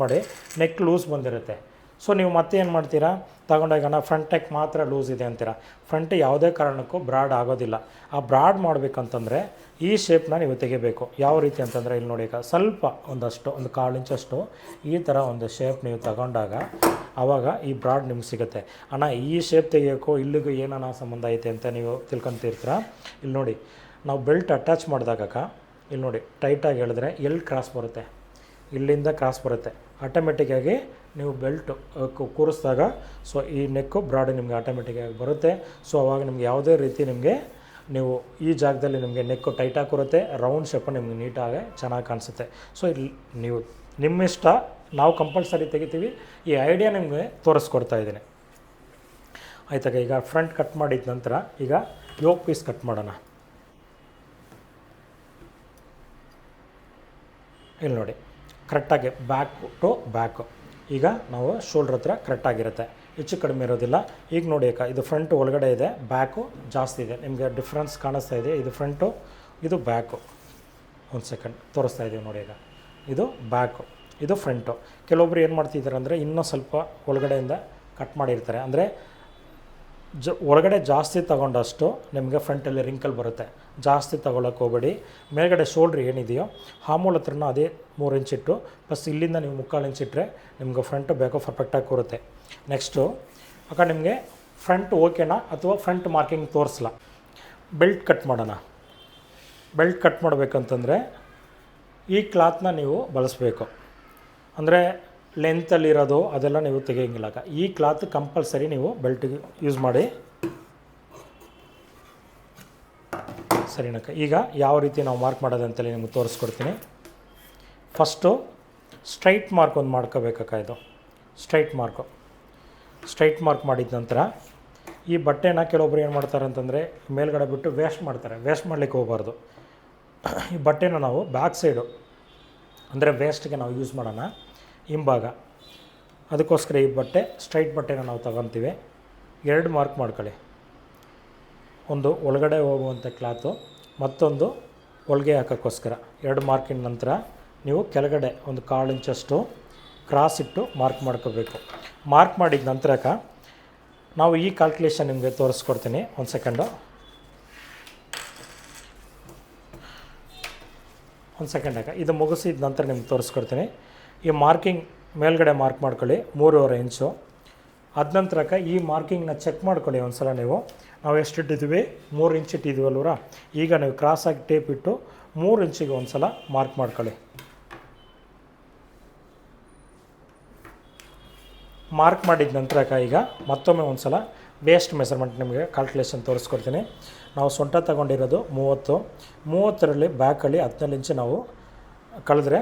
ಮಾಡಿ ನೆಕ್ ಲೂಸ್ ಬಂದಿರುತ್ತೆ. ಸೊ ನೀವು ಮತ್ತೆ ಏನು ಮಾಡ್ತೀರಾ, ತಗೊಂಡಾಗ ಫ್ರಂಟ್ ನೆಕ್ ಮಾತ್ರ ಲೂಸ್ ಇದೆ ಅಂತೀರ. ಫ್ರಂಟ್ ಯಾವುದೇ ಕಾರಣಕ್ಕೂ ಬ್ರಾಡ್ ಆಗೋದಿಲ್ಲ. ಆ ಬ್ರಾಡ್ ಮಾಡಬೇಕಂತಂದರೆ ಈ ಶೇಪ್ನ ನೀವು ತೆಗಿಬೇಕು. ಯಾವ ರೀತಿ ಅಂತಂದರೆ, ಇಲ್ಲಿ ನೋಡಿ, ಸ್ವಲ್ಪ ಒಂದು 1/4 ಇಂಚಷ್ಟು ಈ ಥರ ಒಂದು ಶೇಪ್ ನೀವು ತಗೊಂಡಾಗ ಆವಾಗ ಈ ಬ್ರಾಡ್ ನಿಮ್ಗೆ ಸಿಗುತ್ತೆ. ಈ ಶೇಪ್ ತೆಗಿಯೋಕ್ಕೂ ಇಲ್ಲಿಗೂ ಏನಾನ ಸಂಬಂಧ ಐತೆ ಅಂತ ನೀವು ತಿಳ್ಕೊತಿರ್ತೀರ. ಇಲ್ಲಿ ನೋಡಿ, ನಾವು ಬೆಲ್ಟ್ ಅಟ್ಯಾಚ್ ಮಾಡಿದಾಗ ಇಲ್ಲಿ ನೋಡಿ, ಟೈಟಾಗಿ ಹೇಳಿದ್ರೆ ಎಲ್ಲಿ ಕ್ರಾಸ್ ಬರುತ್ತೆ, ಇಲ್ಲಿಂದ ಕ್ರಾಸ್ ಬರುತ್ತೆ. ಆಟೋಮೆಟಿಕ್ಕಾಗಿ ನೀವು ಬೆಲ್ಟ್ ಕೂರಿಸಿದಾಗ ಸೊ ಈ ನೆಕ್ಕು ಬ್ರಾಡ್ ನಿಮಗೆ ಆಟೋಮೆಟಿಕ್ಕಾಗಿ ಬರುತ್ತೆ. ಸೊ ಆವಾಗ ನಿಮ್ಗೆ ಯಾವುದೇ ರೀತಿ ನೀವು ಈ ಜಾಗದಲ್ಲಿ ನಿಮಗೆ ನೆಕ್ಕು ಟೈಟಾಗಿ ಕೂರುತ್ತೆ, ರೌಂಡ್ ಶೇಪು ನಿಮ್ಗೆ ನೀಟಾಗಿ ಚೆನ್ನಾಗಿ ಕಾಣಿಸುತ್ತೆ. ಸೊ ಇಲ್ಲಿ ನೀವು ನಿಮ್ಮಿಷ್ಟ, ನಾವು ಕಂಪಲ್ಸರಿ ತೆಗಿತೀವಿ. ಈ ಐಡಿಯಾ ನಿಮಗೆ ತೋರಿಸ್ಕೊಡ್ತಾ ಇದ್ದೀನಿ. ಆಯ್ತಾಗ ಈಗ ಫ್ರಂಟ್ ಕಟ್ ಮಾಡಿದ ನಂತರ ಈಗ ಯೋಕ್ ಪೀಸ್ ಕಟ್ ಮಾಡೋಣ. ಇಲ್ಲಿ ನೋಡಿ, ಕರೆಕ್ಟಾಗಿ ಬ್ಯಾಕ್ ಟು ಬ್ಯಾಕು. ಈಗ ನಾವು ಶೋಲ್ಡ್ರ್ ಹತ್ರ ಕರೆಕ್ಟಾಗಿರುತ್ತೆ, ಹೆಚ್ಚು ಕಡಿಮೆ ಇರೋದಿಲ್ಲ. ಈಗ ನೋಡಿ, ಇದು ಫ್ರಂಟ್ ಒಳಗಡೆ ಇದೆ, ಬ್ಯಾಕು ಜಾಸ್ತಿ ಇದೆ. ನಿಮಗೆ ಡಿಫ್ರೆನ್ಸ್ ಕಾಣಿಸ್ತಾ ಇದೆ. ಇದು ಫ್ರಂಟು, ಇದು ಬ್ಯಾಕು. ಒಂದು ಸೆಕೆಂಡ್ ತೋರಿಸ್ತಾ ಇದ್ದೀವಿ ನೋಡಿ. ಈಗ ಇದು ಬ್ಯಾಕು, ಇದು ಫ್ರಂಟು. ಕೆಲವೊಬ್ರು ಏನು ಮಾಡ್ತಿದ್ದಾರೆ ಅಂದರೆ, ಇನ್ನೂ ಸ್ವಲ್ಪ ಒಳಗಡೆಯಿಂದ ಕಟ್ ಮಾಡಿರ್ತಾರೆ. ಅಂದರೆ ಒಳಗಡೆ ಜಾಸ್ತಿ ತಗೊಂಡಷ್ಟು ನಿಮಗೆ ಫ್ರಂಟಲ್ಲಿ ರಿಂಕಲ್ ಬರುತ್ತೆ. ಜಾಸ್ತಿ ತಗೊಳ್ಳೋಕೆ ಹೋಗಬೇಡಿ. ಮೇಲ್ಗಡೆ ಶೋಲ್ಡ್ರ್ ಏನಿದೆಯೋ ಆರ್ಮ್ ಹತ್ರನೂ ಅದೇ 3 ಇಂಚ್ ಇಟ್ಟು ಪ್ಲಸ್ ಇಲ್ಲಿಂದ ನೀವು 3/4 ಇಂಚ್ ಇಟ್ಟರೆ ನಿಮ್ಗೆ ಫ್ರಂಟು ಬೇಕೋ ಪರ್ಫೆಕ್ಟಾಗಿ ಕೂರುತ್ತೆ. ನೆಕ್ಸ್ಟು ನಿಮಗೆ ಫ್ರಂಟ್ ಓಕೆನಾ ಅಥವಾ ಫ್ರಂಟ್ ಮಾರ್ಕಿಂಗ್ ತೋರಿಸಲ್ಲ. ಬೆಲ್ಟ್ ಕಟ್ ಮಾಡೋಣ. ಬೆಲ್ಟ್ ಕಟ್ ಮಾಡಬೇಕಂತಂದರೆ ಈ ಕ್ಲಾತ್ನ ನೀವು ಬಳಸಬೇಕು. ಅಂದರೆ ಲೆಂತಲ್ಲಿರೋದು ಅದೆಲ್ಲ ನೀವು ತೆಗಿಯೋಂಗಿಲ್ಲ. ಈ ಕ್ಲಾತ್ ಕಂಪಲ್ಸರಿ ನೀವು ಬೆಲ್ಟಿಗೆ ಯೂಸ್ ಮಾಡಿ. ಸರಿನಕ್ಕ. ಈಗ ಯಾವ ರೀತಿ ನಾವು ಮಾರ್ಕ್ ಮಾಡೋದಂತೇಳಿ ನಿಮಗೆ ತೋರಿಸ್ಕೊಡ್ತೀನಿ. ಫಸ್ಟು ಸ್ಟ್ರೈಟ್ ಮಾರ್ಕ್ ಒಂದು ಮಾಡ್ಕೋಬೇಕಕ್ಕ. ಇದು ಸ್ಟ್ರೈಟ್ ಮಾರ್ಕ್ ಮಾಡಿದ ನಂತರ ಈ ಬಟ್ಟೆನ ಕೆಲವೊಬ್ರು ಏನು ಮಾಡ್ತಾರೆ ಅಂತಂದರೆ ಮೇಲ್ಗಡೆ ಬಿಟ್ಟು ವೇಸ್ಟ್ ಮಾಡ್ತಾರೆ. ವೇಸ್ಟ್ ಮಾಡಲಿಕ್ಕೆ ಹೋಗಬಾರ್ದು. ಈ ಬಟ್ಟೆನ ನಾವು ಬ್ಯಾಕ್ ಸೈಡು ಅಂದರೆ ವೇಸ್ಟ್ಗೆ ನಾವು ಯೂಸ್ ಮಾಡೋಣ. ಹಿಂಭಾಗ ಅದಕ್ಕೋಸ್ಕರ ಈ ಬಟ್ಟೆ ಸ್ಟ್ರೈಟ್ ಬಟ್ಟೆನ ನಾವು ತಗೊತೀವಿ. 2 ಮಾರ್ಕ್ ಮಾಡ್ಕೊಳ್ಳಿ. ಒಂದು ಒಳಗಡೆ ಹೋಗುವಂಥ ಕ್ಲಾತು, ಮತ್ತೊಂದು ಹೊಲಿಗೆ ಹಾಕೋಕ್ಕೋಸ್ಕರ 2 ಮಾರ್ಕಿನ ನಂತರ ನೀವು ಕೆಳಗಡೆ ಒಂದು 1/4 ಇಂಚಷ್ಟು ಕ್ರಾಸ್ ಇಟ್ಟು ಮಾರ್ಕ್ ಮಾಡ್ಕೋಬೇಕು. ಮಾರ್ಕ್ ಮಾಡಿದ ನಂತರಕ್ಕೆ ನಾವು ಈ ಕ್ಯಾಲ್ಕುಲೇಷನ್ ನಿಮಗೆ ತೋರಿಸ್ಕೊಡ್ತೀನಿ. ಒಂದು ಸೆಕೆಂಡು. ಇದು ಮುಗಿಸಿದ ನಂತರ ನಿಮ್ಗೆ ತೋರಿಸ್ಕೊಡ್ತೀನಿ. ಈ ಮಾರ್ಕಿಂಗ್ ಮೇಲ್ಗಡೆ ಮಾರ್ಕ್ ಮಾಡ್ಕೊಳ್ಳಿ 3.5 ಇಂಚು. ಅದ ನಂತರಕ್ಕೆ ಈ ಮಾರ್ಕಿಂಗ್ನ ಚೆಕ್ ಮಾಡ್ಕೊಳ್ಳಿ ಒಂದು ಸಲ ನೀವು. ನಾವು ಎಷ್ಟು ಇಟ್ಟಿದ್ದೀವಿ? 3 ಇಂಚ್ ಇಟ್ಟಿದ್ದೀವಲ್ವರ. ಈಗ ನೀವು ಕ್ರಾಸಾಗಿ ಟೇಪ್ ಇಟ್ಟು 3 ಇಂಚಿಗೆ ಒಂದು ಸಲ ಮಾರ್ಕ್ ಮಾಡ್ಕೊಳ್ಳಿ. ಮಾರ್ಕ್ ಮಾಡಿದ ನಂತರಕ್ಕೆ ಈಗ ಮತ್ತೊಮ್ಮೆ ಒಂದು ಸಲ ವೇಸ್ಟ್ ಮೆಸರ್ಮೆಂಟ್ ನಿಮಗೆ ಕ್ಯಾಲ್ಕುಲೇಷನ್ ತೋರಿಸ್ಕೊಡ್ತೀನಿ. ನಾವು ಸೊಂಟ ತಗೊಂಡಿರೋದು 30ರಲ್ಲಿ ಬ್ಯಾಕಲ್ಲಿ 14 ಇಂಚು ನಾವು ಕಳೆದ್ರೆ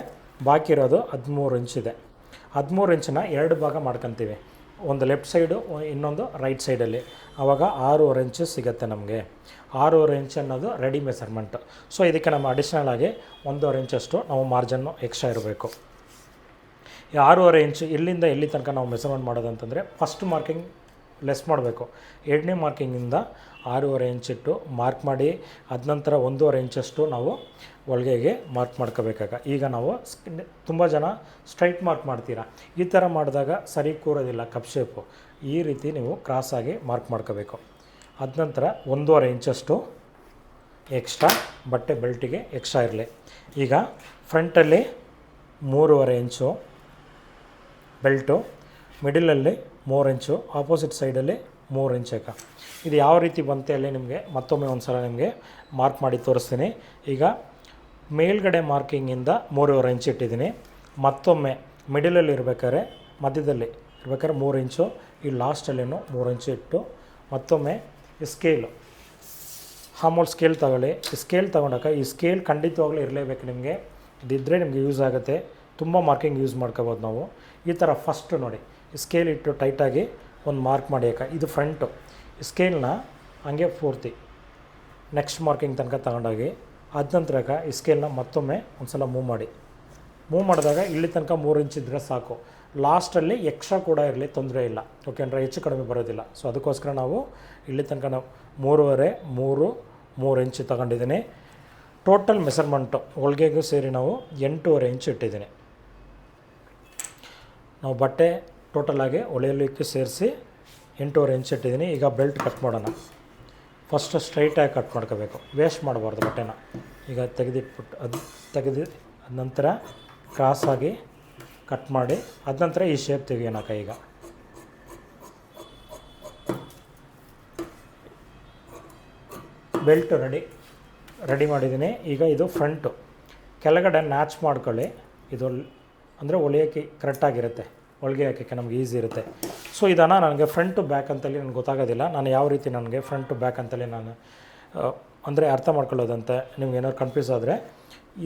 ಬಾಕಿ ಇರೋದು 13 ಇಂಚಿದೆ. 13 ಇಂಚನ್ನ 2 ಭಾಗ ಮಾಡ್ಕೊತೀವಿ. ಒಂದು ಲೆಫ್ಟ್ ಸೈಡು, ಇನ್ನೊಂದು ರೈಟ್ ಸೈಡಲ್ಲಿ. ಆವಾಗ 6.5 ಇಂಚು ಸಿಗುತ್ತೆ ನಮಗೆ. 6.5 ಇಂಚ್ ಅನ್ನೋದು ರೆಡಿ ಮೆಸರ್ಮೆಂಟ್. ಸೊ ಇದಕ್ಕೆ ನಮ್ಮ ಅಡಿಷ್ನಲ್ ಆಗಿ 1.5 ಇಂಚಷ್ಟು ನಾವು ಮಾರ್ಜನ್ನು ಎಕ್ಸ್ಟ್ರಾ ಇರಬೇಕು. ಈ 6.5 ಇಂಚು ಇಲ್ಲಿಂದ ಎಲ್ಲಿ ತನಕ ನಾವು ಮೆಸರ್ಮೆಂಟ್ ಮಾಡೋದು ಅಂತಂದರೆ, ಫಸ್ಟ್ ಮಾರ್ಕಿಂಗ್ ಲೆಸ್ ಮಾಡಬೇಕು. 2ನೇ ಮಾರ್ಕಿಂಗಿಂದ 6.5 ಇಂಚಿಟ್ಟು ಮಾರ್ಕ್ ಮಾಡಿ, ಅದ ನಂತರ 1.5 ಇಂಚಷ್ಟು ನಾವು ಹೊಲಿಗೆಗೆ ಮಾರ್ಕ್ ಮಾಡ್ಕೋಬೇಕಾಗ. ಈಗ ನಾವು ತುಂಬ ಜನ ಸ್ಟ್ರೈಟ್ ಮಾರ್ಕ್ ಮಾಡ್ತೀರಾ. ಈ ಥರ ಮಾಡಿದಾಗ ಸರಿ ಕೂರೋದಿಲ್ಲ ಕಪ್ ಶೇಪು. ಈ ರೀತಿ ನೀವು ಕ್ರಾಸಾಗಿ ಮಾರ್ಕ್ ಮಾಡ್ಕೋಬೇಕು. ಅದ ನಂತರ 1.5 ಇಂಚಷ್ಟು ಎಕ್ಸ್ಟ್ರಾ ಬಟ್ಟೆ ಬೆಲ್ಟಿಗೆ ಎಕ್ಸ್ಟ್ರಾ ಇರಲಿ. ಈಗ ಫ್ರಂಟಲ್ಲಿ 3.5 ಇಂಚು ಬೆಲ್ಟು, ಮಿಡಲಲ್ಲಿ 3 ಇಂಚು, ಆಪೋಸಿಟ್ ಸೈಡಲ್ಲಿ 3 ಇಂಚ್. ಇದು ಯಾವ ರೀತಿ ಬಂತೆ ಅಲ್ಲಿ ನಿಮಗೆ ಮತ್ತೊಮ್ಮೆ ಒಂದು ಸಲ ನಿಮಗೆ ಮಾರ್ಕ್ ಮಾಡಿ ತೋರಿಸ್ತೀನಿ. ಈಗ ಮೇಲ್ಗಡೆ ಮಾರ್ಕಿಂಗಿಂದ 3.5 ಇಂಚ್ ಇಟ್ಟಿದ್ದೀನಿ. ಮತ್ತೊಮ್ಮೆ ಮಿಡಲಲ್ಲಿ ಇರಬೇಕಾದ್ರೆ, ಮಧ್ಯದಲ್ಲಿ ಇರ್ಬೇಕಾದ್ರೆ 3 ಇಂಚು, ಈ ಲಾಸ್ಟಲ್ಲಿನೂ 3 ಇಂಚು ಇಟ್ಟು ಮತ್ತೊಮ್ಮೆ ಈ ಸ್ಕೇಲು, ಹಾಮೂಲ್ ಸ್ಕೇಲ್ ತಗೊಳ್ಳಿ. ಈ ಸ್ಕೇಲ್ ತೊಗೊಂಡಾಗ ಈ ಸ್ಕೇಲ್ ಖಂಡಿತವಾಗ್ಲೂ ಇರಲೇಬೇಕು ನಿಮಗೆ. ಇದಿದ್ದರೆ ನಿಮಗೆ ಯೂಸ್ ಆಗುತ್ತೆ. ತುಂಬ ಮಾರ್ಕಿಂಗ್ ಯೂಸ್ ಮಾಡ್ಕೋಬೋದು ನಾವು. ಈ ಥರ ಫಸ್ಟು ನೋಡಿ, ಈ ಸ್ಕೇಲ್ ಇಟ್ಟು ಟೈಟಾಗಿ ಒಂದು ಮಾರ್ಕ್ ಮಾಡಿ. ಇದು ಫ್ರಂಟು. ಈ ಸ್ಕೇಲ್ನ ಹಂಗೆ ಪೂರ್ತಿ ನೆಕ್ಸ್ಟ್ ಮಾರ್ಕಿಂಗ್ ತನಕ ತಗೊಂಡೋಗಿ, ಅದ ನಂತರ ಈ ಸ್ಕೇಲ್ನ ಮತ್ತೊಮ್ಮೆ ಒಂದು ಸಲ ಮೂವ್ ಮಾಡಿದಾಗ ಇಲ್ಲಿ ತನಕ 3 ಇಂಚ್ ಇದ್ದರೆ ಸಾಕು. ಲಾಸ್ಟಲ್ಲಿ ಎಕ್ಸ್ಟ್ರಾ ಕೂಡ ಇರಲಿ, ತೊಂದರೆ ಇಲ್ಲ. ಓಕೆ ಅಂದರೆ ಹೆಚ್ಚು ಕಡಿಮೆ ಬರೋದಿಲ್ಲ. ಸೊ ಅದಕ್ಕೋಸ್ಕರ ನಾವು ಇಲ್ಲಿ ತನಕ ನಾವು 3 ಇಂಚು ತಗೊಂಡಿದ್ದೀನಿ. ಟೋಟಲ್ ಮೆಸರ್ಮೆಂಟು ಹೊಲಿಗೆಗೂ ಸೇರಿ ನಾವು 8.5 ಇಂಚು ಇಟ್ಟಿದ್ದೀನಿ. ನಾವು ಬಟ್ಟೆ ಟೋಟಲಾಗಿ ಹೊಲಿಯಲಿಕ್ಕೆ ಸೇರಿಸಿ 8.5 ಇಂಚ್ ಇಟ್ಟಿದ್ದೀನಿ. ಈಗ ಬೆಲ್ಟ್ ಕಟ್ ಮಾಡೋಣ. ಫಸ್ಟ್ ಸ್ಟ್ರೈಟಾಗಿ ಕಟ್ ಮಾಡ್ಕೋಬೇಕು, ವೇಸ್ಟ್ ಮಾಡಬಾರ್ದು ಬಟ್ಟೆನ. ಈಗ ತೆಗೆದಿಟ್ಬಿಟ್ಟು ಅದ ನಂತರ ಕ್ರಾಸಾಗಿ ಕಟ್ ಮಾಡಿ, ಅದ ನಂತರ ಈ ಶೇಪ್ ತೆಗಿಯೋಣಕ್ಕ. ಈಗ ಬೆಲ್ಟ್ ರೆಡಿ ಮಾಡಿದ್ದೀನಿ. ಈಗ ಇದು ಫ್ರಂಟು. ಕೆಳಗಡೆ ನ್ಯಾಚ್ ಮಾಡ್ಕೊಳ್ಳಿ. ಇದು ಅಂದರೆ ಹೊಲಿಯೋಕ್ಕೆ ಕರೆಕ್ಟಾಗಿರುತ್ತೆ, ಹೊಲಿಗೆ ಹಾಕೋಕ್ಕೆ ನಮಗೆ ಈಸಿ ಇರುತ್ತೆ. ಸೊ ಇದನ್ನು ನನಗೆ ಫ್ರಂಟು ಬ್ಯಾಕ್ ಅಂತೇಳಿ ನನಗೆ ಗೊತ್ತಾಗೋದಿಲ್ಲ. ನಾನು ಯಾವ ರೀತಿ ನನಗೆ ಫ್ರಂಟು ಬ್ಯಾಕ್ ಅಂತೇಳಿ ನಾನು ಅಂದರೆ ಅರ್ಥ ಮಾಡ್ಕೊಳ್ಳೋದಂತೆ ನಿಮ್ಗೆ ಏನಾದ್ರು ಕನ್ಫ್ಯೂಸ್ ಆದರೆ,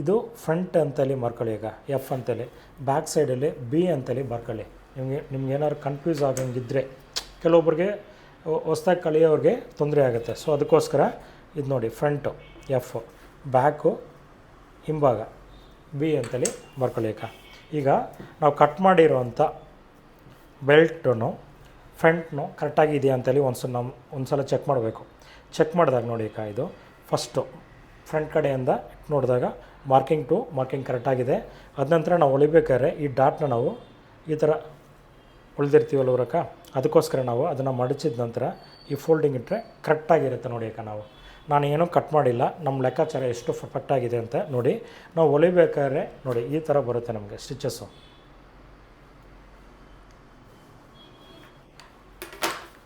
ಇದು ಫ್ರಂಟ್ ಅಂತೇಳಿ ಬರ್ಕೊಳ್ಳಿ. ಈಗ ಎಫ್ ಅಂತೇಳಿ, ಬ್ಯಾಕ್ ಸೈಡಲ್ಲಿ ಬಿ ಅಂತೇಳಿ ಬರ್ಕೊಳ್ಳಿ. ನಿಮ್ಗೆ ಏನಾದ್ರು ಕನ್ಫ್ಯೂಸ್ ಆಗಂಗಿದ್ರೆ, ಕೆಲವೊಬ್ರಿಗೆ ಹೊಸ್ದಾಗಿ ಕಲಿಯೋರಿಗೆ ತೊಂದರೆ ಆಗುತ್ತೆ. ಸೊ ಅದಕ್ಕೋಸ್ಕರ ಇದು ನೋಡಿ, ಫ್ರಂಟು ಎಫ್, ಬ್ಯಾಕು ಹಿಂಭಾಗ ಬಿ ಅಂತೇಳಿ ಬರ್ಕೊಳ್ಳಿ. ಈಗ ನಾವು ಕಟ್ ಮಾಡಿರೋವಂಥ ಬೆಲ್ಟು ಫ್ರಂಟ್ನು ಕರೆಕ್ಟಾಗಿದೆಯಾ ಅಂತೇಳಿ ಒಂದು ಸಲ ಚೆಕ್ ಮಾಡಬೇಕು. ಚೆಕ್ ಮಾಡಿದಾಗ ನೋಡಿ, ಇದು ಫಸ್ಟು ಫ್ರಂಟ್ ಕಡೆಯಿಂದ ನೋಡಿದಾಗ ಮಾರ್ಕಿಂಗ್ ಕರೆಕ್ಟಾಗಿದೆ. ಅದ ನಂತರ ನಾವು ಹೊಲಿಬೇಕಾದ್ರೆ ಈ ಡಾಟ್ನ ನಾವು ಈ ಥರ ಹೊಲಿದಿರ್ತೀವಲ್ವರಕ್ಕ, ಅದಕ್ಕೋಸ್ಕರ ನಾವು ಅದನ್ನು ಮಡಚಿದ ನಂತರ ಈ ಫೋಲ್ಡಿಂಗ್ ಇಟ್ಟರೆ ಕರೆಕ್ಟಾಗಿರುತ್ತೆ ನೋಡಿ. ನಾನು ಏನೂ ಕಟ್ ಮಾಡಿಲ್ಲ, ನಮ್ಮ ಲೆಕ್ಕಾಚಾರ ಎಷ್ಟು ಪರ್ಫೆಕ್ಟಾಗಿದೆ ಅಂತ ನೋಡಿ. ನಾವು ಹೊಲಿಬೇಕಾದ್ರೆ ನೋಡಿ ಈ ಥರ ಬರುತ್ತೆ ನಮಗೆ ಸ್ಟಿಚಸ್ಸು.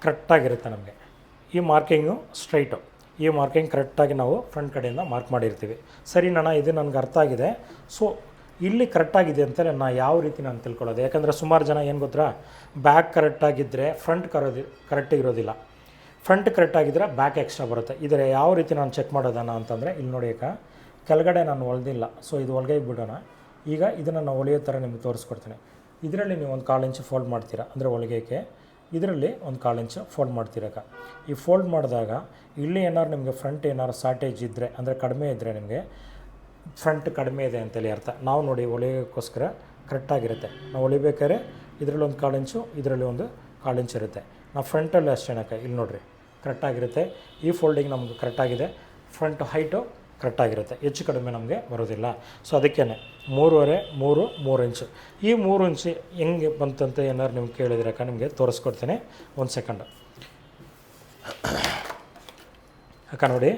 ಕರೆಕ್ಟಾಗಿರುತ್ತೆ ನಮಗೆ. ಈ ಮಾರ್ಕಿಂಗು ಸ್ಟ್ರೈಟು, ಈ ಮಾರ್ಕಿಂಗ್ ಕರೆಕ್ಟಾಗಿ ನಾವು ಫ್ರಂಟ್ ಕಡೆಯಿಂದ ಮಾರ್ಕ್ ಮಾಡಿರ್ತೀವಿ. ಸರಿ ಇದು ನನಗೆ ಅರ್ಥ ಆಗಿದೆ. ಸೊ ಇಲ್ಲಿ ಕರೆಕ್ಟಾಗಿದೆ ಅಂತಲೇ ನಾನು ಯಾವ ರೀತಿ ನಾನು ತಿಳ್ಕೊಳ್ಳೋದು. ಯಾಕಂದರೆ ಸುಮಾರು ಜನ ಏನು ಗೊತ್ತಾ, ಬ್ಯಾಕ್ ಕರೆಕ್ಟಾಗಿದ್ದರೆ ಫ್ರಂಟ್ ಕರೆಕ್ಟಿಗಿರೋದಿಲ್ಲ, ಫ್ರಂಟ್ ಕರೆಕ್ಟಾಗಿದ್ದರೆ ಬ್ಯಾಕ್ ಎಕ್ಸ್ಟ್ರಾ ಬರುತ್ತೆ. ಇದರ ಯಾವ ರೀತಿ ನಾನು ಚೆಕ್ ಮಾಡೋದನ್ನು ಅಂತಂದರೆ, ಇಲ್ಲಿ ನೋಡಿ, ಕೆಳಗಡೆ ನಾನು ಹೊಲ್ದಿಲ್ಲ. ಸೊ ಇದು ಹೊಲ್ಗೆ ಬಿಡೋಣ. ಈಗ ಇದನ್ನು ನಾವು ಹೊಲಿಯೋ ಥರ ನಿಮಗೆ ತೋರಿಸ್ಕೊಡ್ತೀನಿ. ಇದರಲ್ಲಿ ನೀವು ಒಂದು 1/4 ಇಂಚು ಫೋಲ್ಡ್ ಮಾಡ್ತೀರಾ, ಅಂದರೆ ಹೊಲಿಗೆಗೆ. ಇದರಲ್ಲಿ ಒಂದು 1/4 ಇಂಚು ಫೋಲ್ಡ್ ಮಾಡ್ತೀರಾಗ. ಈ ಫೋಲ್ಡ್ ಮಾಡಿದಾಗ ಇಲ್ಲಿ ಏನಾದ್ರು ನಿಮಗೆ ಫ್ರಂಟ್ ಏನಾದ್ರು ಶಾರ್ಟೇಜ್ ಇದ್ದರೆ, ಅಂದರೆ ಕಡಿಮೆ ಇದ್ದರೆ, ನಿಮಗೆ ಫ್ರಂಟ್ ಕಡಿಮೆ ಇದೆ ಅಂತೇಳಿ ಅರ್ಥ. ನಾವು ನೋಡಿ ಹೊಲಿಯೋಕ್ಕೋಸ್ಕರ ಕರೆಕ್ಟಾಗಿರುತ್ತೆ. ನಾವು ಹೊಲಿಬೇಕಾದ್ರೆ ಇದರಲ್ಲಿ ಒಂದು 1/4 ಇಂಚು, ಇದರಲ್ಲಿ ಒಂದು 1/4 ಇಂಚ್ ಇರುತ್ತೆ. ನಾವು ಫ್ರಂಟಲ್ಲಿ ಅಷ್ಟೇನಕ್ಕ ಇಲ್ಲಿ ನೋಡಿರಿ ಕರೆಕ್ಟಾಗಿರುತ್ತೆ. ಈ ಫೋಲ್ಡಿಂಗ್ ನಮ್ಗೆ ಕರೆಕ್ಟಾಗಿದೆ, ಫ್ರಂಟ್ ಹೈಟು ಕರೆಕ್ಟಾಗಿರುತ್ತೆ, ಹೆಚ್ಚು ಕಡಿಮೆ ನಮಗೆ ಬರೋದಿಲ್ಲ. ಸೊ ಅದಕ್ಕೇ 3.5 3 3 ಇಂಚು. ಈ 3 ಇಂಚು ಹೆಂಗೆ ಬಂತಂತ ಏನಾದ್ರು ನಿಮ್ಗೆ ಕೇಳಿದ್ರಕ್ಕ ನಿಮಗೆ ತೋರಿಸ್ಕೊಡ್ತೀನಿ. ಒಂದು ಸೆಕೆಂಡ್ ಅಕ್ಕ. ನೋಡಿ,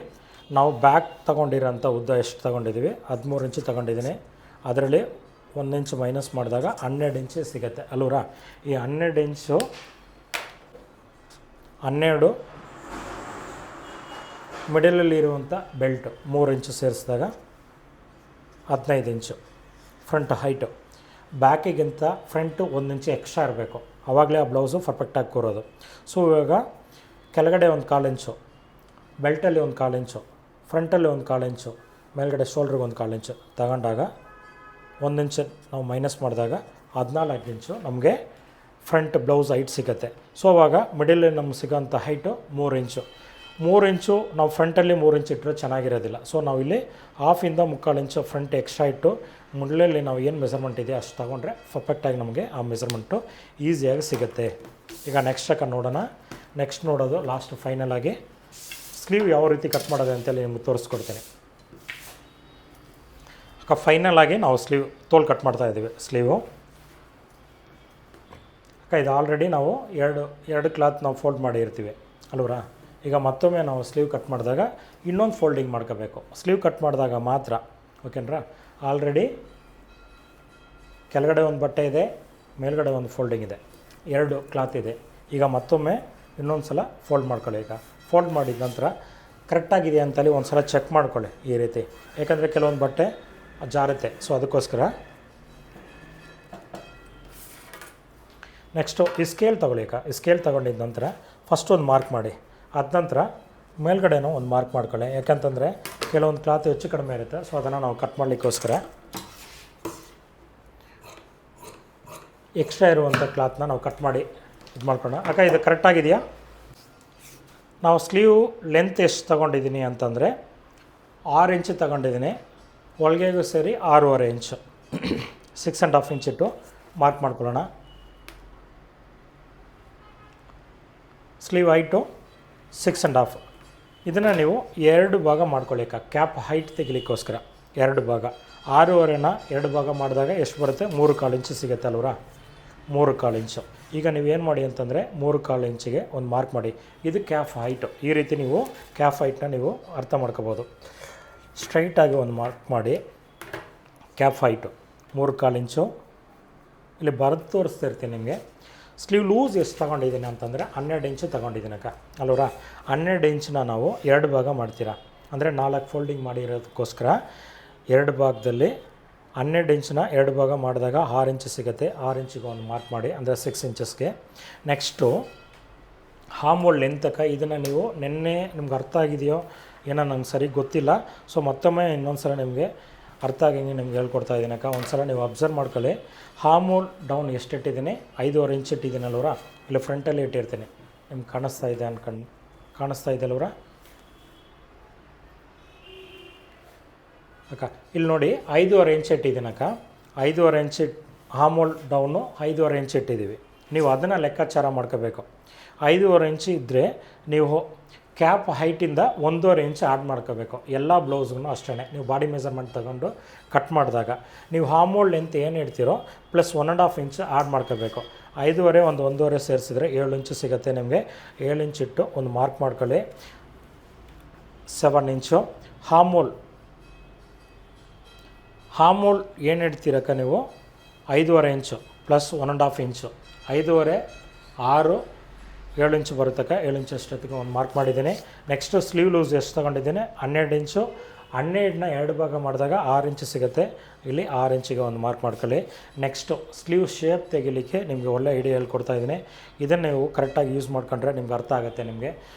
ನಾವು ಬ್ಯಾಕ್ ತೊಗೊಂಡಿರೋಂಥ ಉದ್ದ ಎಷ್ಟು ತೊಗೊಂಡಿದ್ದೀವಿ? 13 ಇಂಚು ತೊಗೊಂಡಿದ್ದೀನಿ. ಅದರಲ್ಲಿ 1 ಇಂಚು ಮೈನಸ್ ಮಾಡಿದಾಗ 12 ಇಂಚು ಸಿಗುತ್ತೆ ಅಲ್ವರಾ? ಈ 12 ಇಂಚು 12 ಮಿಡಲಲ್ಲಿ ಇರುವಂಥ ಬೆಲ್ಟು 3 ಇಂಚು ಸೇರಿಸಿದಾಗ 15 ಇಂಚು ಫ್ರಂಟ್ ಹೈಟು. ಬ್ಯಾಕಿಗಿಂತ ಫ್ರಂಟು 1 ಇಂಚು ಎಕ್ಸ್ಟ್ರಾ ಇರಬೇಕು, ಆವಾಗಲೇ ಆ ಬ್ಲೌಸು ಪರ್ಫೆಕ್ಟಾಗಿ ಕೂರೋದು. ಸೊ ಇವಾಗ ಕೆಳಗಡೆ ಒಂದು 1/4 ಇಂಚು, ಬೆಲ್ಟಲ್ಲಿ ಒಂದು 1/4 ಇಂಚು, ಫ್ರಂಟಲ್ಲಿ ಒಂದು 1/4 ಇಂಚು, ಮೇಲ್ಗಡೆ ಶೋಲ್ಡ್ರಿಗೆ ಒಂದು 1/4 ಇಂಚು ತಗೊಂಡಾಗ 1 ಇಂಚು ನಾವು ಮೈನಸ್ ಮಾಡಿದಾಗ 14 ಇಂಚು ನಮಗೆ ಫ್ರಂಟ್ ಬ್ಲೌಸ್ ಹೈಟ್ ಸಿಗುತ್ತೆ. ಸೊ ಅವಾಗ ಮಿಡಲಲ್ಲಿ ನಮ್ಗೆ ಸಿಗೋಂಥ ಹೈಟು 3 ಇಂಚು. 3 ಇಂಚು ನಾವು ಫ್ರಂಟಲ್ಲಿ 3 ಇಂಚು ಇಟ್ಟರೆ ಚೆನ್ನಾಗಿರೋದಿಲ್ಲ. ಸೊ ನಾವಿಲ್ಲಿ 1/2 3/4 ಇಂಚು ಫ್ರಂಟ್ ಎಕ್ಸ್ಟ್ರಾ ಇಟ್ಟು ಮಿಡ್ಲಲ್ಲಿ ನಾವು ಏನು ಮೆಸರ್ಮೆಂಟ್ ಇದೆ ಅಷ್ಟು ತೊಗೊಂಡ್ರೆ ಪರ್ಫೆಕ್ಟಾಗಿ ನಮಗೆ ಆ ಮೆಸರ್ಮೆಂಟು ಈಸಿಯಾಗಿ ಸಿಗುತ್ತೆ. ಈಗ ನೆಕ್ಸ್ಟ್ ನೋಡೋಣ. ನೆಕ್ಸ್ಟ್ ನೋಡೋದು ಲಾಸ್ಟ್ ಫೈನಲ್ ಆಗಿ ಸ್ಲೀವ್ ಯಾವ ರೀತಿ ಕಟ್ ಮಾಡೋದು ಅಂತೇಳಿ ನಿಮ್ಗೆ ತೋರಿಸ್ಕೊಡ್ತೀನಿ. ಫೈನಲ್ ಆಗಿ ನಾವು ಸ್ಲೀವ್ ತೋಲ್ ಕಟ್ ಮಾಡ್ತಾ ಇದ್ದೀವಿ. ಸ್ಲೀವು ಇದು ಆಲ್ರೆಡಿ ನಾವು ಎರಡು ಕ್ಲಾತ್ ನಾವು ಫೋಲ್ಡ್ ಮಾಡಿರ್ತೀವಿ ಅಲ್ವರಾ? ಈಗ ಮತ್ತೊಮ್ಮೆ ನಾವು ಸ್ಲೀವ್ ಕಟ್ ಮಾಡಿದಾಗ ಇನ್ನೊಂದು ಫೋಲ್ಡಿಂಗ್ ಮಾಡ್ಕೋಬೇಕು. ಸ್ಲೀವ್ ಕಟ್ ಮಾಡಿದಾಗ ಮಾತ್ರ, ಓಕೆನಾ? ಆಲ್ರೆಡಿ ಕೆಳಗಡೆ ಒಂದು ಬಟ್ಟೆ ಇದೆ, ಮೇಲ್ಗಡೆ ಒಂದು ಫೋಲ್ಡಿಂಗ್ ಇದೆ, 2 ಕ್ಲಾತ್ ಇದೆ. ಈಗ ಮತ್ತೊಮ್ಮೆ ಇನ್ನೊಂದು ಸಲ ಫೋಲ್ಡ್ ಮಾಡ್ಕೊಳ್ಳಿ. ಈಗ ಫೋಲ್ಡ್ ಮಾಡಿದ ನಂತರ ಕರೆಕ್ಟಾಗಿದೆ ಅಂತೇಳಿ ಒಂದು ಸಲ ಚೆಕ್ ಮಾಡ್ಕೊಳ್ಳಿ ಈ ರೀತಿ, ಯಾಕಂದರೆ ಕೆಲವೊಂದು ಬಟ್ಟೆ ಜಾರುತ್ತೆ. ಸೊ ಅದಕ್ಕೋಸ್ಕರ ನೆಕ್ಸ್ಟು ಈ ಸ್ಕೇಲ್ ತೊಗೊಳ್ಳಿ. ಈ ಸ್ಕೇಲ್ ತೊಗೊಂಡಿದ್ದ ನಂತರ ಫಸ್ಟ್ ಒಂದು ಮಾರ್ಕ್ ಮಾಡಿ, ಅದ ನಂತರ ಮೇಲ್ಗಡೆನೂ ಒಂದು ಮಾರ್ಕ್ ಮಾಡ್ಕೊಳ್ಳಿ. ಯಾಕಂತಂದರೆ ಕೆಲವೊಂದು ಕ್ಲಾತ್ ಹೆಚ್ಚು ಕಡಿಮೆ ಇರುತ್ತೆ. ಸೊ ಅದನ್ನು ನಾವು ಕಟ್ ಮಾಡಲಿಕ್ಕೋಸ್ಕರ ಎಕ್ಸ್ಟ್ರಾ ಇರುವಂಥ ಕ್ಲಾತ್ನ ನಾವು ಕಟ್ ಮಾಡಿ ಇದು ಮಾಡ್ಕೊಳ್ಳೋಣ. ಅಕ್ಕ ಇದು ಕರೆಕ್ಟಾಗಿದೆಯಾ? ನಾವು ಸ್ಲೀವ್ ಲೆಂತ್ ಎಷ್ಟು ತೊಗೊಂಡಿದ್ದೀನಿ ಅಂತಂದರೆ 6 ಇಂಚು ತೊಗೊಂಡಿದ್ದೀನಿ. ಒಳಗೆಗೂ ಸೇರಿ 6.5 ಇಂಚು 6.5 ಇಂಚ್ ಇಟ್ಟು ಮಾರ್ಕ್ ಮಾಡ್ಕೊಳ್ಳೋಣ. Sleeve height 6.5. ಇದನ್ನು ನೀವು 2 ಭಾಗ ಮಾಡ್ಕೊಳ್ಳಿ. ಕ್ಯಾಪ್ ಹೈಟ್ ತೆಗಿಲಿಕ್ಕೋಸ್ಕರ 2 ಭಾಗ 6.5ನ 2 ಭಾಗ ಮಾಡಿದಾಗ ಎಷ್ಟು ಬರುತ್ತೆ? 3.25 ಇಂಚು ಸಿಗುತ್ತೆ ಅಲ್ವರಾ? 3.25 ಇಂಚು. ಈಗ ನೀವೇನು ಮಾಡಿ ಅಂತಂದರೆ 3.25 ಇಂಚಿಗೆ ಒಂದು ಮಾರ್ಕ್ ಮಾಡಿ. ಇದು ಕ್ಯಾಪ್ ಹೈಟು. ಈ ರೀತಿ ನೀವು ಕ್ಯಾಪ್ ಹೈಟ್ನ ನೀವು ಅರ್ಥ ಮಾಡ್ಕೋಬೋದು. ಸ್ಟ್ರೈಟಾಗಿ ಒಂದು ಮಾರ್ಕ್ ಮಾಡಿ. ಕ್ಯಾಪ್ ಹೈಟು 3.25 ಇಂಚು ಇಲ್ಲಿ ಬರೆದು ತೋರಿಸ್ತಾ ಇರ್ತೀನಿ ನಿಮಗೆ. ಸ್ಲೀವ್ ಲೂಸ್ ಎಷ್ಟು ತೊಗೊಂಡಿದ್ದೀನಿ ಅಂತಂದರೆ 12 ಇಂಚು ತೊಗೊಂಡಿದ್ದೀನಕ್ಕ ಅಲ್ವರಾ? 12 ಇಂಚನ್ನ ನಾವು 2 ಭಾಗ ಮಾಡ್ತೀರಾ, ಅಂದರೆ 4 ಫೋಲ್ಡಿಂಗ್ ಮಾಡಿರೋದಕ್ಕೋಸ್ಕರ 2 ಭಾಗದಲ್ಲಿ 12 ಇಂಚನ್ನ 2 ಭಾಗ ಮಾಡಿದಾಗ 6 ಇಂಚು ಸಿಗುತ್ತೆ. 6 ಇಂಚಿಗೆ ಒಂದು ಮಾರ್ಕ್ ಮಾಡಿ, ಅಂದರೆ 6 ಇಂಚಸ್ಗೆ. ನೆಕ್ಸ್ಟು ಹಾಮೋಲ್ ಲೆಂತಕ್ಕ. ಇದನ್ನು ನೀವು ನಿನ್ನೆ ನಿಮ್ಗೆ ಅರ್ಥ ಆಗಿದೆಯೋ ಏನೋ ನಂಗೆ ಸರಿ ಗೊತ್ತಿಲ್ಲ. ಸೊ ಮತ್ತೊಮ್ಮೆ ಇನ್ನೊಂದು ಸಲ ನಿಮಗೆ ಅರ್ಥ ಆಗಂಗೆ ನಿಮ್ಗೆ ಹೇಳ್ಕೊಡ್ತಾ ಇದ್ದೀನಕ್ಕ. ಒಂದು ಸಲ ನೀವು ಅಬ್ಸರ್ವ್ ಮಾಡ್ಕೊಳ್ಳಿ. ಹಾಮೋಲ್ ಡೌನ್ ಎಷ್ಟು ಇಟ್ಟಿದ್ದೀನಿ? 5.5 ಇಂಚ್ ಇಟ್ಟಿದ್ದೀನಲ್ವರ? ಇಲ್ಲಿ ಫ್ರಂಟಲ್ಲಿ ಇಟ್ಟಿರ್ತೀನಿ. ನಿಮ್ಗೆ ಕಾಣಿಸ್ತಾ ಇದೆ ಕಾಣಿಸ್ತಾ ಇದೆ ಅಲ್ವರ ಅಕ್ಕ? ಇಲ್ಲಿ ನೋಡಿ 5.5 ಇಂಚ್ ಇಟ್ಟಿದ್ದೀನಕ್ಕ. 5.5 ಇಂಚ್ ಹಾಮೋಲ್ ಡೌನು 5.5 ಇಂಚ್ ಇಟ್ಟಿದ್ದೀವಿ. ನೀವು ಅದನ್ನು ಲೆಕ್ಕಾಚಾರ ಮಾಡ್ಕೋಬೇಕು. 5.5 ಇಂಚ್ ಇದ್ದರೆ ನೀವು ಕ್ಯಾಪ್ ಹೈಟಿಂದ 1.5 ಇಂಚ್ ಆ್ಯಡ್ ಮಾಡ್ಕೋಬೇಕು. ಎಲ್ಲ ಬ್ಲೌಸ್ಗೂ ಅಷ್ಟೇ. ನೀವು ಬಾಡಿ ಮೆಜರ್ಮೆಂಟ್ ತಗೊಂಡು ಕಟ್ ಮಾಡಿದಾಗ ನೀವು ಹಾಮೋಲ್ ಲೆಂತ್ ಏನು ಇಡ್ತೀರೋ ಪ್ಲಸ್ 1.5 ಇಂಚ್ ಆ್ಯಡ್ ಮಾಡ್ಕೋಬೇಕು. 5.5 ಒಂದು 1.5 ಸೇರಿಸಿದ್ರೆ 7 ಇಂಚು ಸಿಗುತ್ತೆ ನಿಮಗೆ. 7 ಇಂಚ್ ಇಟ್ಟು ಒಂದು ಮಾರ್ಕ್ ಮಾಡ್ಕೊಳ್ಳಿ. 7 ಇಂಚು ಹಾಮೋಲ್ ಏನು ಇಡ್ತೀರಕ್ಕ ನೀವು? 5.5 ಇಂಚು ಪ್ಲಸ್ 1.5 ಇಂಚು 5.5 6 7 ಇಂಚು ಬರುತ್ತಕ್ಕ. 7 ಇಂಚು ಅಷ್ಟೊತ್ತಿಗೆ ಒಂದು ಮಾರ್ಕ್ ಮಾಡಿದ್ದೀನಿ. ನೆಕ್ಸ್ಟು ಸ್ಲೀವ್ ಲೂಸ್ ಎಷ್ಟು ತೊಗೊಂಡಿದ್ದೀನಿ? 12 ಇಂಚು. 12ನ 2 ಭಾಗ ಮಾಡಿದಾಗ 6 ಇಂಚು ಸಿಗುತ್ತೆ. ಇಲ್ಲಿ 6 ಇಂಚಿಗೆ ಒಂದು ಮಾರ್ಕ್ ಮಾಡ್ಕೊಳ್ಳಿ. ನೆಕ್ಸ್ಟು ಸ್ಲೀವ್ ಶೇಪ್ ತೆಗಿಲಿಕ್ಕೆ ನಿಮಗೆ ಒಳ್ಳೆ ಐಡಿಯಾ ಹೇಳ್ಕೊಡ್ತಾ ಇದ್ದೀನಿ. ಇದನ್ನು ನೀವು ಕರೆಕ್ಟಾಗಿ ಯೂಸ್ ಮಾಡ್ಕೊಂಡ್ರೆ ನಿಮ್ಗೆ ಅರ್ಥ ಆಗುತ್ತೆ. ನಿಮಗೆ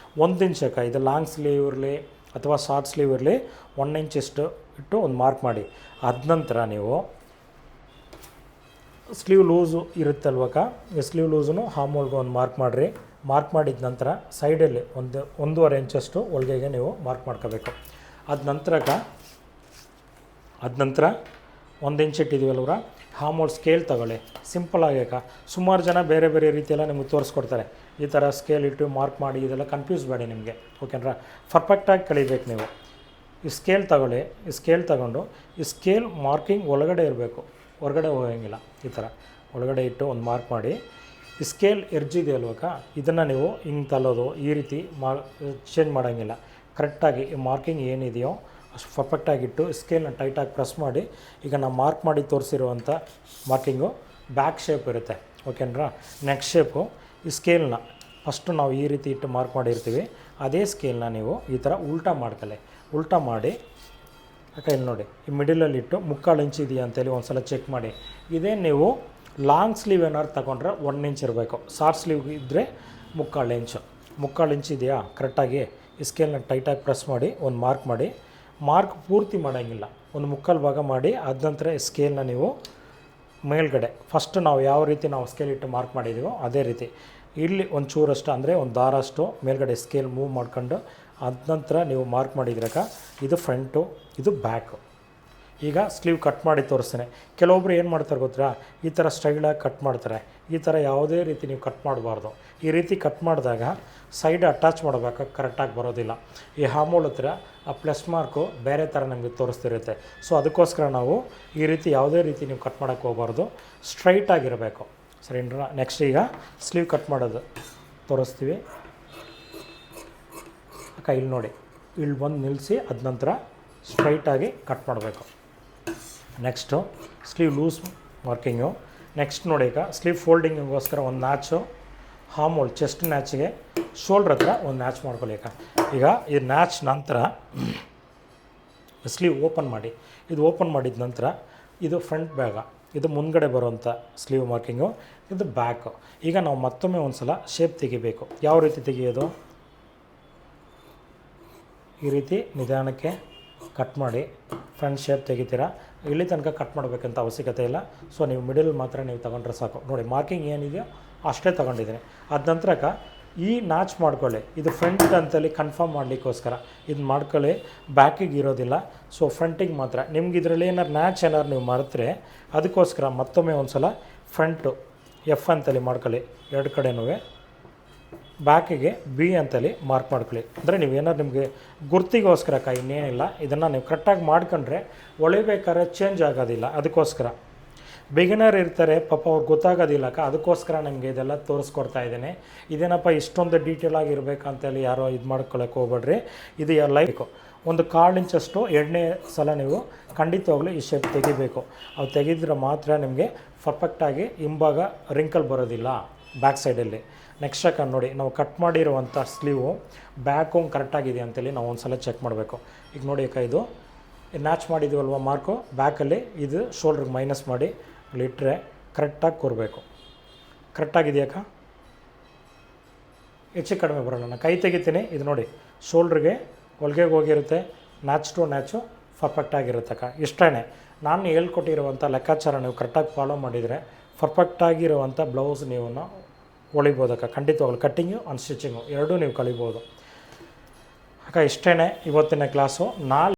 1 ಇಂಚಕ್ಕ, ಇದು ಲಾಂಗ್ ಸ್ಲೀವ್ ಇರಲಿ ಅಥವಾ ಶಾರ್ಟ್ ಸ್ಲೀವ್ ಇರಲಿ 1 ಇಂಚಷ್ಟು ಇಟ್ಟು ಒಂದು ಮಾರ್ಕ್ ಮಾಡಿ. ಅದ ನಂತರ ನೀವು ಸ್ಲೀವ್ ಲೂಸು ಇರುತ್ತಲ್ವಕ್ಕ, ಈ ಸ್ಲೀವ್ ಲೂಸನ್ನು ಹಾಮೋಲ್ಗೆ ಒಂದು ಮಾರ್ಕ್ ಮಾಡಿರಿ. ಮಾರ್ಕ್ ಮಾಡಿದ ನಂತರ ಸೈಡಲ್ಲಿ 1.5 ಇಂಚಷ್ಟು ಹೊಲಿಗೆಗೆ ನೀವು ಮಾರ್ಕ್ ಮಾಡ್ಕೋಬೇಕು. ಅದ ನಂತರ 1 ಇಂಚ್ ಇಟ್ಟಿದ್ದೀವಲ್ವರ? ಹಾಮೋಲ್ ಸ್ಕೇಲ್ ತಗೊಳ್ಳಿ. ಸಿಂಪಲ್ಲಾಗಿ ಅಕ್ಕ, ಸುಮಾರು ಜನ ಬೇರೆ ಬೇರೆ ರೀತಿಯೆಲ್ಲ ನಿಮಗೆ ತೋರಿಸ್ಕೊಡ್ತಾರೆ. ಈ ಥರ ಸ್ಕೇಲ್ ಇಟ್ಟು ಮಾರ್ಕ್ ಮಾಡಿ ಇದೆಲ್ಲ ಕನ್ಫ್ಯೂಸ್ ಬೇಡಿ ನಿಮಗೆ, ಓಕೆನಾ. ಪರ್ಫೆಕ್ಟಾಗಿ ಕಲಿಬೇಕು ನೀವು. ಈ ಸ್ಕೇಲ್ ತಗೊಳ್ಳಿ. ಈ ಸ್ಕೇಲ್ ತಗೊಂಡು ಈ ಸ್ಕೇಲ್ ಮಾರ್ಕಿಂಗ್ ಒಳಗಡೆ ಇರಬೇಕು, ಹೊರಗಡೆ ಹೋಗೋಂಗಿಲ್ಲ. ಈ ಥರ ಒಳಗಡೆ ಇಟ್ಟು ಒಂದು ಮಾರ್ಕ್ ಮಾಡಿ. ಈ ಸ್ಕೇಲ್ ಎರ್ಜಿದೆ ಅಲ್ವಕ್ಕ, ಇದನ್ನು ನೀವು ಹಿಂಗೆ ತಲ್ಲೋದು ಈ ರೀತಿ ಚೇಂಜ್ ಮಾಡೋಂಗಿಲ್ಲ. ಕರೆಕ್ಟಾಗಿ ಈ ಮಾರ್ಕಿಂಗ್ ಏನಿದೆಯೋ ಅಷ್ಟು ಪರ್ಫೆಕ್ಟಾಗಿಟ್ಟು ಸ್ಕೇಲ್ನ ಟೈಟಾಗಿ ಪ್ರೆಸ್ ಮಾಡಿ. ಈಗ ನಾವು ಮಾರ್ಕ್ ಮಾಡಿ ತೋರಿಸಿರುವಂಥ ಮಾರ್ಕಿಂಗು ಬ್ಯಾಕ್ ಶೇಪ್ ಇರುತ್ತೆ, ಓಕೆನಾ. ನೆಕ್ಸ್ಟ್ ಶೇಪು ಈ ಸ್ಕೇಲ್ನ ಫಸ್ಟು ನಾವು ಈ ರೀತಿ ಇಟ್ಟು ಮಾರ್ಕ್ ಮಾಡಿರ್ತೀವಿ. ಅದೇ ಸ್ಕೇಲ್ನ ನೀವು ಈ ಥರ ಉಲ್ಟಾ ಮಾಡ್ಕೊಳ್ಳಿ. ಉಲ್ಟಾ ಮಾಡಿ ಅಕ್ಕ ಇಲ್ಲಿ ನೋಡಿ, ಈ ಮಿಡಲಲ್ಲಿ ಇಟ್ಟು 3/4 ಇಂಚ್ ಇದೆಯಾ ಅಂತೇಳಿ ಒಂದು ಸಲ ಚೆಕ್ ಮಾಡಿ. ಇದೇ ನೀವು ಲಾಂಗ್ ಸ್ಲೀವ್ ಏನಾದ್ರು ತಗೊಂಡ್ರೆ 1 ಇಂಚ್ ಇರಬೇಕು. ಶಾರ್ಟ್ ಸ್ಲೀವ್ ಇದ್ದರೆ 3/4 ಇಂಚು. 3/4 ಇಂಚ್ ಇದೆಯಾ ಕರೆಕ್ಟಾಗಿ. ಈ ಸ್ಕೇಲ್ನ ಟೈಟಾಗಿ ಪ್ರೆಸ್ ಮಾಡಿ ಒಂದು ಮಾರ್ಕ್ ಮಾಡಿ. ಮಾರ್ಕ್ ಪೂರ್ತಿ ಮಾಡೋಂಗಿಲ್ಲ, ಒಂದು 3/4 ಭಾಗ ಮಾಡಿ. ಅದ ನಂತರ ಸ್ಕೇಲ್ನ ನೀವು ಮೇಲ್ಗಡೆ ಫಸ್ಟು ನಾವು ಯಾವ ರೀತಿ ನಾವು ಸ್ಕೇಲ್ ಇಟ್ಟು ಮಾರ್ಕ್ ಮಾಡಿದ್ದೀವೋ ಅದೇ ರೀತಿ ಇಲ್ಲಿ ಒಂದು ಚೂರಷ್ಟು ಅಂದರೆ ಒಂದು ದಾರಷ್ಟು ಮೇಲ್ಗಡೆ ಸ್ಕೇಲ್ ಮೂವ್ ಮಾಡ್ಕೊಂಡು ಅದ ನಂತರ ನೀವು ಮಾರ್ಕ್ ಮಾಡಿದ್ರಕ್ಕ. ಇದು ಫ್ರಂಟು, ಇದು ಬ್ಯಾಕು. ಈಗ ಸ್ಲೀವ್ ಕಟ್ ಮಾಡಿ ತೋರಿಸ್ತೇನೆ. ಕೆಲವೊಬ್ರು ಏನು ಮಾಡ್ತಾರೆ ಗೊತ್ತಾ, ಈ ಥರ ಸ್ಟೈಲಾಗಿ ಕಟ್ ಮಾಡ್ತಾರೆ. ಈ ಥರ ಯಾವುದೇ ರೀತಿ ನೀವು ಕಟ್ ಮಾಡಬಾರ್ದು. ಈ ರೀತಿ ಕಟ್ ಮಾಡಿದಾಗ ಸೈಡ್ ಅಟ್ಯಾಚ್ ಮಾಡಬೇಕು, ಕರೆಕ್ಟಾಗಿ ಬರೋದಿಲ್ಲ. ಈ ಹಾಮೋಲ್ ಹತ್ರ ಆ ಪ್ಲಸ್ ಮಾರ್ಕು ಬೇರೆ ಥರ ನಮಗೆ ತೋರಿಸ್ತಿರುತ್ತೆ. ಸೊ ಅದಕ್ಕೋಸ್ಕರ ನಾವು ಈ ರೀತಿ ಯಾವುದೇ ರೀತಿ ನೀವು ಕಟ್ ಮಾಡೋಕ್ಕೆ ಹೋಗಬಾರ್ದು, ಸ್ಟ್ರೈಟಾಗಿರಬೇಕು, ಸರಿನಾ. ನೆಕ್ಸ್ಟ್ ಈಗ ಸ್ಲೀವ್ ಕಟ್ ಮಾಡೋದು ತೋರಿಸ್ತೀವಿ ಅಕ್ಕ. ಇಲ್ಲಿ ನೋಡಿ, ಇಲ್ಲಿ ಬಂದು ನಿಲ್ಲಿಸಿ ಅದ ನಂತರ ಸ್ಟ್ರೈಟಾಗಿ ಕಟ್ ಮಾಡಬೇಕು. Next sleeve loose marking. Next ನೋಡಿ ಈಗ ಸ್ಲೀವ್ ಫೋಲ್ಡಿಂಗಿಗೋಸ್ಕರ ಒಂದು ನ್ಯಾಚು, ಹಾಮೋಲ್ ಚೆಸ್ಟ್ ನ್ಯಾಚಿಗೆ ಶೋಲ್ಡ್ರ್ ಹತ್ರ ಒಂದು ನ್ಯಾಚ್ ಮಾಡ್ಕೊಳ್ಳಿ ಅಕ್ಕ. ಈಗ ಈ ನ್ಯಾಚ್ ನಂತರ ಸ್ಲೀವ್ ಓಪನ್ ಮಾಡಿ. ಇದು ಓಪನ್ ಮಾಡಿದ ನಂತರ ಇದು ಫ್ರಂಟ್ ಬ್ಯಾಗ, ಇದು ಮುಂದ್ಗಡೆ ಬರುವಂಥ ಸ್ಲೀವ್ ಮಾರ್ಕಿಂಗು, ಇದು ಬ್ಯಾಕು. ಈಗ ನಾವು ಮತ್ತೊಮ್ಮೆ ಒಂದು ಸಲ ಶೇಪ್ ತೆಗಿಬೇಕು. ಯಾವ ರೀತಿ ತೆಗಿಯೋದು, ಈ ರೀತಿ ನಿಧಾನಕ್ಕೆ ಕಟ್ ಮಾಡಿ ಫ್ರಂಟ್ ಶೇಪ್ ತೆಗಿತೀರಾ. ಇಲ್ಲಿ ತನಕ ಕಟ್ ಮಾಡಬೇಕಂತ ಅವಶ್ಯಕತೆ ಇಲ್ಲ. ಸೊ ನೀವು ಮಿಡಲ್ ಮಾತ್ರ ನೀವು ತಗೊಂಡ್ರೆ ಸಾಕು. ನೋಡಿ ಮಾರ್ಕಿಂಗ್ ಏನಿದೆಯೋ ಅಷ್ಟೇ ತೊಗೊಂಡಿದ್ದೀನಿ. ಅದ ನಂತರಕ್ಕೆ ಈ ನ್ಯಾಚ್ ಮಾಡ್ಕೊಳ್ಳಿ. ಇದು ಫ್ರಂಟ್ ಅಂತಲ್ಲಿ ಕನ್ಫರ್ಮ್ ಮಾಡಲಿಕ್ಕೋಸ್ಕರ ಇದು ಮಾಡ್ಕೊಳ್ಳಿ, ಬ್ಯಾಕಿಗೆ ಇರೋದಿಲ್ಲ. ಸೊ ಫ್ರಂಟಿಗೆ ಮಾತ್ರ. ನಿಮ್ಗೆ ಇದರಲ್ಲಿ ಏನಾರು ನ್ಯಾಚ್ ಏನಾರು ನೀವು ಮರೆತರೆ ಅದಕ್ಕೋಸ್ಕರ ಮತ್ತೊಮ್ಮೆ ಒಂದು ಸಲ ಫ್ರಂಟು ಎಫ್ ಅಂತಲ್ಲಿ ಮಾಡ್ಕೊಳ್ಳಿ, ಎರಡು ಕಡೆನೂ. ಬ್ಯಾಕಿಗೆ ಬಿ ಅಂತಲ್ಲಿ ಮಾರ್ಕ್ ಮಾಡ್ಕೊಳ್ಳಿ. ಅಂದರೆ ನೀವೇನಾದ್ರು ನಿಮಗೆ ಗುರ್ತಿಗೋಸ್ಕರ ಇನ್ನೇನಿಲ್ಲ. ಇದನ್ನು ನೀವು ಕರೆಕ್ಟಾಗಿ ಮಾಡ್ಕೊಂಡ್ರೆ ಹೊಳಿಬೇಕಾದ್ರೆ ಚೇಂಜ್ ಆಗೋದಿಲ್ಲ. ಅದಕ್ಕೋಸ್ಕರ ಬಿಗಿನರ್ ಇರ್ತಾರೆ ಪಾಪ ಅವ್ರಿಗೆ ಗೊತ್ತಾಗೋದಿಲ್ಲ ಅದಕ್ಕೋಸ್ಕರ ನಿಮಗೆ ಇದೆಲ್ಲ ತೋರಿಸ್ಕೊಡ್ತಾ ಇದ್ದೇನೆ. ಇದೇನಪ್ಪ ಇಷ್ಟೊಂದು ಡೀಟೇಲ್ ಆಗಿರ್ಬೇಕಂತೇಳಿ ಯಾರೋ ಇದು ಮಾಡ್ಕೊಳ್ಳೋಕೆ ಹೋಗ್ಬೇಡ್ರಿ. ಇದು ಲೈಫ್ ಒಂದು 1/4 ಇಂಚಷ್ಟು ಎರಡನೇ ಸಲ ನೀವು ಖಂಡಿತವಾಗ್ಲೂ ಈ ಶೇಪ್ ತೆಗಿಬೇಕು. ಅವು ತೆಗೆದ್ರೆ ಮಾತ್ರ ನಿಮಗೆ ಪರ್ಫೆಕ್ಟಾಗಿ ಹಿಂಭಾಗ ರಿಂಕಲ್ ಬರೋದಿಲ್ಲ ಬ್ಯಾಕ್ ಸೈಡಲ್ಲಿ. ನೆಕ್ಸ್ಟ್ ನೋಡಿ, ನಾವು ಕಟ್ ಮಾಡಿರುವಂಥ ಸ್ಲೀವು ಬ್ಯಾಕು ಕರೆಕ್ಟಾಗಿದೆ ಅಂತೇಳಿ ನಾವು ಒಂದು ಸಲ ಚೆಕ್ ಮಾಡಬೇಕು. ಈಗ ನೋಡಿ ಅಕ್ಕ, ಇದು ನ್ಯಾಚ್ ಮಾಡಿದ್ದೀವಲ್ವ ಮಾರ್ಕು, ಬ್ಯಾಕಲ್ಲಿ ಇದು ಶೋಲ್ಡ್ರಿಗೆ ಮೈನಸ್ ಮಾಡಿ ಅಲ್ಲಿಟ್ಟರೆ ಕರೆಕ್ಟಾಗಿ ಕೂರಬೇಕು. ಕರೆಕ್ಟಾಗಿದೆಯಾಕ, ಹೆಚ್ಚು ಕಡಿಮೆ ಬರೋಲ್ಲ. ನಾನು ಕೈ ತೆಗಿತೀನಿ, ಇದು ನೋಡಿ ಶೋಲ್ಡ್ರಿಗೆ ಹೊಲಿಗೆಗೆ ಹೋಗಿರುತ್ತೆ, ನ್ಯಾಚ್ ಟು ನ್ಯಾಚು ಪರ್ಫೆಕ್ಟಾಗಿರುತ್ತಕ್ಕ. ಇಷ್ಟೇ ನಾನು ಹೇಳ್ಕೊಟ್ಟಿರುವಂಥ ಲೆಕ್ಕಾಚಾರ ನೀವು ಕರೆಕ್ಟಾಗಿ ಫಾಲೋ ಮಾಡಿದರೆ ಪರ್ಫೆಕ್ಟಾಗಿರುವಂಥ ಬ್ಲೌಸ್ ನೀವು ಹೊಲಿಬೋದಕ್ಕ. ಖಂಡಿತವಾಗ್ಲು ಕಟ್ಟಿಂಗು ಅನ್ಸ್ಟಿಚಿಂಗು ಎರಡೂ ನೀವು ಕಲಿಬೋದು ಅಕ್ಕ. ಇಷ್ಟೇ ಇವತ್ತಿನ ಕ್ಲಾಸು.